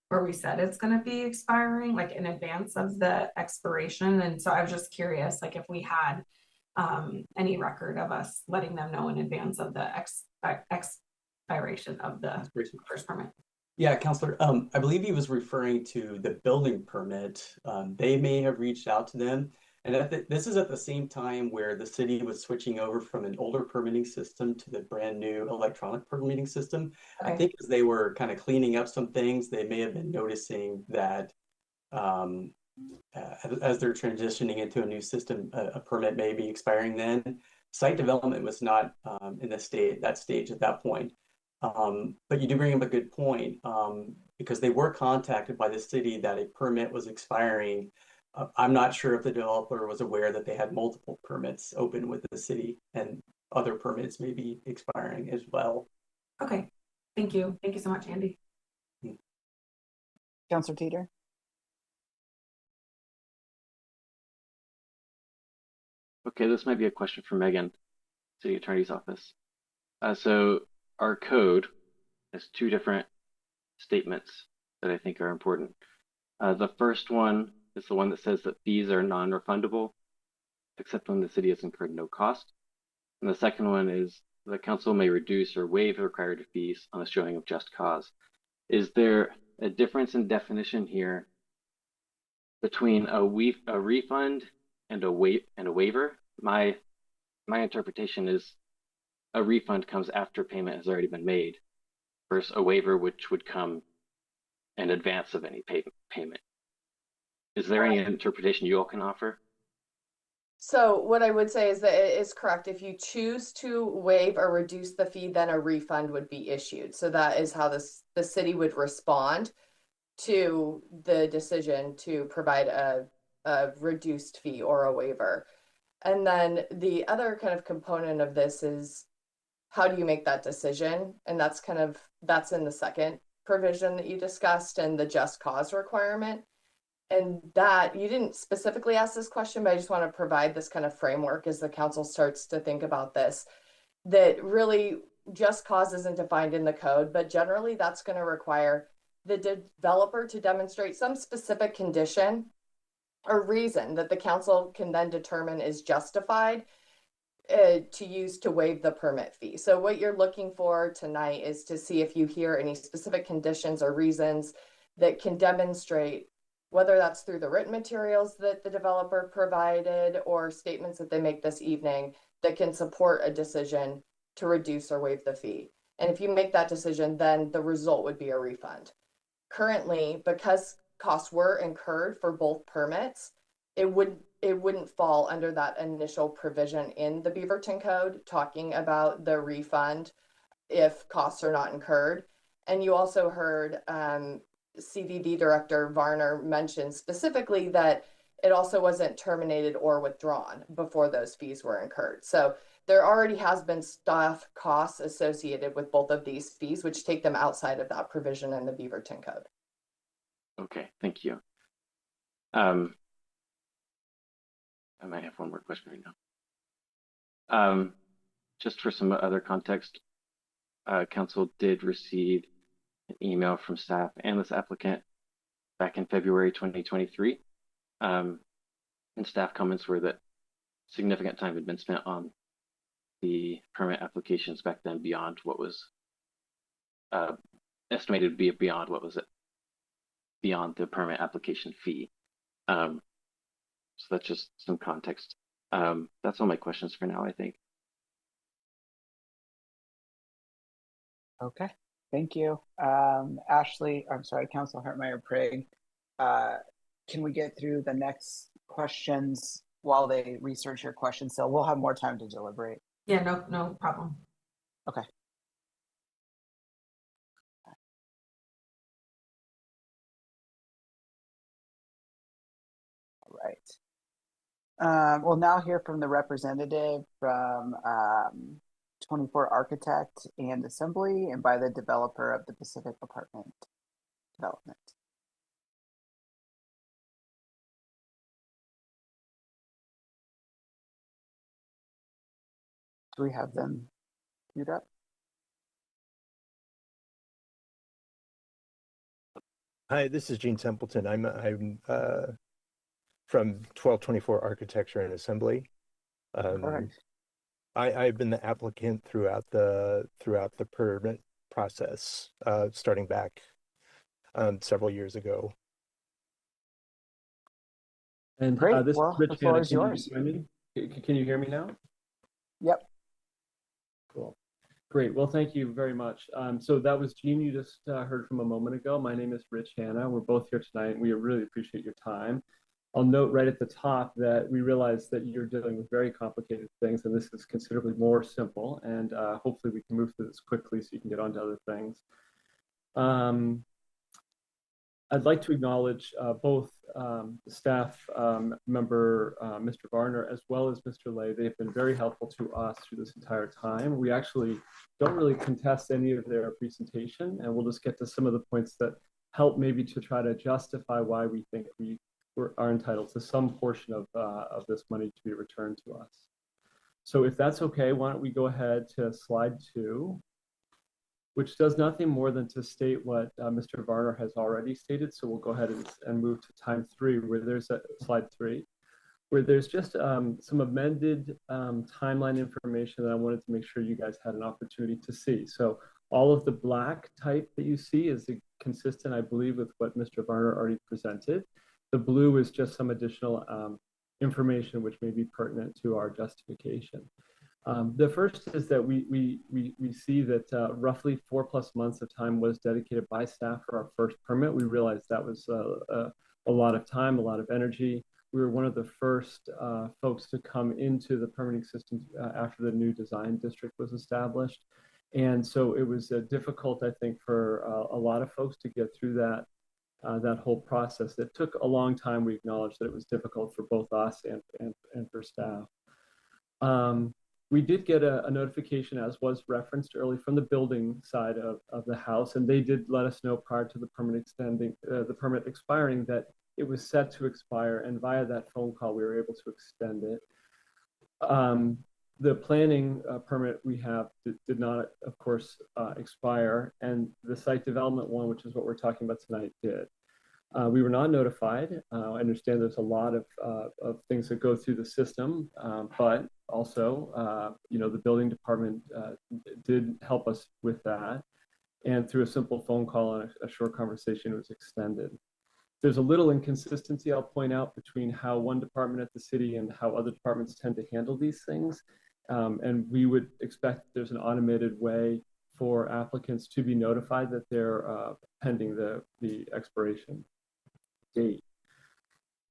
where we said it's going to be expiring like in advance of the expiration. And so I was just curious, like if we had any record of us letting them know in advance of the expiration of the first permit. Yeah, Counselor, I believe he was referring to the building permit. They may have reached out to them. And this is at the same time where the city was switching over from an older permitting system to the brand new electronic permitting system. Okay. I think as they were kind of cleaning up some things, they may have been noticing that as they're transitioning into a new system, a permit may be expiring then. Site development was not in that stage at that point. But you do bring up a good point because they were contacted by the city that a permit was expiring. I'm not sure if the developer was aware that they had multiple permits open with the city and other permits may be expiring as well. Okay, thank you. Thank you so much, Andy. Councilor Teeter. Okay, this might be a question for Megan, City Attorney's Office. So our code has two different statements that I think are important. The first one is the one that says that fees are non-refundable, except when the city has incurred no cost. And the second one is the council may reduce or waive required fees on a showing of just cause. Is there a difference in definition here between a refund and a waiver? My interpretation is a refund comes after payment has already been made, versus a waiver which would come in advance of any payment. Is there any interpretation you all can offer? So what I would say is that it is correct. If you choose to waive or reduce the fee, then a refund would be issued. So that is how the city would respond to the decision to provide a reduced fee or a waiver. And then the other kind of component of this is how do you make that decision? And that's in the second provision that you discussed and the just cause requirement. And that you didn't specifically ask this question, but I just want to provide this kind of framework as the council starts to think about this, that really just cause isn't defined in the code, but generally that's going to require the developer to demonstrate some specific condition or reason that the council can then determine is justified to use to waive the permit fee. So what you're looking for tonight is to see if you hear any specific conditions or reasons that can demonstrate, whether that's through the written materials that the developer provided or statements that they make this evening, that can support a decision to reduce or waive the fee. And if you make that decision, then the result would be a refund. Currently, because costs were incurred for both permits, it wouldn't fall under that initial provision in the Beaverton Code talking about the refund if costs are not incurred. And you also heard CVB Director Varner mention specifically that it also wasn't terminated or withdrawn before those fees were incurred. So there already has been staff costs associated with both of these fees, which take them outside of that provision in the Beaverton Code. Okay, thank you. I might have one more question right now. Just for some other context, council did receive an email from staff and this applicant back in February 2023. And staff comments were that significant time had been spent on the permit applications back then beyond what was estimated to be beyond what was it beyond the permit application fee. So that's just some context. That's all my questions for now, I think. Okay, thank you. Ashley, I'm sorry, Councilor Hartmeyer Prigg. Can we get through the next questions while they research your questions? So we'll have more time to deliberate. Yeah, no problem. Okay. All right. We'll now hear from the representative from 24 Architect and Assembly and by the developer of the Pacific Apartment Development. Do we have them queued up. Hi, this is Gene Templeton. I'm from 1224 Architecture and Assembly. Correct. I've been the applicant throughout the permit process, starting back several years ago. And Great. this Well, is Rich the floor Hanna. is Can you yours. hear me? Can you hear me now? Yep. Cool. Great. Well, thank you very much. So that was Gene you just heard from a moment ago. My name is Rich Hanna. We're both here tonight, and we really appreciate your time. I'll note right at the top that we realize that you're dealing with very complicated things, and this is considerably more simple, and hopefully we can move through this quickly so you can get on to other things. I'd like to acknowledge both staff member Mr. Varner as well as Mr. Lay. They've been very helpful to us through this entire time. We actually don't really contest any of their presentation, and we'll just get to some of the points that help maybe to try to justify why we think we are entitled to some portion of this money to be returned to us. So if that's okay, why don't we go ahead to slide 2, which does nothing more than to state what Mr. Varner has already stated. So we'll go ahead and move to time 3, where there's slide 3, where there's just some amended timeline information that I wanted to make sure you guys had an opportunity to see. So all of the black type that you see is consistent, I believe, with what Mr. Varner already presented. The blue is just some additional information which may be pertinent to our justification. The first is that we see that roughly 4+ months of time was dedicated by staff for our first permit. We realized that was a lot of time, a lot of energy. We were one of the first folks to come into the permitting system after the new design district was established. And so it was difficult, I think, for a lot of folks to get through that whole process. It took a long time. We acknowledged that it was difficult for both us and for staff. We did get a notification, as was referenced early, from the building side of the house, and they did let us know prior to the permit expiring that it was set to expire, and via that phone call we were able to extend it. The planning permit we have did not, of course, expire, and the site development one, which is what we're talking about tonight, did. We were not notified. I understand there's a lot of things that go through the system, but also, the building department did help us with that. And through a simple phone call and a short conversation, it was extended. There's a little inconsistency, I'll point out, between how one department at the city and how other departments tend to handle these things. And we would expect there's an automated way for applicants to be notified that they're pending the expiration date.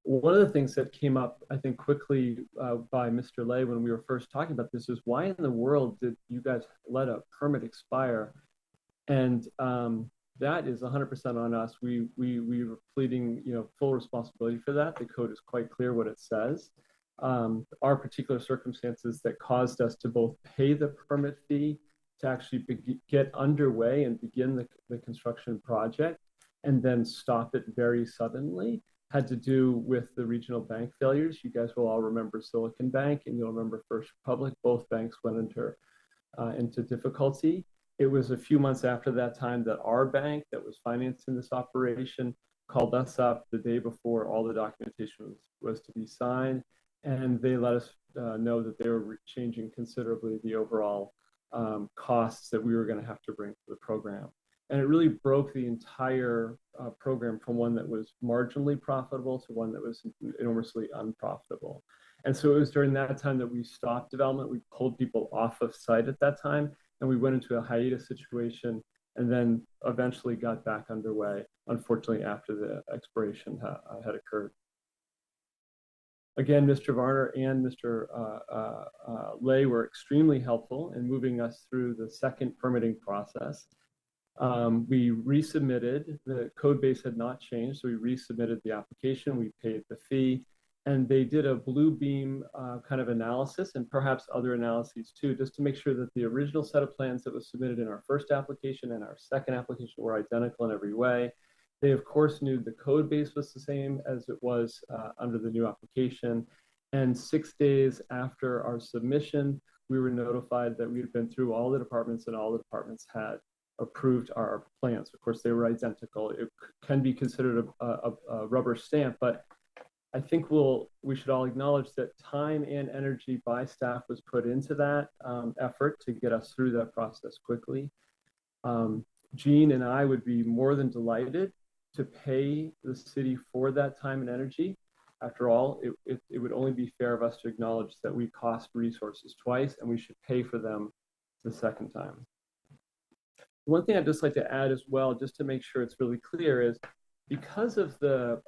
One of the things that came up, I think, quickly by Mr. Lay when we were first talking about this is, why in the world did you guys let a permit expire? And that is 100% on us. We were pleading, full responsibility for that. The code is quite clear what it says. Our particular circumstances that caused us to both pay the permit fee to actually get underway and begin the construction project, and then stop it very suddenly, had to do with the regional bank failures. You guys will all remember Silicon Bank, and you'll remember First Republic. Both banks went into difficulty. It was a few months after that time that our bank that was financing this operation called us up the day before all the documentation was to be signed, and they let us know that they were changing considerably the overall costs that we were going to have to bring to the program. And it really broke the entire program from one that was marginally profitable to one that was enormously unprofitable. And so it was during that time that we stopped development. We pulled people off of site at that time, and we went into a hiatus situation, and then eventually got back underway, unfortunately, after the expiration had occurred. Again, Mr. Varner and Mr. Lay were extremely helpful in moving us through the second permitting process. We resubmitted. The code base had not changed, so we resubmitted the application. We paid the fee, and they did a blue beam kind of analysis, and perhaps other analyses too, just to make sure that the original set of plans that was submitted in our first application and our second application were identical in every way. They, of course, knew the code base was the same as it was under the new application. And 6 days after our submission, we were notified that we had been through all the departments and all the departments had approved our plans. Of course, they were identical. It can be considered a rubber stamp, but I think we should all acknowledge that time and energy by staff was put into that effort to get us through that process quickly. Jean and I would be more than delighted to pay the city for that time and energy. After all, it would only be fair of us to acknowledge that we cost resources twice and we should pay for them the second time. One thing I'd just like to add as well, just to make sure it's really clear, is because of the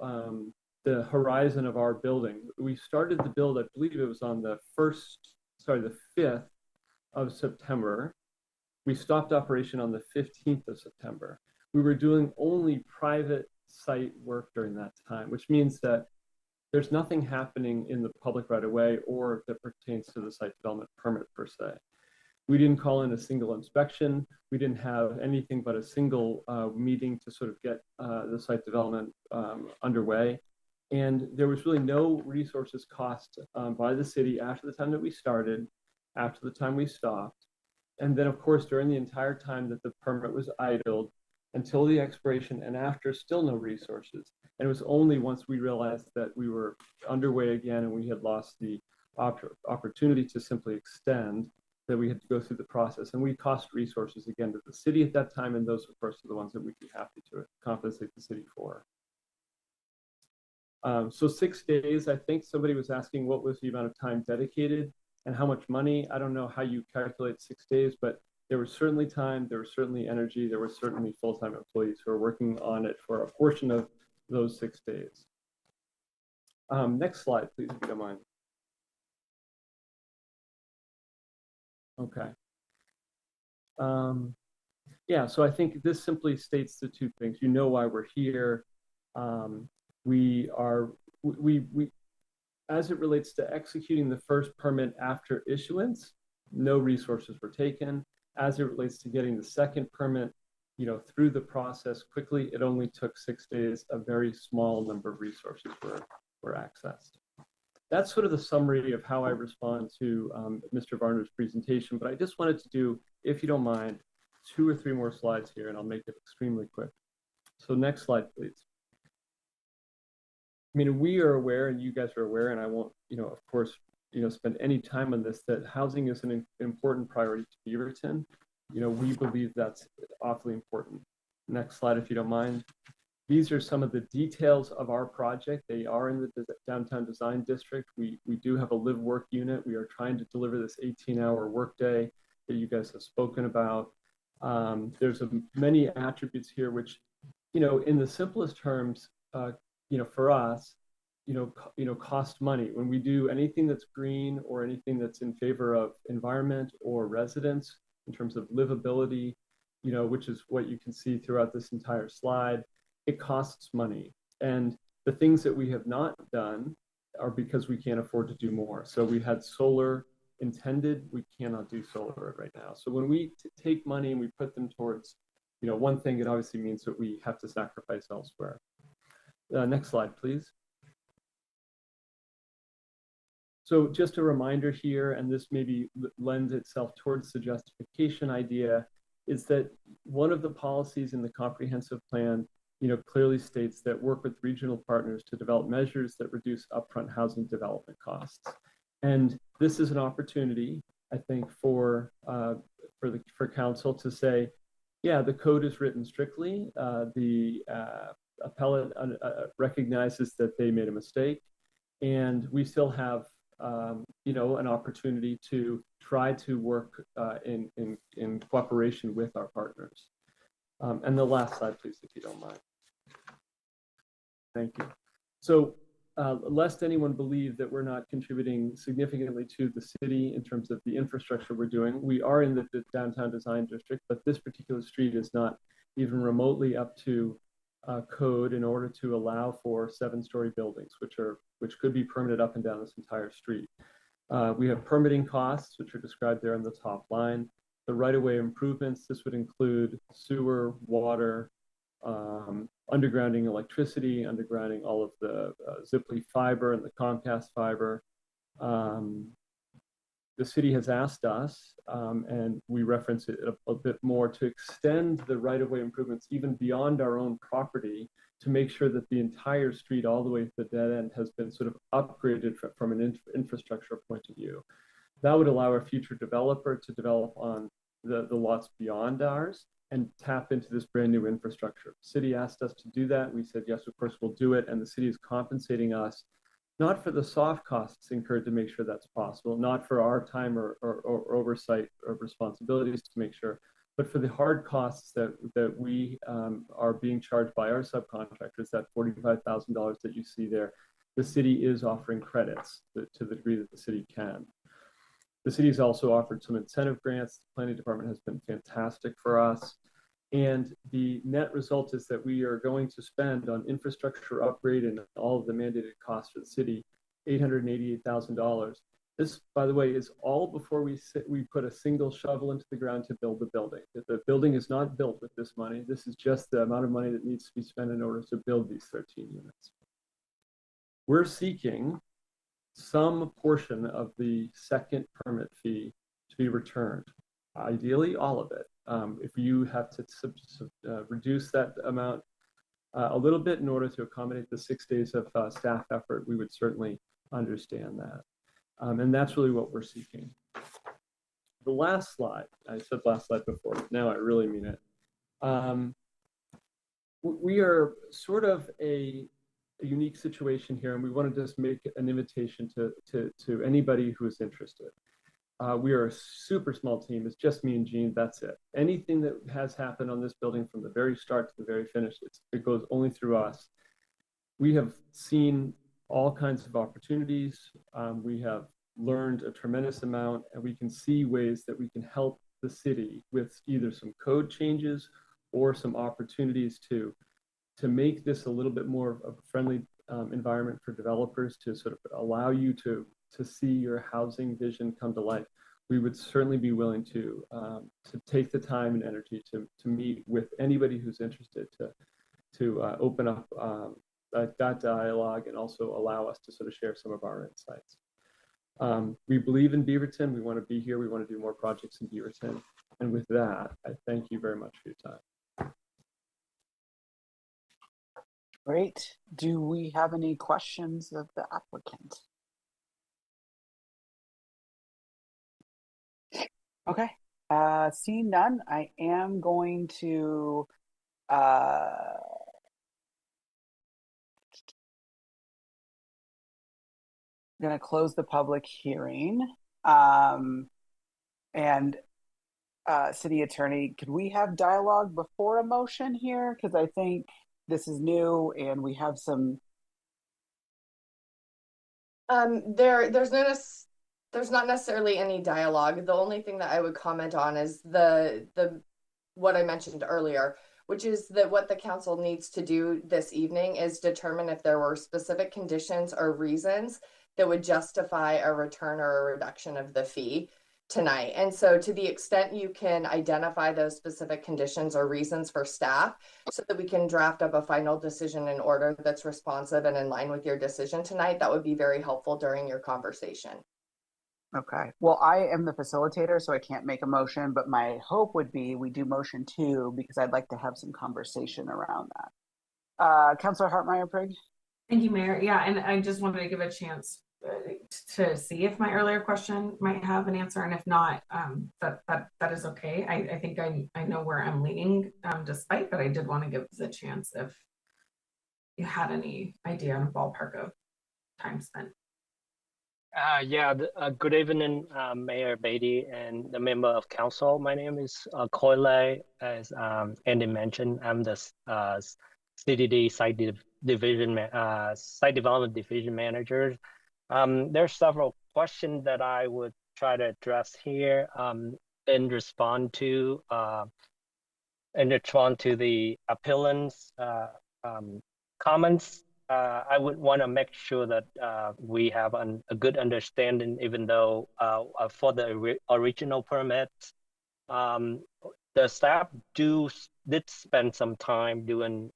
horizon of our building, we started the build, I believe it was on the 5th of September. We stopped operation on the 15th of September. We were doing only private site work during that time, which means that there's nothing happening in the public right of way or that pertains to the site development permit per se. We didn't call in a single inspection. We didn't have anything but a single meeting to sort of get the site development underway. And there was really no resources cost by the city after the time that we started, after the time we stopped. And then, of course, during the entire time that the permit was idled, until the expiration and after, still no resources. And it was only once we realized that we were underway again and we had lost the opportunity to simply extend that we had to go through the process. And we cost resources again to the city at that time, and those, of course, are the ones that we'd be happy to compensate the city for. So 6 days, I think somebody was asking what was the amount of time dedicated and how much money. I don't know how you calculate 6 days, but there was certainly time, there was certainly energy, there were certainly full-time employees who are working on it for a portion of those 6 days. Next slide, please, if you don't mind. Okay. Yeah, so I think this simply states the two things. You know why we're here. We as it relates to executing the first permit after issuance, no resources were taken. As it relates to getting the second permit, through the process quickly, it only took 6 days. A very small number of resources were accessed. That's sort of the summary of how I respond to Mr. Varner's presentation, but I just wanted to do, if you don't mind, 2 or 3 more slides here, and I'll make it extremely quick. So next slide, please. I mean, we are aware, and you guys are aware, and I won't, of course, spend any time on this, that housing is an important priority to Beaverton. We believe that's awfully important. Next slide, if you don't mind. These are some of the details of our project. They are in the Downtown Design District. We do have a live-work unit. We are trying to deliver this 18-hour workday that you guys have spoken about. There's many attributes here which, in the simplest terms, for us, cost money. When we do anything that's green or anything that's in favor of environment or residents in terms of livability, which is what you can see throughout this entire slide, it costs money. And the things that we have not done are because we can't afford to do more. So we had solar intended, we cannot do solar right now. So when we take money and we put them towards, one thing, it obviously means that we have to sacrifice elsewhere. Next slide, please. So just a reminder here, and this maybe lends itself towards the justification idea, is that one of the policies in the comprehensive plan, clearly states that work with regional partners to develop measures that reduce upfront housing development costs. And this is an opportunity, I think, for council to say, yeah, the code is written strictly. The appellate recognizes that they made a mistake, and we still have an opportunity to try to work in cooperation with our partners. And the last slide, please, if you don't mind. Thank you. So lest anyone believe that we're not contributing significantly to the city in terms of the infrastructure we're doing, we are in the Downtown Design District, but this particular street is not even remotely up to code in order to allow for 7-story buildings, which could be permitted up and down this entire street. We have permitting costs, which are described there on the top line. The right-of-way improvements, this would include sewer, water, undergrounding electricity, undergrounding all of the Ziply fiber and the Comcast fiber. the city has asked us, and we reference it a bit more, to extend the right-of-way improvements even beyond our own property to make sure that the entire street all the way to the dead end has been sort of upgraded from an infrastructure point of view. That would allow a future developer to develop on the lots beyond ours and tap into this brand new infrastructure. The city asked us to do that. We said, yes, of course, we'll do it. And the city is compensating us, not for the soft costs incurred to make sure that's possible, not for our time or oversight or responsibilities to make sure, but for the hard costs that we are being charged by our subcontractors, that $45,000 that you see there. The city is offering credits to the degree that the city can. The city's also offered some incentive grants. The planning department has been fantastic for us. And the net result is that we are going to spend on infrastructure upgrade and all of the mandated costs for the city, $888,000. This, by the way, is all before we put a single shovel into the ground to build the building. The building is not built with this money. This is just the amount of money that needs to be spent in order to build these 13 units. We're seeking some portion of the second permit fee to be returned, ideally all of it. If you have to reduce that amount a little bit in order to accommodate the 6 days of staff effort, we would certainly understand that. And that's really what we're seeking. The last slide, I said last slide before, but now I really mean it. We are sort of a unique situation here, and we want to just make an invitation to anybody who is interested. We are a super small team. It's just me and Jean. That's it. Anything that has happened on this building from the very start to the very finish, it goes only through us. We have seen all kinds of opportunities. We have learned a tremendous amount, and we can see ways that we can help the city with either some code changes or some opportunities to make this a little bit more of a friendly environment for developers, to sort of allow you to see your housing vision come to life. We would certainly be willing to take the time and energy to meet with anybody who's interested to open up that dialogue and also allow us to sort of share some of our insights. We believe in Beaverton. We want to be here. We want to do more projects in Beaverton. And with that, I thank you very much for your time. Great. Do we have any questions of the applicant? Okay. Seeing none, I am going to close the public hearing. And City Attorney, could we have dialogue before a motion here? Because I think this is new and we have some. There's not necessarily any dialogue. The only thing that I would comment on is the what I mentioned earlier, which is that what the council needs to do this evening is determine if there were specific conditions or reasons that would justify a return or a reduction of the fee tonight. And so to the extent you can identify those specific conditions or reasons for staff so that we can draft up a final decision in order that's responsive and in line with your decision tonight, that would be very helpful during your conversation. Okay. Well, I am the facilitator, so I can't make a motion, but my hope would be we do motion 2 because I'd like to have some conversation around that. Councilor Hartmeyer-Prigg. Thank you, Mayor. Yeah, and I just wanted to give a chance to see if my earlier question might have an answer, and if not, that is okay. I think I know where I'm leaning, despite, but I did want to give the chance if you had any idea on a ballpark of time spent. Good evening, Mayor Beatty and the member of council. My name is Koile. As Andy mentioned, I'm the CDD site development division manager. There's several questions that I would try to address here in response to the appellant's comments. I would want to make sure that we have a good understanding, even though for the original permit, the staff did spend some time doing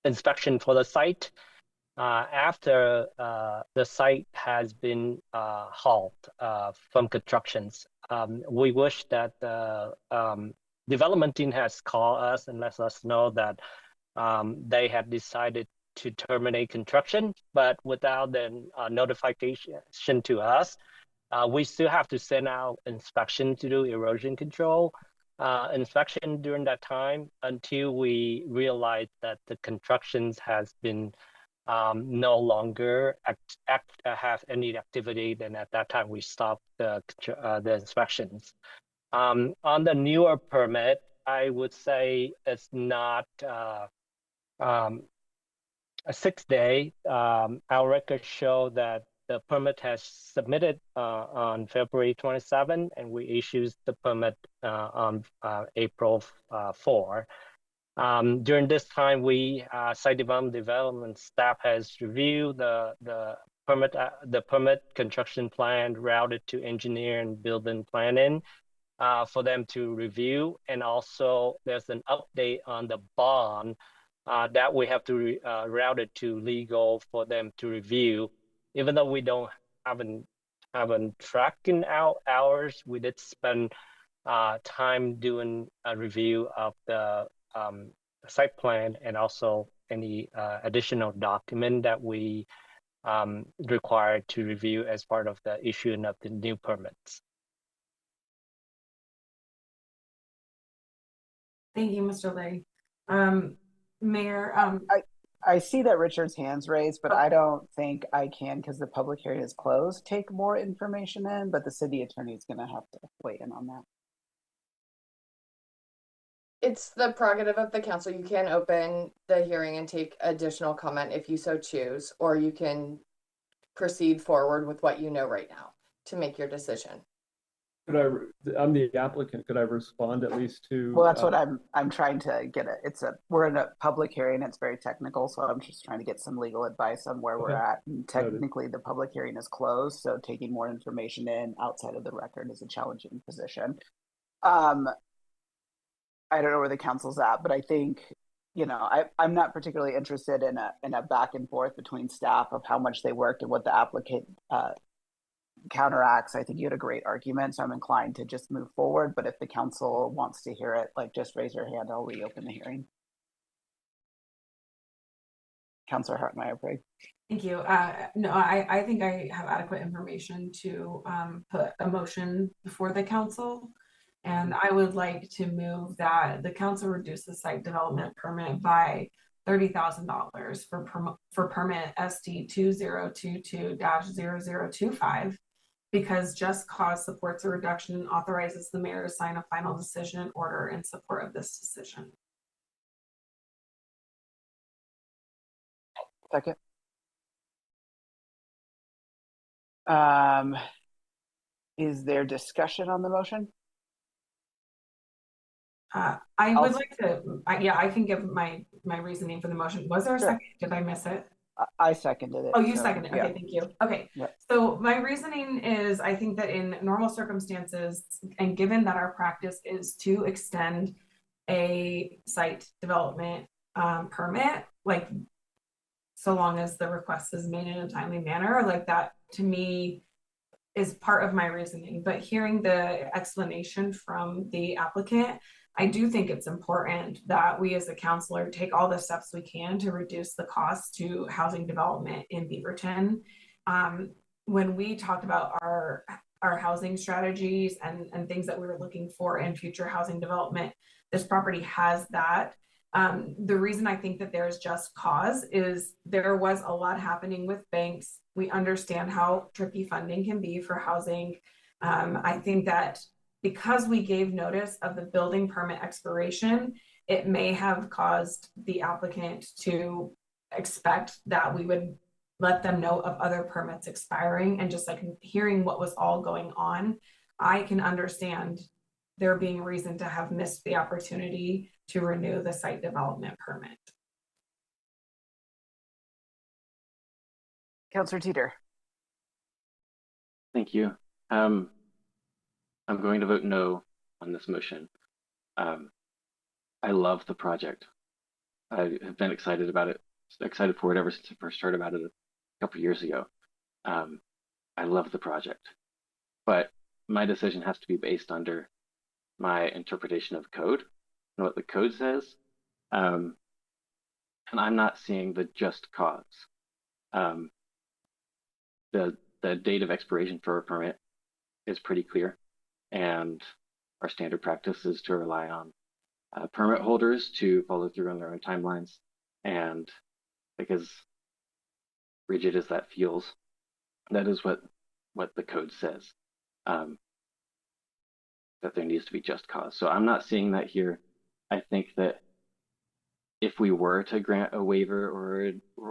inspection for the site. after the site has been halted from constructions. We wish that the development team has called us and let us know that they have decided to terminate construction, but without the notification to us. We still have to send out inspection to do erosion control inspection during that time until we realize that the constructions has been no longer have any activity. Then at that time we stop the inspections. On the newer permit, I would say it's not a 6 day. Our records show that the permit has submitted on February 27, and we issued the permit on April 4. During this time, we site development staff has reviewed the permit construction plan routed to engineer and building planning for them to review, and also there's an update on the bond that we have to route it to legal for them to review. Even though we haven't tracking out hours, we did spend time doing a review of the site plan and also any additional document that we required to review as part of the issuing of the new permits. Thank you, Mr. Lay. Mayor, I see that Richard's hand's raised, but I don't think I can, because the public hearing is closed, take more information in, but the city attorney is going to have to weigh in on that. It's the prerogative of the council. You can open the hearing and take additional comment if you so choose, or you can proceed forward with what you know right now to make your decision. I'm the applicant. Could I respond at least to? Well, that's what I'm trying to get at. We're in a public hearing. It's very technical, so I'm just trying to get some legal advice on where we're at. And technically, the public hearing is closed, so taking more information in outside of the record is a challenging position. I don't know where the council's at, but I think, you know, I'm not particularly interested in a back and forth between staff of how much they worked and what the applicant counteracts. I think you had a great argument, so I'm inclined to just move forward. But if the council wants to hear it, like, just raise your hand. I'll reopen the hearing. Councilor Hartmeyer-Briggs. Thank you. No, I think I have adequate information to put a motion before the council. And I would like to move that the council reduce the site development permit by $30,000 for permit ST 2022-0025, because Just Cause supports a reduction and authorizes the mayor to sign a final decision order in support of this decision. Second. Is there discussion on the motion? I would like to, I can give my reasoning for the motion. Was there a second? Did I miss it? I seconded it. Oh, you seconded it. Okay, thank you. Okay, Yep. So my reasoning is, I think that in normal circumstances, and given that our practice is to extend a site development permit, like, so long as the request is made in a timely manner, like, that to me is part of my reasoning. But hearing the explanation from the applicant, I do think it's important that we as a councilor take all the steps we can to reduce the cost to housing development in Beaverton. When we talked about our housing strategies and things that we were looking for in future housing development, this property has that. The reason I think that there's just cause is there was a lot happening with banks. We understand how tricky funding can be for housing. I think that because we gave notice of the building permit expiration, it may have caused the applicant to expect that we would let them know of other permits expiring. And just like hearing what was all going on, I can understand there being reason to have missed the opportunity to renew the site development permit. Councilor Teeter. Thank you. I'm going to vote no on this motion. I love the project. I have been excited about it excited for it ever since I first heard about it a couple of years ago. I love the project, but my decision has to be based under my interpretation of code and what the code says. And I'm not seeing the just cause. The date of expiration for a permit is pretty clear, and our standard practice is to rely on permit holders to follow through on their own timelines. And because rigid as that feels, that is what the code says, that there needs to be just cause. So I'm not seeing that here. I think that if we were to grant a waiver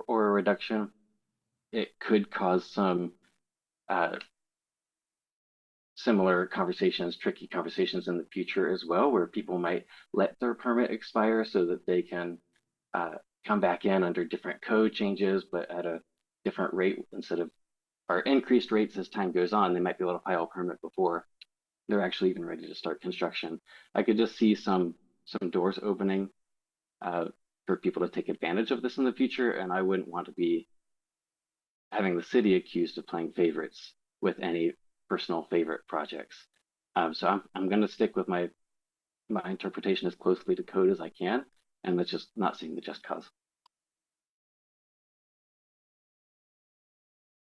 or a reduction, it could cause some similar conversations, tricky conversations in the future as well, where people might let their permit expire so that they can come back in under different code changes, but at a different rate instead of, or increased rates as time goes on. They might be able to file a permit before they're actually even ready to start construction. I could just see some doors opening for people to take advantage of this in the future, and I wouldn't want to be having the city accused of playing favorites with any personal favorite projects. So I'm going to stick with my interpretation as closely to code as I can, and that's just not seeing the just cause.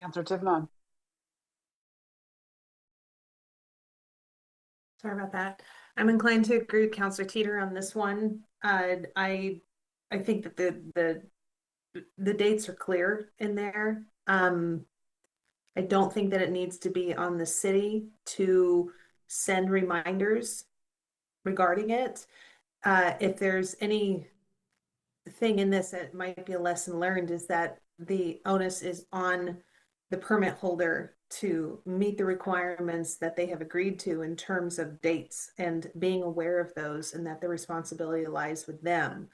Councilor Tivnan. Sorry about that. I'm inclined to agree with Councilor Teeter on this one. I think that the dates are clear in there. I don't think that it needs to be on the city to send reminders regarding it. If there's any thing in this that might be a lesson learned, is that the onus is on the permit holder to meet the requirements that they have agreed to in terms of dates and being aware of those, and that the responsibility lies with them.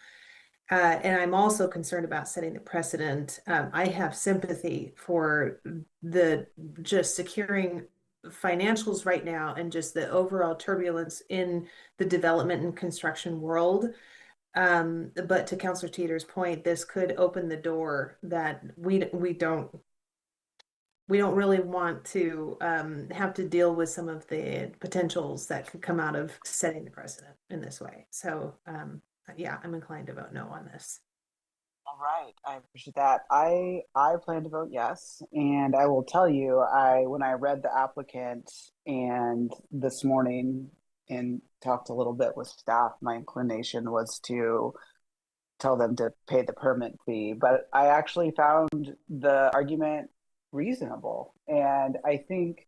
And I'm also concerned about setting the precedent. I have sympathy for the just securing financials right now and just the overall turbulence in the development and construction world. But to Councilor Teeter's point, this could open the door that we don't really want to have to deal with some of the potentials that could come out of setting the precedent in this way. So yeah, I'm inclined to vote no on this. All right, I appreciate that. I plan to vote yes, and I will tell you, when I read the applicant and this morning and talked a little bit with staff, my inclination was to tell them to pay the permit fee, but I actually found the argument reasonable. And I think,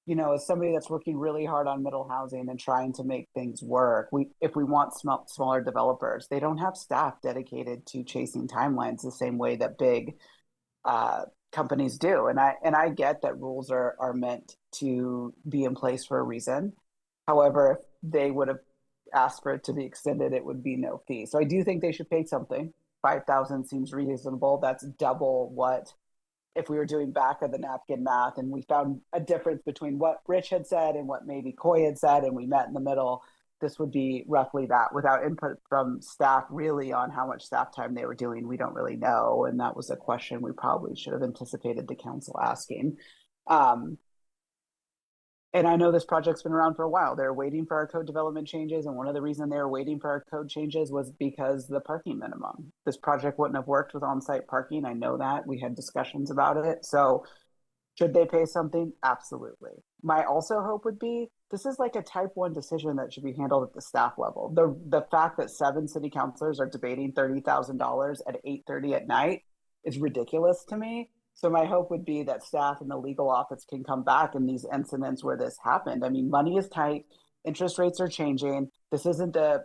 you know, as somebody that's working really hard on middle housing and trying to make things work, if we want smaller developers, they don't have staff dedicated to chasing timelines the same way that big companies do. And I get that rules are meant to be in place for a reason. However, if they would have asked for it to be extended, it would be no fee. So I do think they should pay something. $5,000 seems reasonable. That's double what, if we were doing back of the napkin math and we found a difference between what Rich had said and what maybe Coy had said, and we met in the middle, this would be roughly that. Without input from staff really on how much staff time they were doing, we don't really know. And that was a question we probably should have anticipated the council asking. And I know this project's been around for a while. They're waiting for our code development changes. And one of the reasons they were waiting for our code changes was because the parking minimum. This project wouldn't have worked with on-site parking. I know that. We had discussions about it. So should they pay something? Absolutely. My also hope would be, this is like a type 1 decision that should be handled at the staff level. The fact that 7 city councilors are debating $30,000 at 8:30 at night is ridiculous to me. So my hope would be that staff and the legal office can come back in these incidents where this happened. I mean, money is tight, interest rates are changing. This isn't the,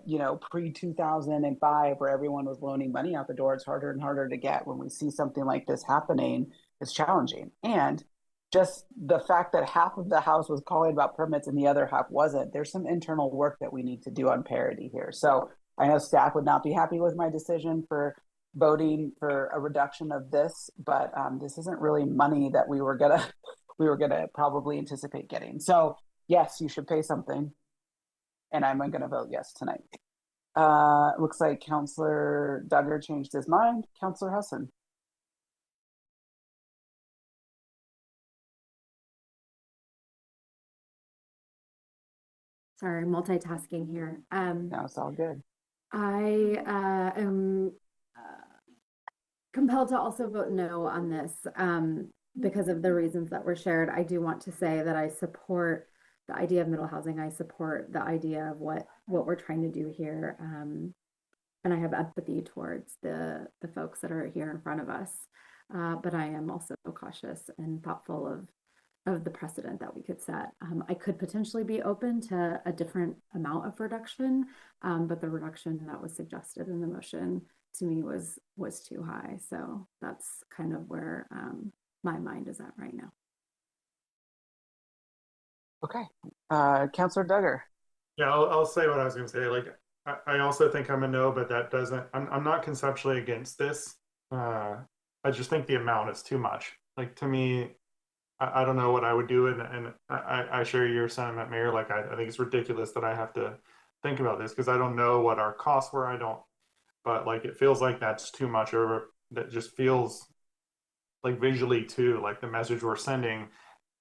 pre-2005 where everyone was loaning money out the door. It's harder and harder to get. When we see something like this happening, it's challenging. And just the fact that half of the House was calling about permits and the other half wasn't, there's some internal work that we need to do on parity here. So I know staff would not be happy with my decision for voting for a reduction of this, but this isn't really money that we were gonna probably anticipate getting. So yes, you should pay something, and I'm gonna vote yes tonight. Looks like Councillor Duggar changed his mind. Councillor Husson. Sorry, multitasking here. No, it's all good. I am compelled to also vote no on this because of the reasons that were shared. I do want to say that I support the idea of middle housing. I support the idea of what we're trying to do here. And I have empathy towards the folks that are here in front of us. But I am also cautious and thoughtful of the precedent that we could set. I could potentially be open to a different amount of reduction, but the reduction that was suggested in the motion to me was too high. So that's kind of where my mind is at right now. Okay. Councillor Duggar. Yeah, I'll say what I was going to say. Like, I also think I'm a no, but that doesn't, I'm not conceptually against this. I just think the amount is too much. Like, to me, I don't know what I would do. And I share your sentiment, Mayor. Like, I think it's ridiculous that I have to think about this because I don't know what our costs were. But like, it feels like that's too much, or that just feels like visually too, like the message we're sending,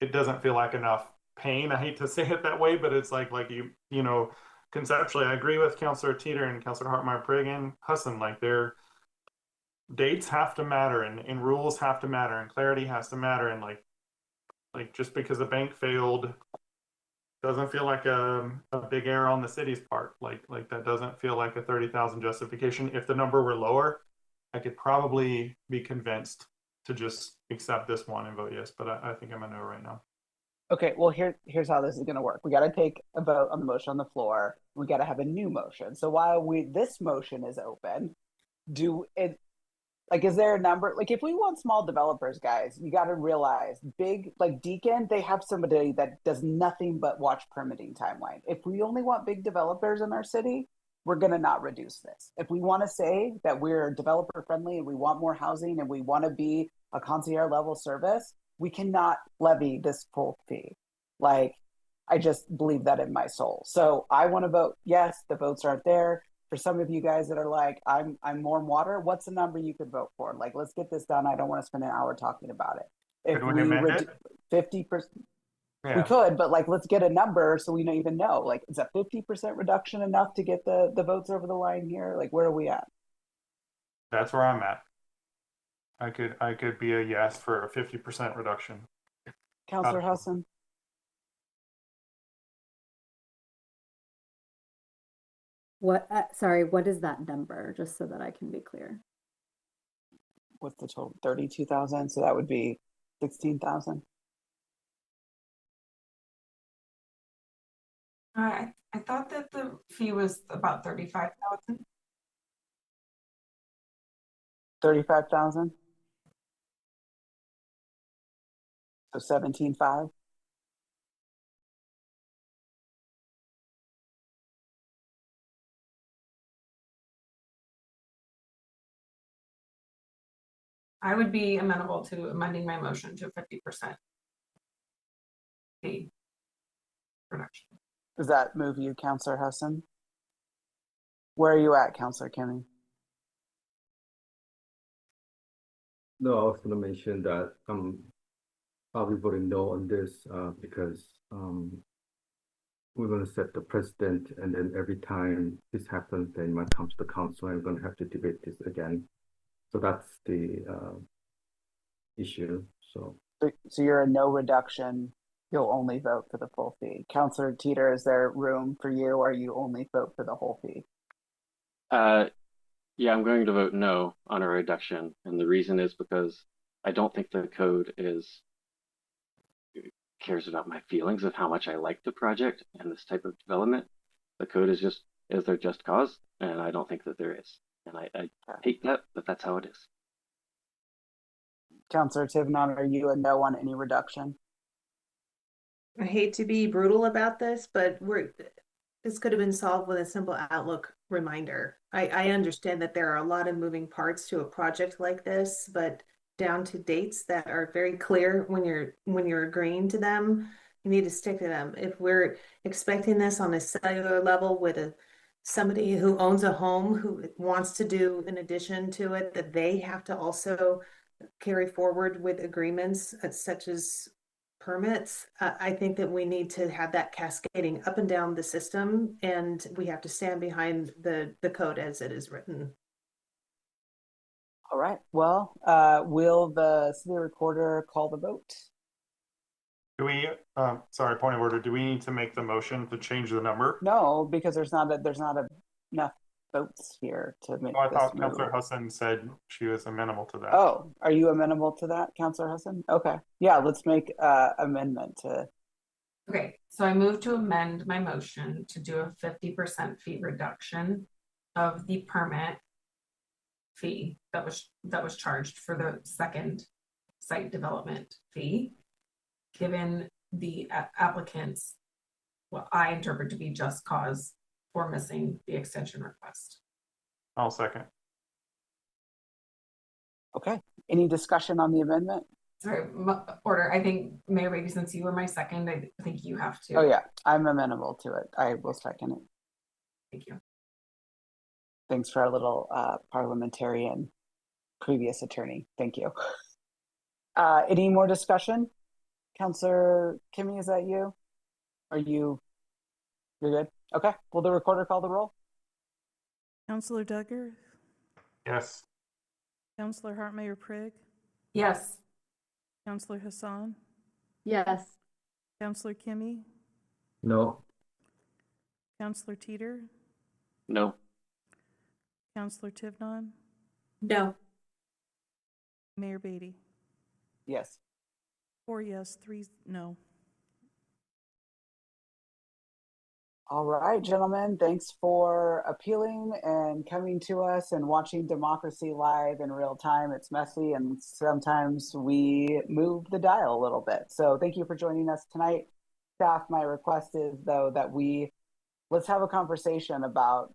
it doesn't feel like enough pain. I hate to say it that way, but it's like you know, conceptually, I agree with Councillor Teeter and Councillor Hartmeyer-Prigg and Husson. Like, their dates have to matter, and rules have to matter, and clarity has to matter, and like just because a bank failed doesn't feel like a big error on the city's part. Like that doesn't feel like a 30,000 justification. If the number were lower, I could probably be convinced to just accept this one and vote yes, but I think I'm a no right now. Okay, well, here's how this is going to work. We got to take a vote on the motion on the floor. We got to have a new motion. So while this motion is open, is there a number? Like, if we want small developers, guys, you got to realize big, like Deacon, they have somebody that does nothing but watch permitting timeline. If we only want big developers in our city, we're going to not reduce this. If we want to say that we're developer friendly and we want more housing and we want to be a concierge level service, we cannot levy this full fee. Like, I just believe that in my soul. So I want to vote yes. The votes aren't there. For some of you guys that are like, I'm warm water, what's the number you could vote for? Like, let's get this done. I don't want to spend an hour talking about it. If could we amend it? 50%, yeah. We could, but like, let's get a number so we don't even know. Like, is a 50% reduction enough to get the votes over the line here? Like, where are we at? That's where I'm at. I could be a yes for a 50% reduction. Councillor Husson. What? Sorry, what is that number? Just so that I can be clear. What's the total? 32,000. So that would be 16,000. I thought that the fee was about 35,000. 35,000. So 17,500. I would be amenable to amending my motion to 50% fee reduction. Does that move you, Councillor Husson? Where are you at, Councillor Kimmy? No, I was going to mention that I'm probably voting no on this because we're going to set the precedent, and then every time this happens, then it might come to the council and we're going to have to debate this again. So that's the issue. So you're a no reduction. You'll only vote for the full fee. Councillor Teeter, is there room for you, or you only vote for the whole fee? Yeah, I'm going to vote no on a reduction, and the reason is because I don't think the code cares about my feelings of how much I like the project and this type of development. The code is there just cause, and I don't think that there is. And I hate that, but that's how it is. Councillor Tivnon, are you a no on any reduction? I hate to be brutal about this, but this could have been solved with a simple Outlook reminder. I understand that there are a lot of moving parts to a project like this, but down to dates that are very clear when you're agreeing to them, you need to stick to them. If we're expecting this on a cellular level with a somebody who owns a home who wants to do an addition to it, that they have to also carry forward with agreements such as permits. I think that we need to have that cascading up and down the system, and we have to stand behind the code as it is written. All right. Well, will the city recorder call the vote? Do we, sorry, point of order, do we need to make the motion to change the number? No, because there's not enough votes here to make Oh, I this thought move. Councilor Husson said she was amenable to that. Oh, are you amenable to that, Councilor Husson? Okay. Yeah, let's make amendment to. Okay, so I move to amend my motion to do a 50% fee reduction of the permit fee that was charged for the second site development fee, given the applicant's what I interpret to be just cause for missing the extension request. I'll second. Okay. Any discussion on the amendment? Sorry, order. I think Mayor Beatty, since you were my second, I think you have to. Oh yeah, I'm amenable to it. I will second it. Thank you. Thanks for our little parliamentarian previous attorney. Thank you. Any more discussion? Councilor Kimmy, is that you? You're good? Okay. Will the recorder call the roll? Councilor Duggar? Yes. Councilor Hartmayer Prigg? Yes. Councilor Hassan? Yes. Councilor Kimmy? No. Councilor Teeter? No. Councilor Tivnon? No. Mayor Beatty? Yes. 4 yes, 3 no. All right, gentlemen, thanks for appealing and coming to us and watching democracy live in real time. It's messy and sometimes we move the dial a little bit. So thank you for joining us tonight. Staff, my request is though that let's have a conversation about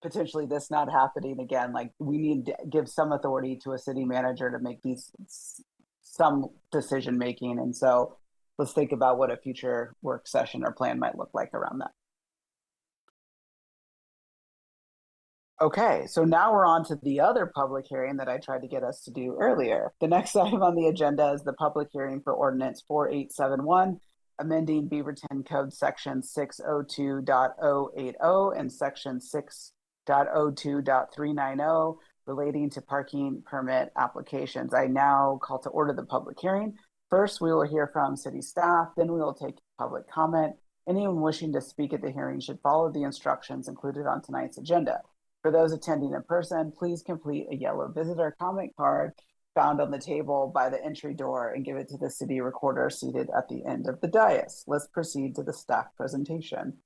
potentially this not happening again. Like we need to give some authority to a city manager to make some decision making. And so let's think about what a future work session or plan might look like around that. Okay, so now we're on to the other public hearing that I tried to get us to do earlier. The next item on the agenda is the public hearing for ordinance 4871, amending Beaverton Code section 602.080 and section 6.02.390 relating to parking permit applications. I now call to order the public hearing. First, we will hear from city staff, then we will take public comment. Anyone wishing to speak at the hearing should follow the instructions included on tonight's agenda. For those attending in person, please complete a yellow visitor comment card found on the table by the entry door and give it to the city recorder seated at the end of the dais. Let's proceed to the staff presentation.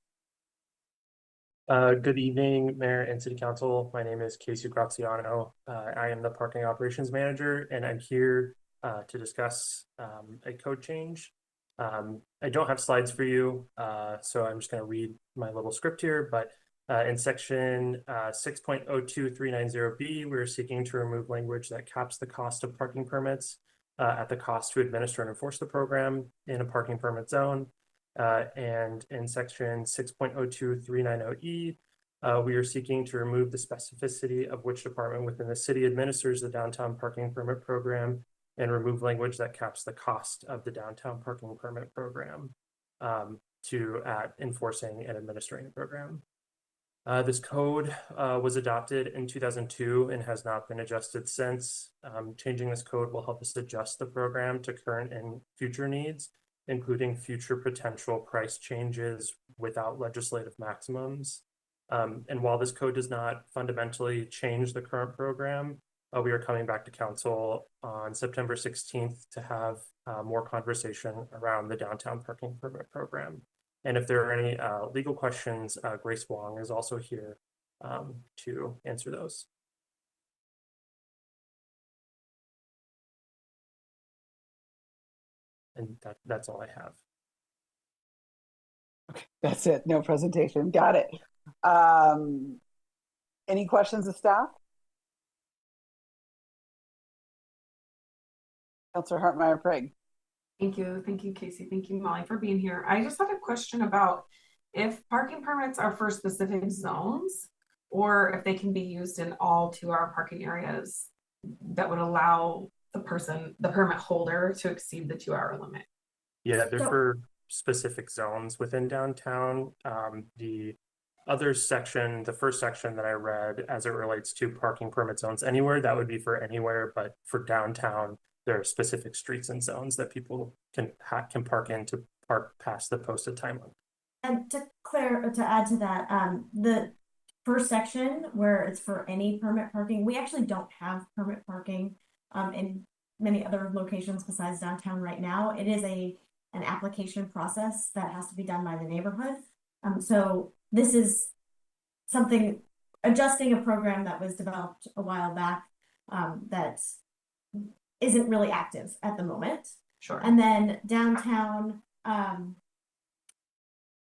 Good evening, Mayor and City Council. My name is Casey Graziano. I am the Parking Operations Manager, and I'm here to discuss a code change. I don't have slides for you, so I'm just going to read my little script here, but in section 6.02390B, we're seeking to remove language that caps the cost of parking permits at the cost to administer and enforce the program in a parking permit zone. And in section 6.02390E, we are seeking to remove the specificity of which department within the city administers the downtown parking permit program and remove language that caps the cost of the downtown parking permit program to enforcing and administering the program. This code was adopted in 2002 and has not been adjusted since. Changing this code will help us adjust the program to current and future needs, including future potential price changes without legislative maximums. And while this code does not fundamentally change the current program, we are coming back to council on September 16th to have more conversation around the downtown parking permit program. And if there are any legal questions, Grace Wong is also here to answer those. And that's all I have. Okay, that's it. No presentation. Got it. Any questions of staff? Councilor Hartmayer Prigg. Thank you, Casey. Thank you, Molly, for being here. I just had a question about if parking permits are for specific zones or if they can be used in all 2-hour parking areas that would allow the permit holder to exceed the 2-hour limit. Yeah, they're So- for specific zones within downtown. The other section, the first section that I read as it relates to parking permit zones anywhere, that would be for anywhere, but for downtown, there are specific streets and zones that people can park in to park past the posted time limit. And to add to that, the first section where it's for any permit parking, we actually don't have permit parking in many other locations besides downtown right now. It is an application process that has to be done by the neighborhood. So this is something, adjusting a program that was developed a while back that isn't really active at the moment. Sure. And then downtown,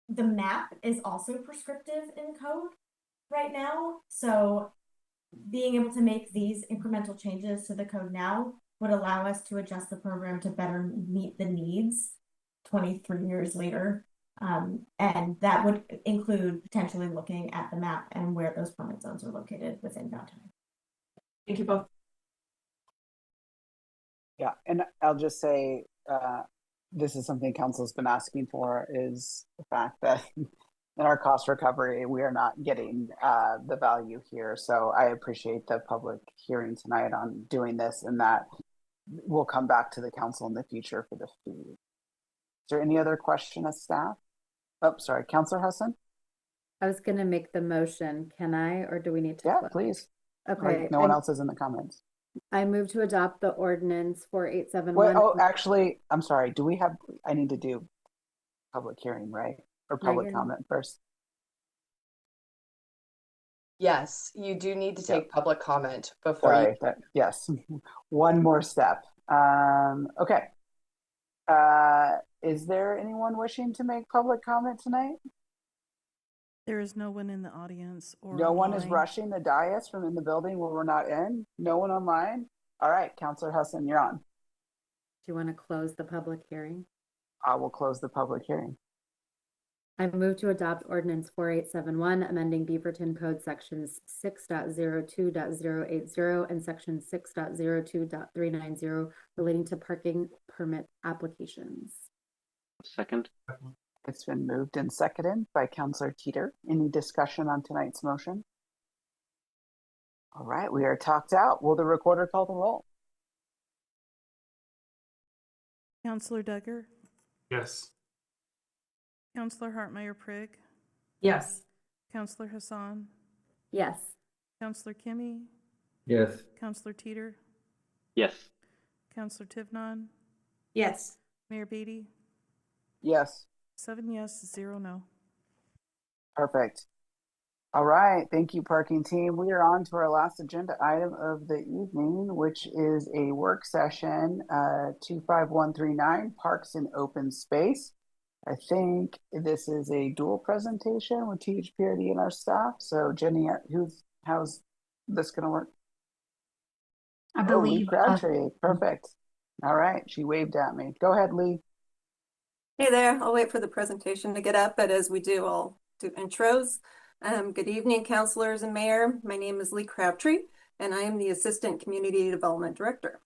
the map is also prescriptive in code right now. So being able to make these incremental changes to the code now would allow us to adjust the program to better meet the needs 23 years later. And that would include potentially looking at the map and where those permit zones are located within downtown. Thank you both. Yeah, and I'll just say, this is something council's been asking for, is the fact that in our cost recovery, we are not getting the value here. So I appreciate the public hearing tonight on doing this, and that we'll come back to the council in the future for the fee. Is there any other question of staff? Oh, sorry, Councilor Husson? I was going to make the motion. Can I, or do we need to? Yeah, please. Okay. No one else is in the comments. I move to adopt the ordinance 4871. Wait, oh, actually, I'm sorry. Do we have, I need to do public hearing, right? Or public Megan? comment first? Yes, you do need to take public comment before Sorry, yes. One more step. Okay. Is there anyone wishing to make public comment tonight? There is no one in the audience or No one is online. rushing the dais from in the building where we're not in? No one online? All right, Councilor Husson, you're on. Do you want to close the public hearing? I will close the public hearing. I move to adopt ordinance 4871, amending Beaverton Code sections 6.02.080 and section 6.02.390 relating to parking permit applications. Second. It's been moved and seconded by Councilor Teeter. Any discussion on tonight's motion? All right, we are talked out. Will the recorder call the roll? Councilor Duggar, Yes. Councilor Hartmeyer Prigg, Yes. Councilor Hassan, Yes. Councilor Kimmy, Yes. Councilor Teeter, Yes. Councilor Tivnon, Yes. Mayor Beatty, Yes. 7 yes, 0 no. Perfect. All right, thank you, parking team. We are on to our last agenda item of the evening, which is a work session, 25139, Parks and Open Space. I think this is a dual presentation with THPRD and our staff. So Jenny, how's this gonna work? I Lee believe. Crabtree, perfect. All right, she waved at me. Go ahead, Lee. Hey there, I'll wait for the presentation to get up, but as we do, I'll do intros. Good evening, councilors and mayor. My name is Lee Crabtree, and I am the Assistant Community Development Director.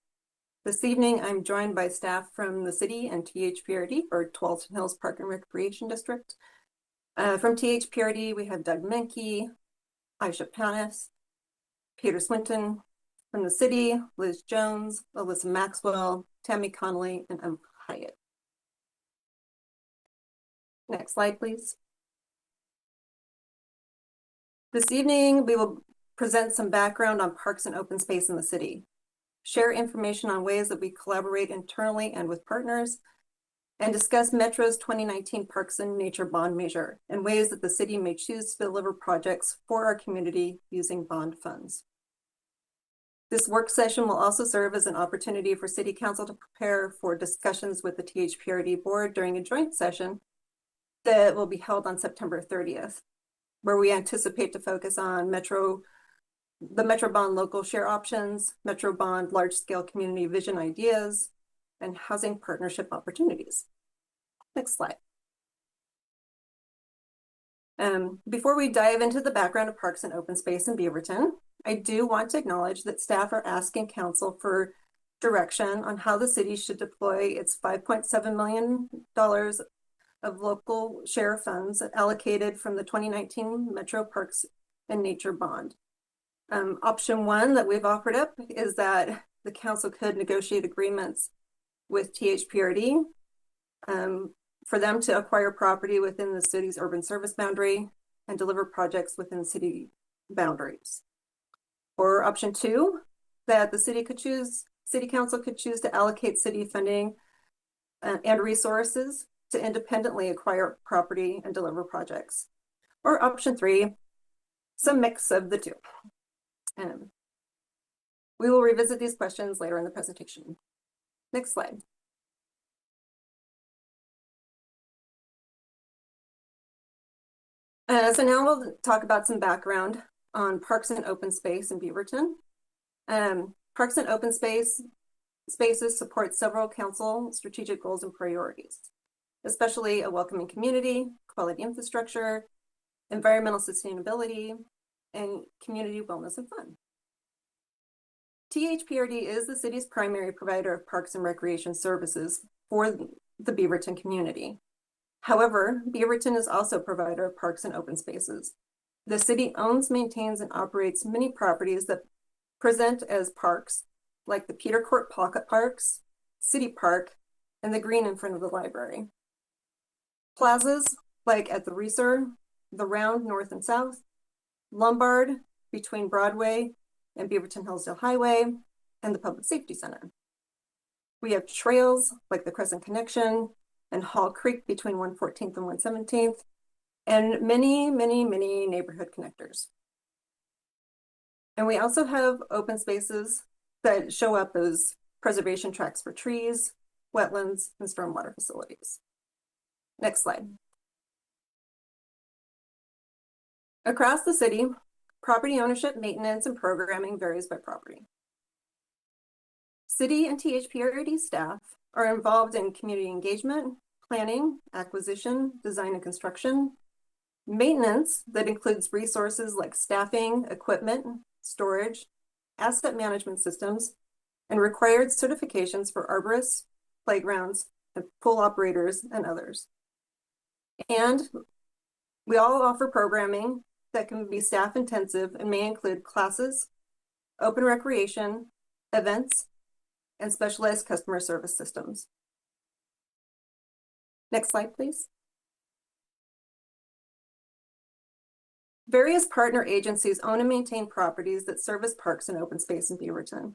This evening, I'm joined by staff from the city and THPRD, or Tualatin Hills Park and Recreation District. From THPRD, we have Doug Menke, Aisha Panis, Peter Swinton. From the city, Liz Jones, Alyssa Maxwell, Tammy Connolly, and Emma Hyatt. Next slide, please. This evening, we will present some background on parks and open space in the city, share information on ways that we collaborate internally and with partners, and discuss Metro's 2019 Parks and Nature Bond Measure and ways that the city may choose to deliver projects for our community using bond funds. This work session will also serve as an opportunity for City Council to prepare for discussions with the THPRD board during a joint session that will be held on September 30th, where we anticipate to focus on the Metro Bond local share options, Metro Bond large-scale community vision ideas, and housing partnership opportunities. Next slide. Before we dive into the background of parks and open space in Beaverton, I do want to acknowledge that staff are asking council for direction on how the city should deploy its $5.7 million of local share funds allocated from the 2019 Metro Parks and Nature Bond. Option one that we've offered up is that the council could negotiate agreements with THPRD for them to acquire property within the city's urban service boundary and deliver projects within city boundaries. Or option two, that the city council could choose to allocate city funding and resources to independently acquire property and deliver projects. Or option three, some mix of the two. We will revisit these questions later in the presentation. Next slide. So now we'll talk about some background on parks and open space in Beaverton. Parks and open spaces support several council strategic goals and priorities, especially a welcoming community, quality infrastructure, environmental sustainability, and community wellness and fun. THPRD is the city's primary provider of parks and recreation services for the Beaverton community. However, Beaverton is also a provider of parks and open spaces. The city owns, maintains, and operates many properties that present as parks, like the Peter Court Pocket Parks, City Park, and the green in front of the library. Plazas, like at the Reeser, the Round North and South, Lombard between Broadway and Beaverton Hillsdale Highway, and the Public Safety Center. We have trails like the Crescent Connection and Hall Creek between 114th and 117th, and many, many, many neighborhood connectors. And we also have open spaces that show up as preservation tracts for trees, wetlands, and stormwater facilities. Next slide. Across the city, property ownership, maintenance, and programming varies by property. City and THPRD staff are involved in community engagement, planning, acquisition, design and construction, maintenance that includes resources like staffing, equipment, storage, asset management systems, and required certifications for arborists, playgrounds, and pool operators, and others. And we all offer programming that can be staff intensive and may include classes, open recreation, events, and specialized customer service systems. Next slide, please. Various partner agencies own and maintain properties that service parks and open space in Beaverton.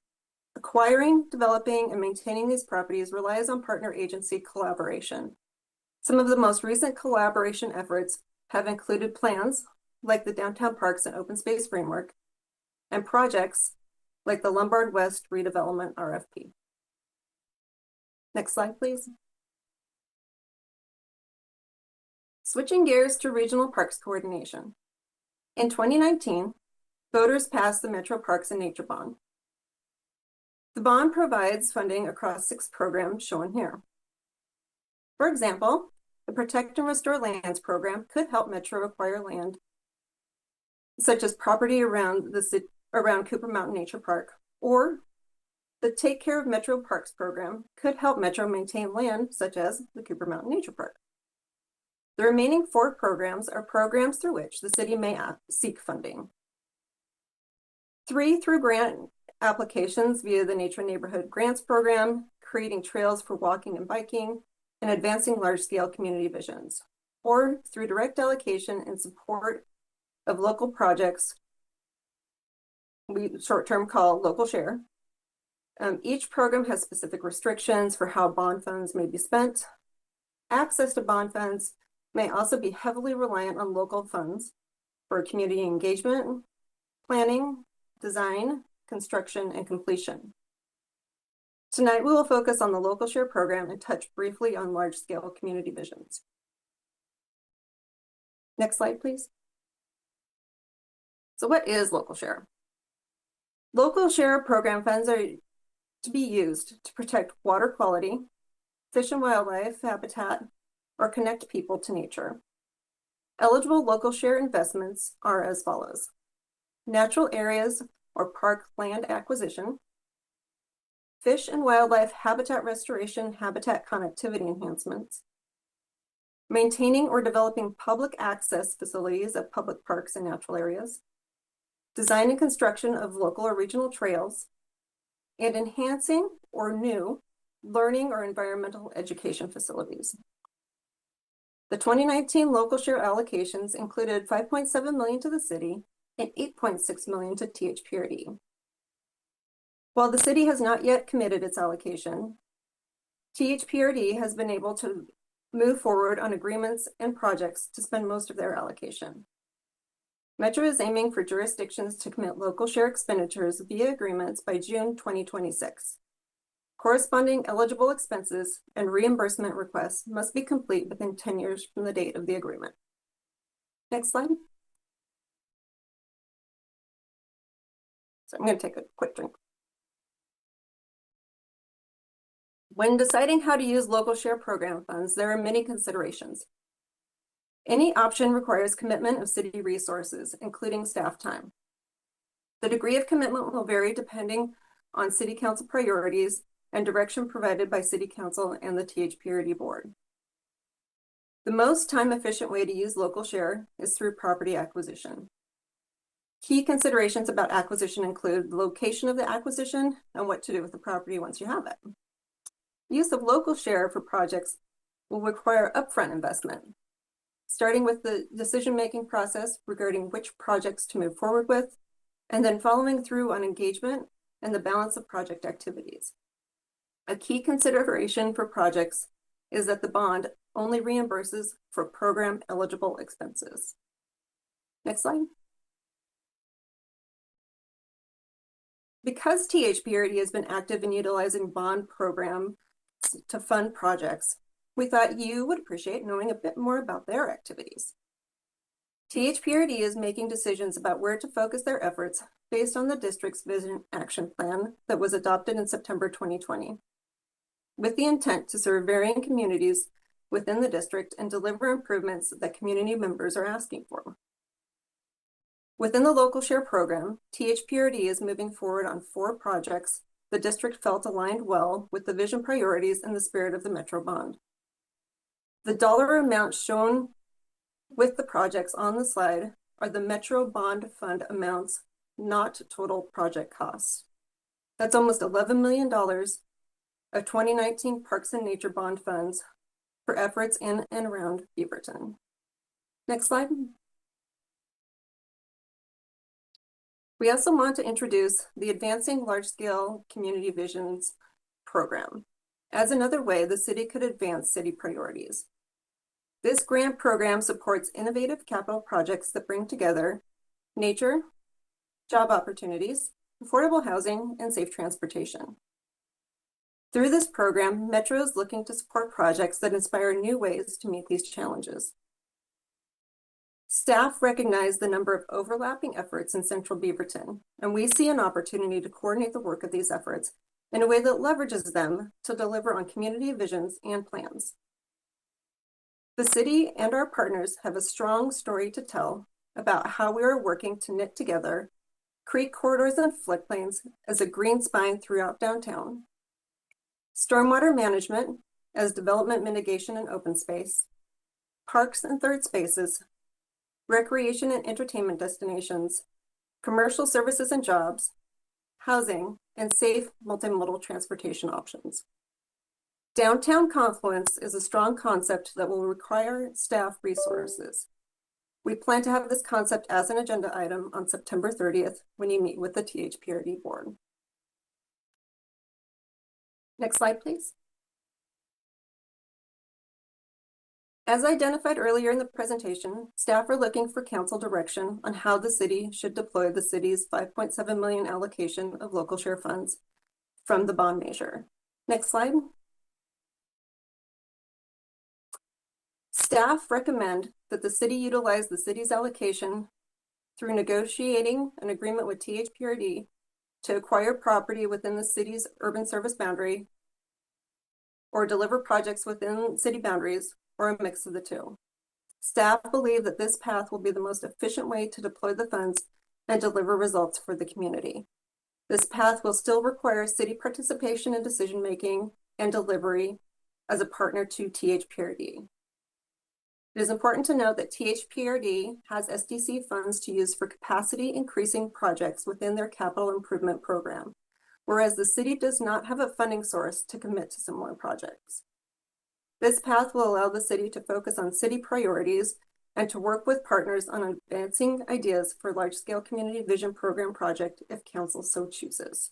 Acquiring, developing, and maintaining these properties relies on partner agency collaboration. Some of the most recent collaboration efforts have included plans like the Downtown Parks and Open Space Framework and projects like the Lombard West redevelopment RFP. Next slide, please. Switching gears to regional parks coordination. In 2019, voters passed the Metro Parks and Nature Bond. The bond provides funding across 6 programs shown here. For example, the Protect and Restore Lands program could help Metro acquire land, such as property around Cooper Mountain Nature Park, or the Take Care of Metro Parks program could help Metro maintain land, such as the Cooper Mountain Nature Park. The remaining 4 programs are programs through which the city may seek funding. 3 through grant applications via the Nature Neighborhood Grants Program, creating trails for walking and biking, and advancing large-scale community visions, or through direct allocation and support of local projects we short-term call local share. Each program has specific restrictions for how bond funds may be spent. Access to bond funds may also be heavily reliant on local funds for community engagement, planning, design, construction, and completion. Tonight, we will focus on the local share program and touch briefly on large-scale community visions. Next slide, please. So what is local share? Local share program funds are to be used to protect water quality, fish and wildlife habitat, or connect people to nature. Eligible local share investments are as follows: natural areas or park land acquisition, fish and wildlife habitat restoration, habitat connectivity enhancements, maintaining or developing public access facilities at public parks and natural areas, design and construction of local or regional trails, and enhancing or new learning or environmental education facilities. The 2019 local share allocations included $5.7 million to the city and $8.6 million to THPRD. While the city has not yet committed its allocation, THPRD has been able to move forward on agreements and projects to spend most of their allocation. Metro is aiming for jurisdictions to commit local share expenditures via agreements by June 2026. Corresponding eligible expenses and reimbursement requests must be complete within 10 years from the date of the agreement. Next slide. So I'm going to take a quick drink. When deciding how to use local share program funds, there are many considerations. Any option requires commitment of city resources, including staff time. The degree of commitment will vary depending on city council priorities and direction provided by city council and the THPRD board. The most time-efficient way to use local share is through property acquisition. Key considerations about acquisition include the location of the acquisition and what to do with the property once you have it. Use of local share for projects will require upfront investment, starting with the decision-making process regarding which projects to move forward with, and then following through on engagement and the balance of project activities. A key consideration for projects is that the bond only reimburses for program-eligible expenses. Next slide. Because THPRD has been active in utilizing bond programs to fund projects, we thought you would appreciate knowing a bit more about their activities. THPRD is making decisions about where to focus their efforts based on the district's Vision Action Plan that was adopted in September 2020, with the intent to serve varying communities within the district and deliver improvements that community members are asking for. Within the local share program, THPRD is moving forward on 4 projects the district felt aligned well with the vision priorities and the spirit of the Metro Bond. The dollar amounts shown with the projects on the slide are the Metro Bond Fund amounts, not total project costs. That's almost $11 million of 2019 Parks and Nature Bond funds for efforts in and around Beaverton. Next slide. We also want to introduce the Advancing Large-Scale Community Visions program as another way the city could advance city priorities. This grant program supports innovative capital projects that bring together nature, job opportunities, affordable housing, and safe transportation. Through this program, Metro is looking to support projects that inspire new ways to meet these challenges. Staff recognize the number of overlapping efforts in Central Beaverton, and we see an opportunity to coordinate the work of these efforts in a way that leverages them to deliver on community visions and plans. The city and our partners have a strong story to tell about how we are working to knit together creek corridors and floodplains as a green spine throughout downtown, stormwater management as development mitigation and open space, parks and third spaces, recreation and entertainment destinations, commercial services and jobs, housing, and safe multimodal transportation options. Downtown confluence is a strong concept that will require staff resources. We plan to have this concept as an agenda item on September 30th when you meet with the THPRD board. Next slide, please. As identified earlier in the presentation, staff are looking for council direction on how the city should deploy the city's $5.7 million allocation of local share funds from the bond measure. Next slide. Staff recommend that the city utilize the city's allocation through negotiating an agreement with THPRD to acquire property within the city's urban service boundary or deliver projects within city boundaries, or a mix of the two. Staff believe that this path will be the most efficient way to deploy the funds and deliver results for the community. This path will still require city participation in decision-making and delivery as a partner to THPRD. It is important to note that THPRD has SDC funds to use for capacity increasing projects within their capital improvement program, whereas the city does not have a funding source to commit to similar projects. This path will allow the city to focus on city priorities and to work with partners on advancing ideas for large-scale community vision program project if council so chooses.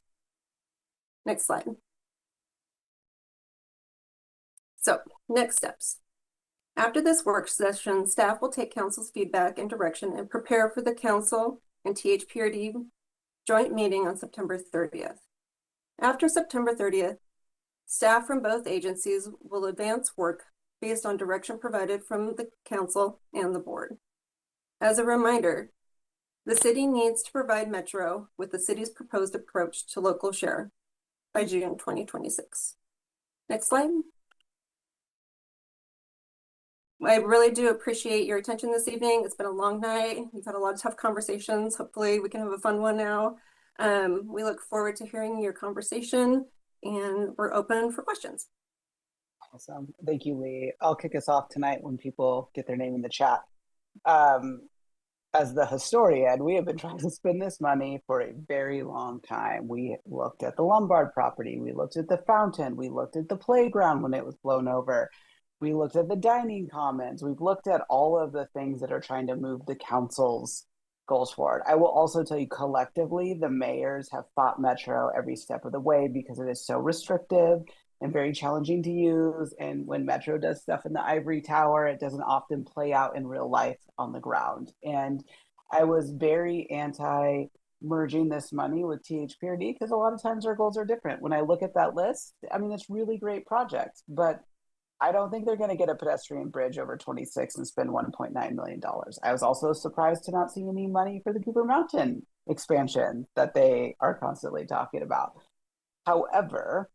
Next slide. So, next steps. After this work session, staff will take council's feedback and direction and prepare for the council and THPRD joint meeting on September 30th. After September 30th, staff from both agencies will advance work based on direction provided from the council and the board. As a reminder, the city needs to provide Metro with the city's proposed approach to local share by June 2026. Next slide. I really do appreciate your attention this evening. It's been a long night. We've had a lot of tough conversations. Hopefully we can have a fun one now. We look forward to hearing your conversation and we're open for questions. Awesome. Thank you, Lee. I'll kick us off tonight when people get their name in the chat. As the historian, we have been trying to spend this money for a very long time. We looked at the Lombard property. We looked at the fountain. We looked at the playground when it was blown over. We looked at the dining commons. We've looked at all of the things that are trying to move the council's goals forward. I will also tell you collectively, the mayors have fought Metro every step of the way because it is so restrictive and very challenging to use. And when Metro does stuff in the ivory tower, it doesn't often play out in real life on the ground. And I was very anti merging this money with THPRD because a lot of times our goals are different. When I look at that list, I mean, it's really great projects, but I don't think they're going to get a pedestrian bridge over 26 and spend $1.9 million. I was also surprised to not see any money for the Cooper Mountain expansion that they are constantly talking about. However,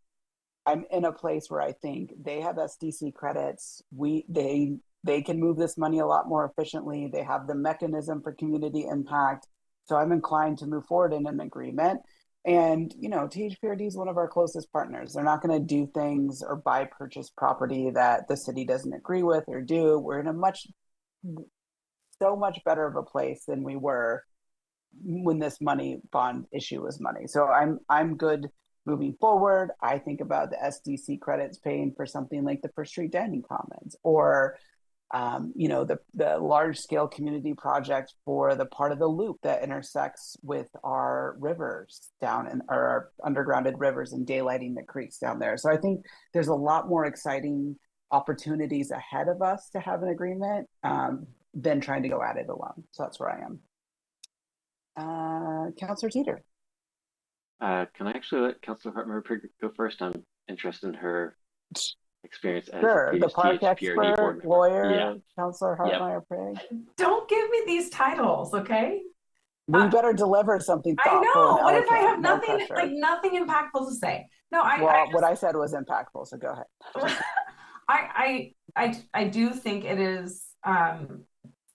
I'm in a place where I think they have SDC credits. They can move this money a lot more efficiently. They have the mechanism for community impact. So I'm inclined to move forward in an agreement. And, you know, THPRD is one of our closest partners. They're not going to do things or buy purchase property that the city doesn't agree with or do. We're in a so much better of a place than we were when this bond issue was money. So I'm good moving forward. I think about the SDC credits paying for something like the First Street Dining Commons or you know, the large scale community project for the part of the loop that intersects with our rivers down in our undergrounded rivers and daylighting the creeks down there. So I think there's a lot more exciting opportunities ahead of us to have an agreement than trying to go at it alone. So that's where I am. Councilor Teeter. Can I actually let Councilor Hartmeyer go first? I'm interested in her experience as the park expert, lawyer, Councilor Hartmeyer Prigg. Don't give me these titles, okay? We better deliver something thoughtful. I know. What if I have no nothing, pressure. like nothing impactful to say? No, what I said was impactful. So go ahead. I do think it is,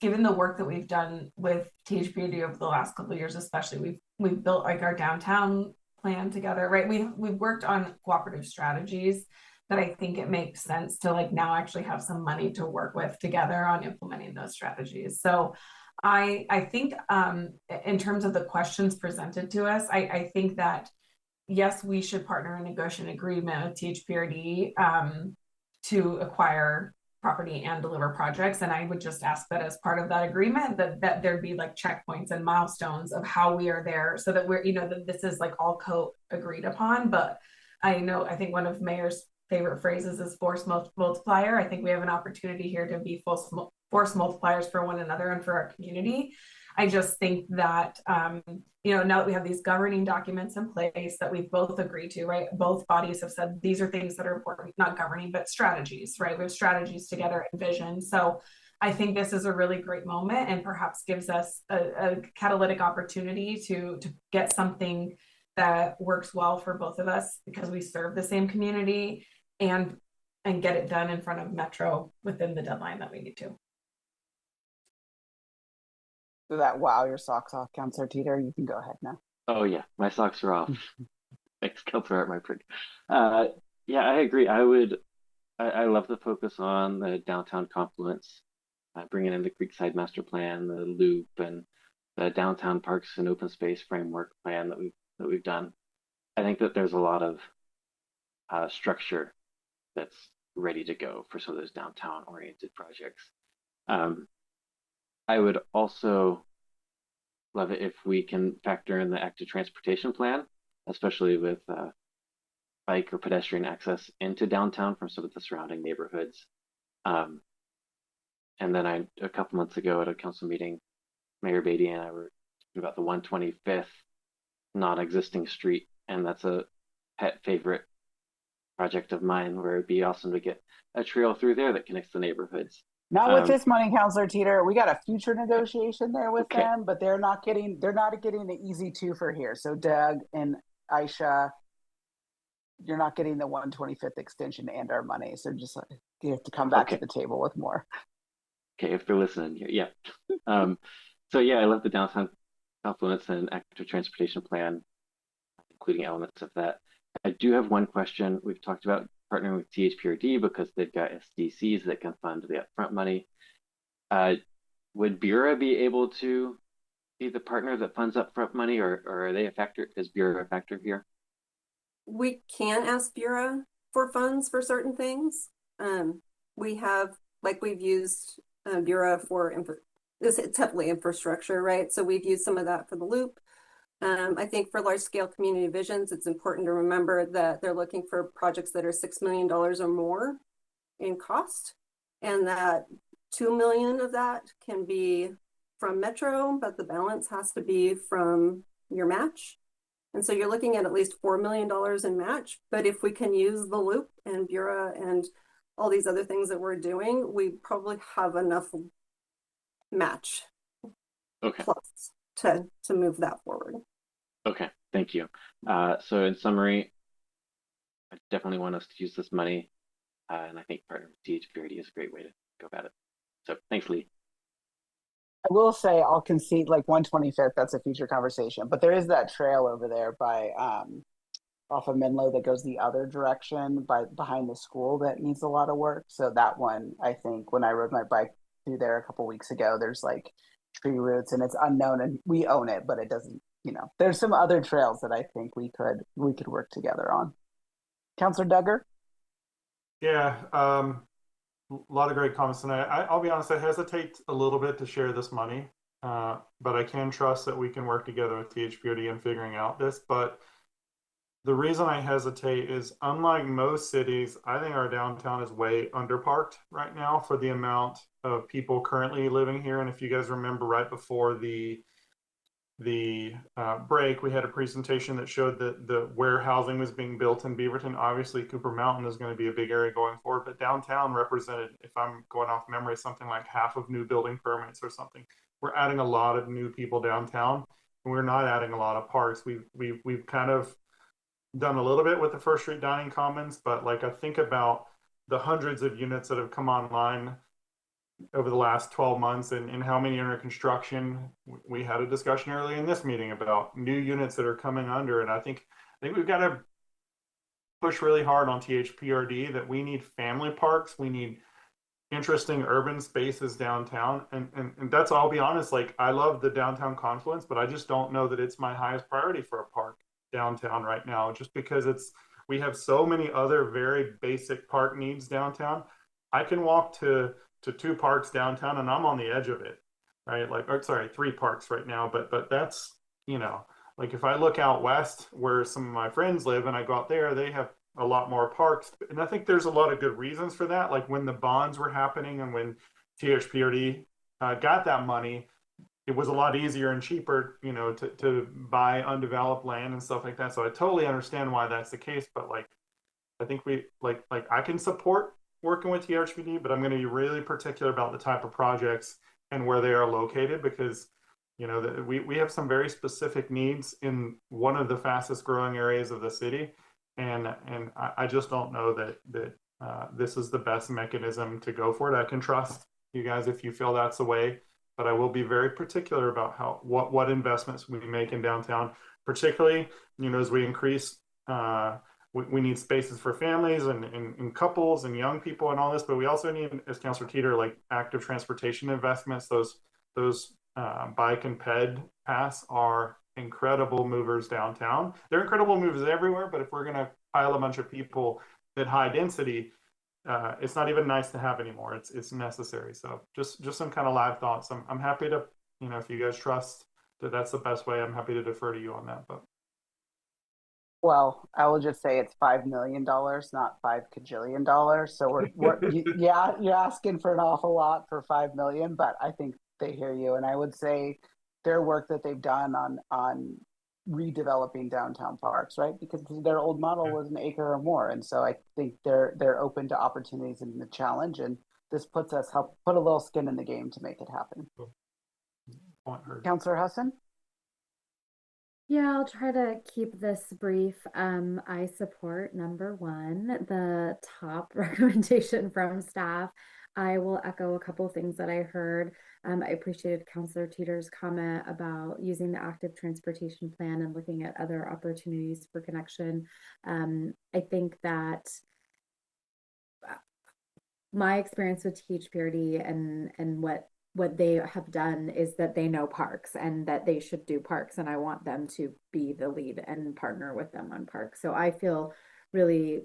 given the work that we've done with THPRD over the last couple of years, especially we've built like our downtown plan together, right? We've worked on cooperative strategies that I think it makes sense to like now actually have some money to work with together on implementing those strategies. So I think in terms of the questions presented to us, I think that yes, we should partner and negotiate an agreement with THPRD to acquire property and deliver projects. And I would just ask that as part of that agreement that there'd be like checkpoints and milestones of how we are there so that we're, you know, that this is like all co-agreed upon. But I think one of Mayor's favorite phrases is force multiplier. I think we have an opportunity here to be force multipliers for one another and for our community. I just think that, you know, now that we have these governing documents in place that we've both agreed to, right? Both bodies have said these are things that are important, not governing, but strategies, right? We have strategies together and vision. So I think this is a really great moment and perhaps gives us a catalytic opportunity to get something that works well for both of us because we serve the same community and get it done in front of Metro within the deadline that we need to. Did that wow your socks off, Councilor Teeter? You can go ahead now. Oh yeah, my socks are off. Thanks, Councilor Hartmeyer. Yeah, I agree. I love the focus on the downtown confluence, bringing in the Creekside Master Plan, the loop, and the downtown parks and open space framework plan that we've done. I think that there's a lot of structure that's ready to go for some of those downtown oriented projects. I would also love it if we can factor in the active transportation plan, especially with bike or pedestrian access into downtown from some of the surrounding neighborhoods. And then a couple months ago at a council meeting, Mayor Beatty and I were talking about the 125th non-existing street, and that's a pet favorite project of mine, where it'd be awesome to get a trail through there that connects the neighborhoods. Not with this money, Councilor Teeter. We got a future negotiation there with them, but they're not getting the easy twofer here. So Doug and Aisha, you're not getting the 125th extension and our money. So just you have to come back to the table with more. Okay, if they're listening here, yeah. So yeah, I love the downtown confluence and active transportation plan, including elements of that. I do have one question. We've talked about partnering with THPRD because they've got SDCs that can fund the upfront money. Would Bureau be able to be the partner that funds upfront money, or are they a factor? Is Bureau a factor here? We can ask Bureau for funds for certain things. We have, like, we've used Bureau for it's heavily infrastructure, right? So we've used some of that for the loop. I think for large scale community visions, it's important to remember that they're looking for projects that are $6 million or more in cost, and that $2 million of that can be from Metro, but the balance has to be from your match. And so you're looking at least $4 million in match. But if we can use the loop and Bureau and all these other things that we're doing, we probably have enough match plus to move that forward. Okay, thank you. So in summary, I definitely want us to use this money, and I think partnering with THPRD is a great way to go about it. So thanks, Lee. I will say I'll concede, like, 125th, that's a future conversation, but there is that trail over there by off of Menlo that goes the other direction behind the school that needs a lot of work. So that one, I think when I rode my bike through there a couple weeks ago, there's like tree roots and it's unknown and we own it, but it doesn't, there's some other trails that I think we could work together on. Councilor Duggar? Yeah, a lot of great comments tonight. I'll be honest, I hesitate a little bit to share this money, but I can trust that we can work together with THPRD in figuring out this. But the reason I hesitate is, unlike most cities, I think our downtown is way underparked right now for the amount of people currently living here. And if you guys remember, right before the break, we had a presentation that showed that the warehousing was being built in Beaverton. Obviously, Cooper Mountain is going to be a big area going forward, but downtown represented, if I'm going off memory, something like half of new building permits or something. We're adding a lot of new people downtown, and we're not adding a lot of parks. We've kind of done a little bit with the First Street Dining Commons, but like I think about the hundreds of units that have come online over the last 12 months and how many are under construction. We had a discussion earlier in this meeting about new units that are coming under, and I think we've got to push really hard on THPRD that we need family parks, we need interesting urban spaces downtown, and that's, I'll be honest, like, I love the downtown confluence, but I just don't know that it's my highest priority for a park downtown right now, just because we have so many other very basic park needs downtown. I can walk to 2 parks downtown and I'm on the edge of it, right? Like, or sorry, 3 parks right now, but that's, like, if I look out west where some of my friends live and I go out there, they have a lot more parks. And I think there's a lot of good reasons for that. Like when the bonds were happening and when THPRD got that money, it was a lot easier and cheaper, to buy undeveloped land and stuff like that. So I totally understand why that's the case. But like, I think I can support working with THPRD, but I'm going to be really particular about the type of projects and where they are located, because we have some very specific needs in one of the fastest growing areas of the city, and I just don't know that this is the best mechanism to go for it. I can trust you guys if you feel that's the way but I will be very particular about what investments we make in downtown, particularly, as we increase, we need spaces for families and couples and young people and all this, but we also need, as Councilor Teeter, like active transportation investments. Those bike and ped paths are incredible movers downtown. They're incredible movers everywhere, but if we're going to pile a bunch of people at high density, it's not even nice to have anymore. It's necessary. So just some kind of live thoughts. I'm happy to, if you guys trust that that's the best way, I'm happy to defer to you on that. But well, I will just say it's $5 million, not $5 kajillion. So yeah, you're asking for an awful lot for $5 million, but I think they hear you. And I would say their work that they've done on redeveloping downtown parks, right? Because their old model was an acre or more, and so I think they're open to opportunities and the challenge. And this help put a little skin in the game to make it happen. Councilor Husson. Yeah, I'll try to keep this brief. I support number one, the top recommendation from staff. I will echo a couple of things that I heard. I appreciated Councilor Teeter's comment about using the active transportation plan and looking at other opportunities for connection. I think that my experience with THPRD and what they have done is that they know parks and that they should do parks, and I want them to be the lead and partner with them on parks. So I feel really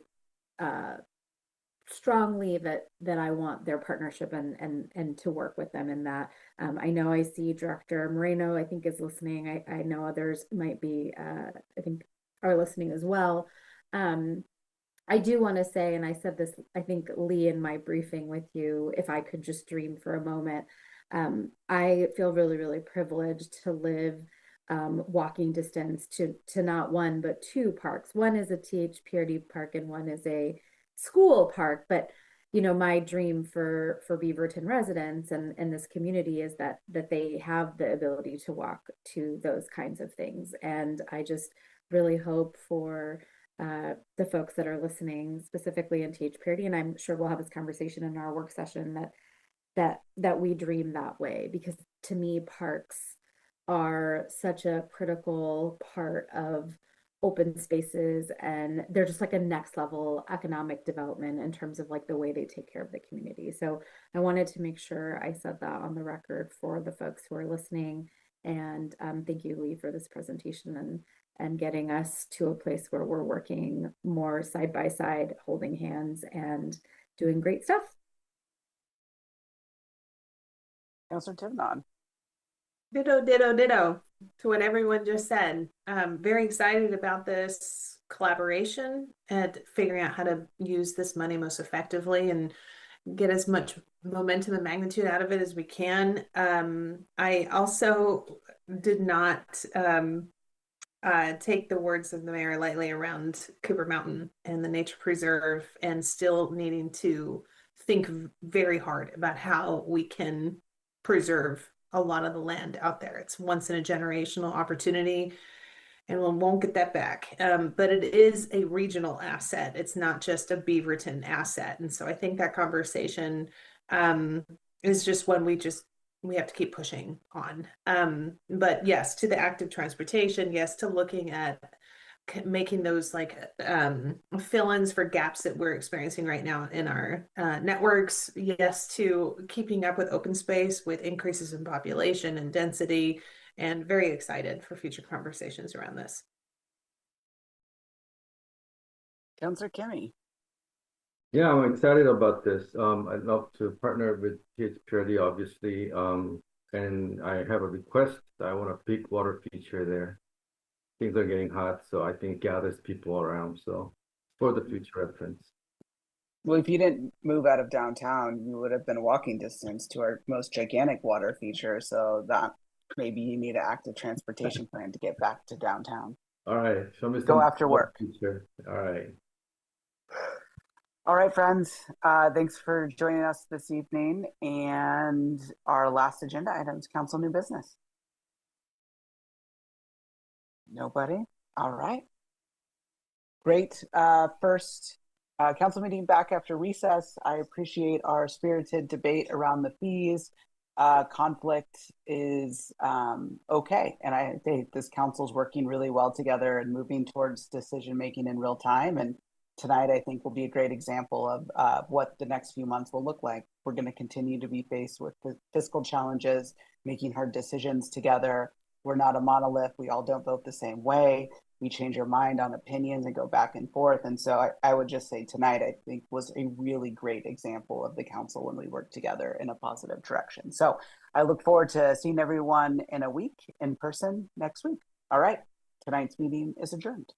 strongly that I want their partnership and to work with them in that. I know I see Director Moreno, I think, is listening. I know others might be, I think, are listening as well. I do want to say, and I said this, I think, Lee, in my briefing with you, if I could just dream for a moment, I feel really, really privileged to live walking distance to not one, but two parks. One is a THPRD park and one is a school park. But, my dream for Beaverton residents and this community is that they have the ability to walk to those kinds of things. And I just really hope for the folks that are listening, specifically in THPRD, and I'm sure we'll have this conversation in our work session, that we dream that way, because to me, parks are such a critical part of open spaces, and they're just like a next level economic development in terms of like the way they take care of the community. So I wanted to make sure I said that on the record for the folks who are listening. And thank you, Lee, for this presentation and getting us to a place where we're working more side by side, holding hands and doing great stuff. Councilor Tivnon. Ditto, ditto, ditto to what everyone just said. Very excited about this collaboration and figuring out how to use this money most effectively and get as much momentum and magnitude out of it as we can. I also did not take the words of the mayor lightly around Cooper Mountain and the nature preserve, and still needing to think very hard about how we can preserve a lot of the land out there. It's once in a generational opportunity, and we won't get that back. But it is a regional asset. It's not just a Beaverton asset. And so I think that conversation is just one we have to keep pushing on. But yes, to the active transportation, yes, to looking at making those like fill-ins for gaps that we're experiencing right now in our networks. Yes, to keeping up with open space with increases in population and density, and very excited for future conversations around this. Councilor Kimmy. Yeah, I'm excited about this. I'd love to partner with THPRD, obviously. And I have a request. I want a big water feature there. Things are getting hot, so I think gathers people around. So for the future reference. Well, if you didn't move out of downtown, you would have been walking distance to our most gigantic water feature. So that maybe you need an active transportation plan to get back to downtown. All right. Show me Go after work. Feature. All right. All right, friends. Thanks for joining us this evening. And our last agenda item is council new business. Nobody? All right. Great. First council meeting back after recess. I appreciate our spirited debate around the fees conflict is okay. And I think this council's working really well together and moving towards decision making in real time. And tonight, I think, will be a great example of what the next few months will look like. We're going to continue to be faced with the fiscal challenges, making hard decisions together. We're not a monolith. We all don't vote the same way. We change our mind on opinions and go back and forth. And so I would just say tonight, I think, was a really great example of the council when we work together in a positive direction. So I look forward to seeing everyone in a week in person next week. All right. Tonight's meeting is adjourned.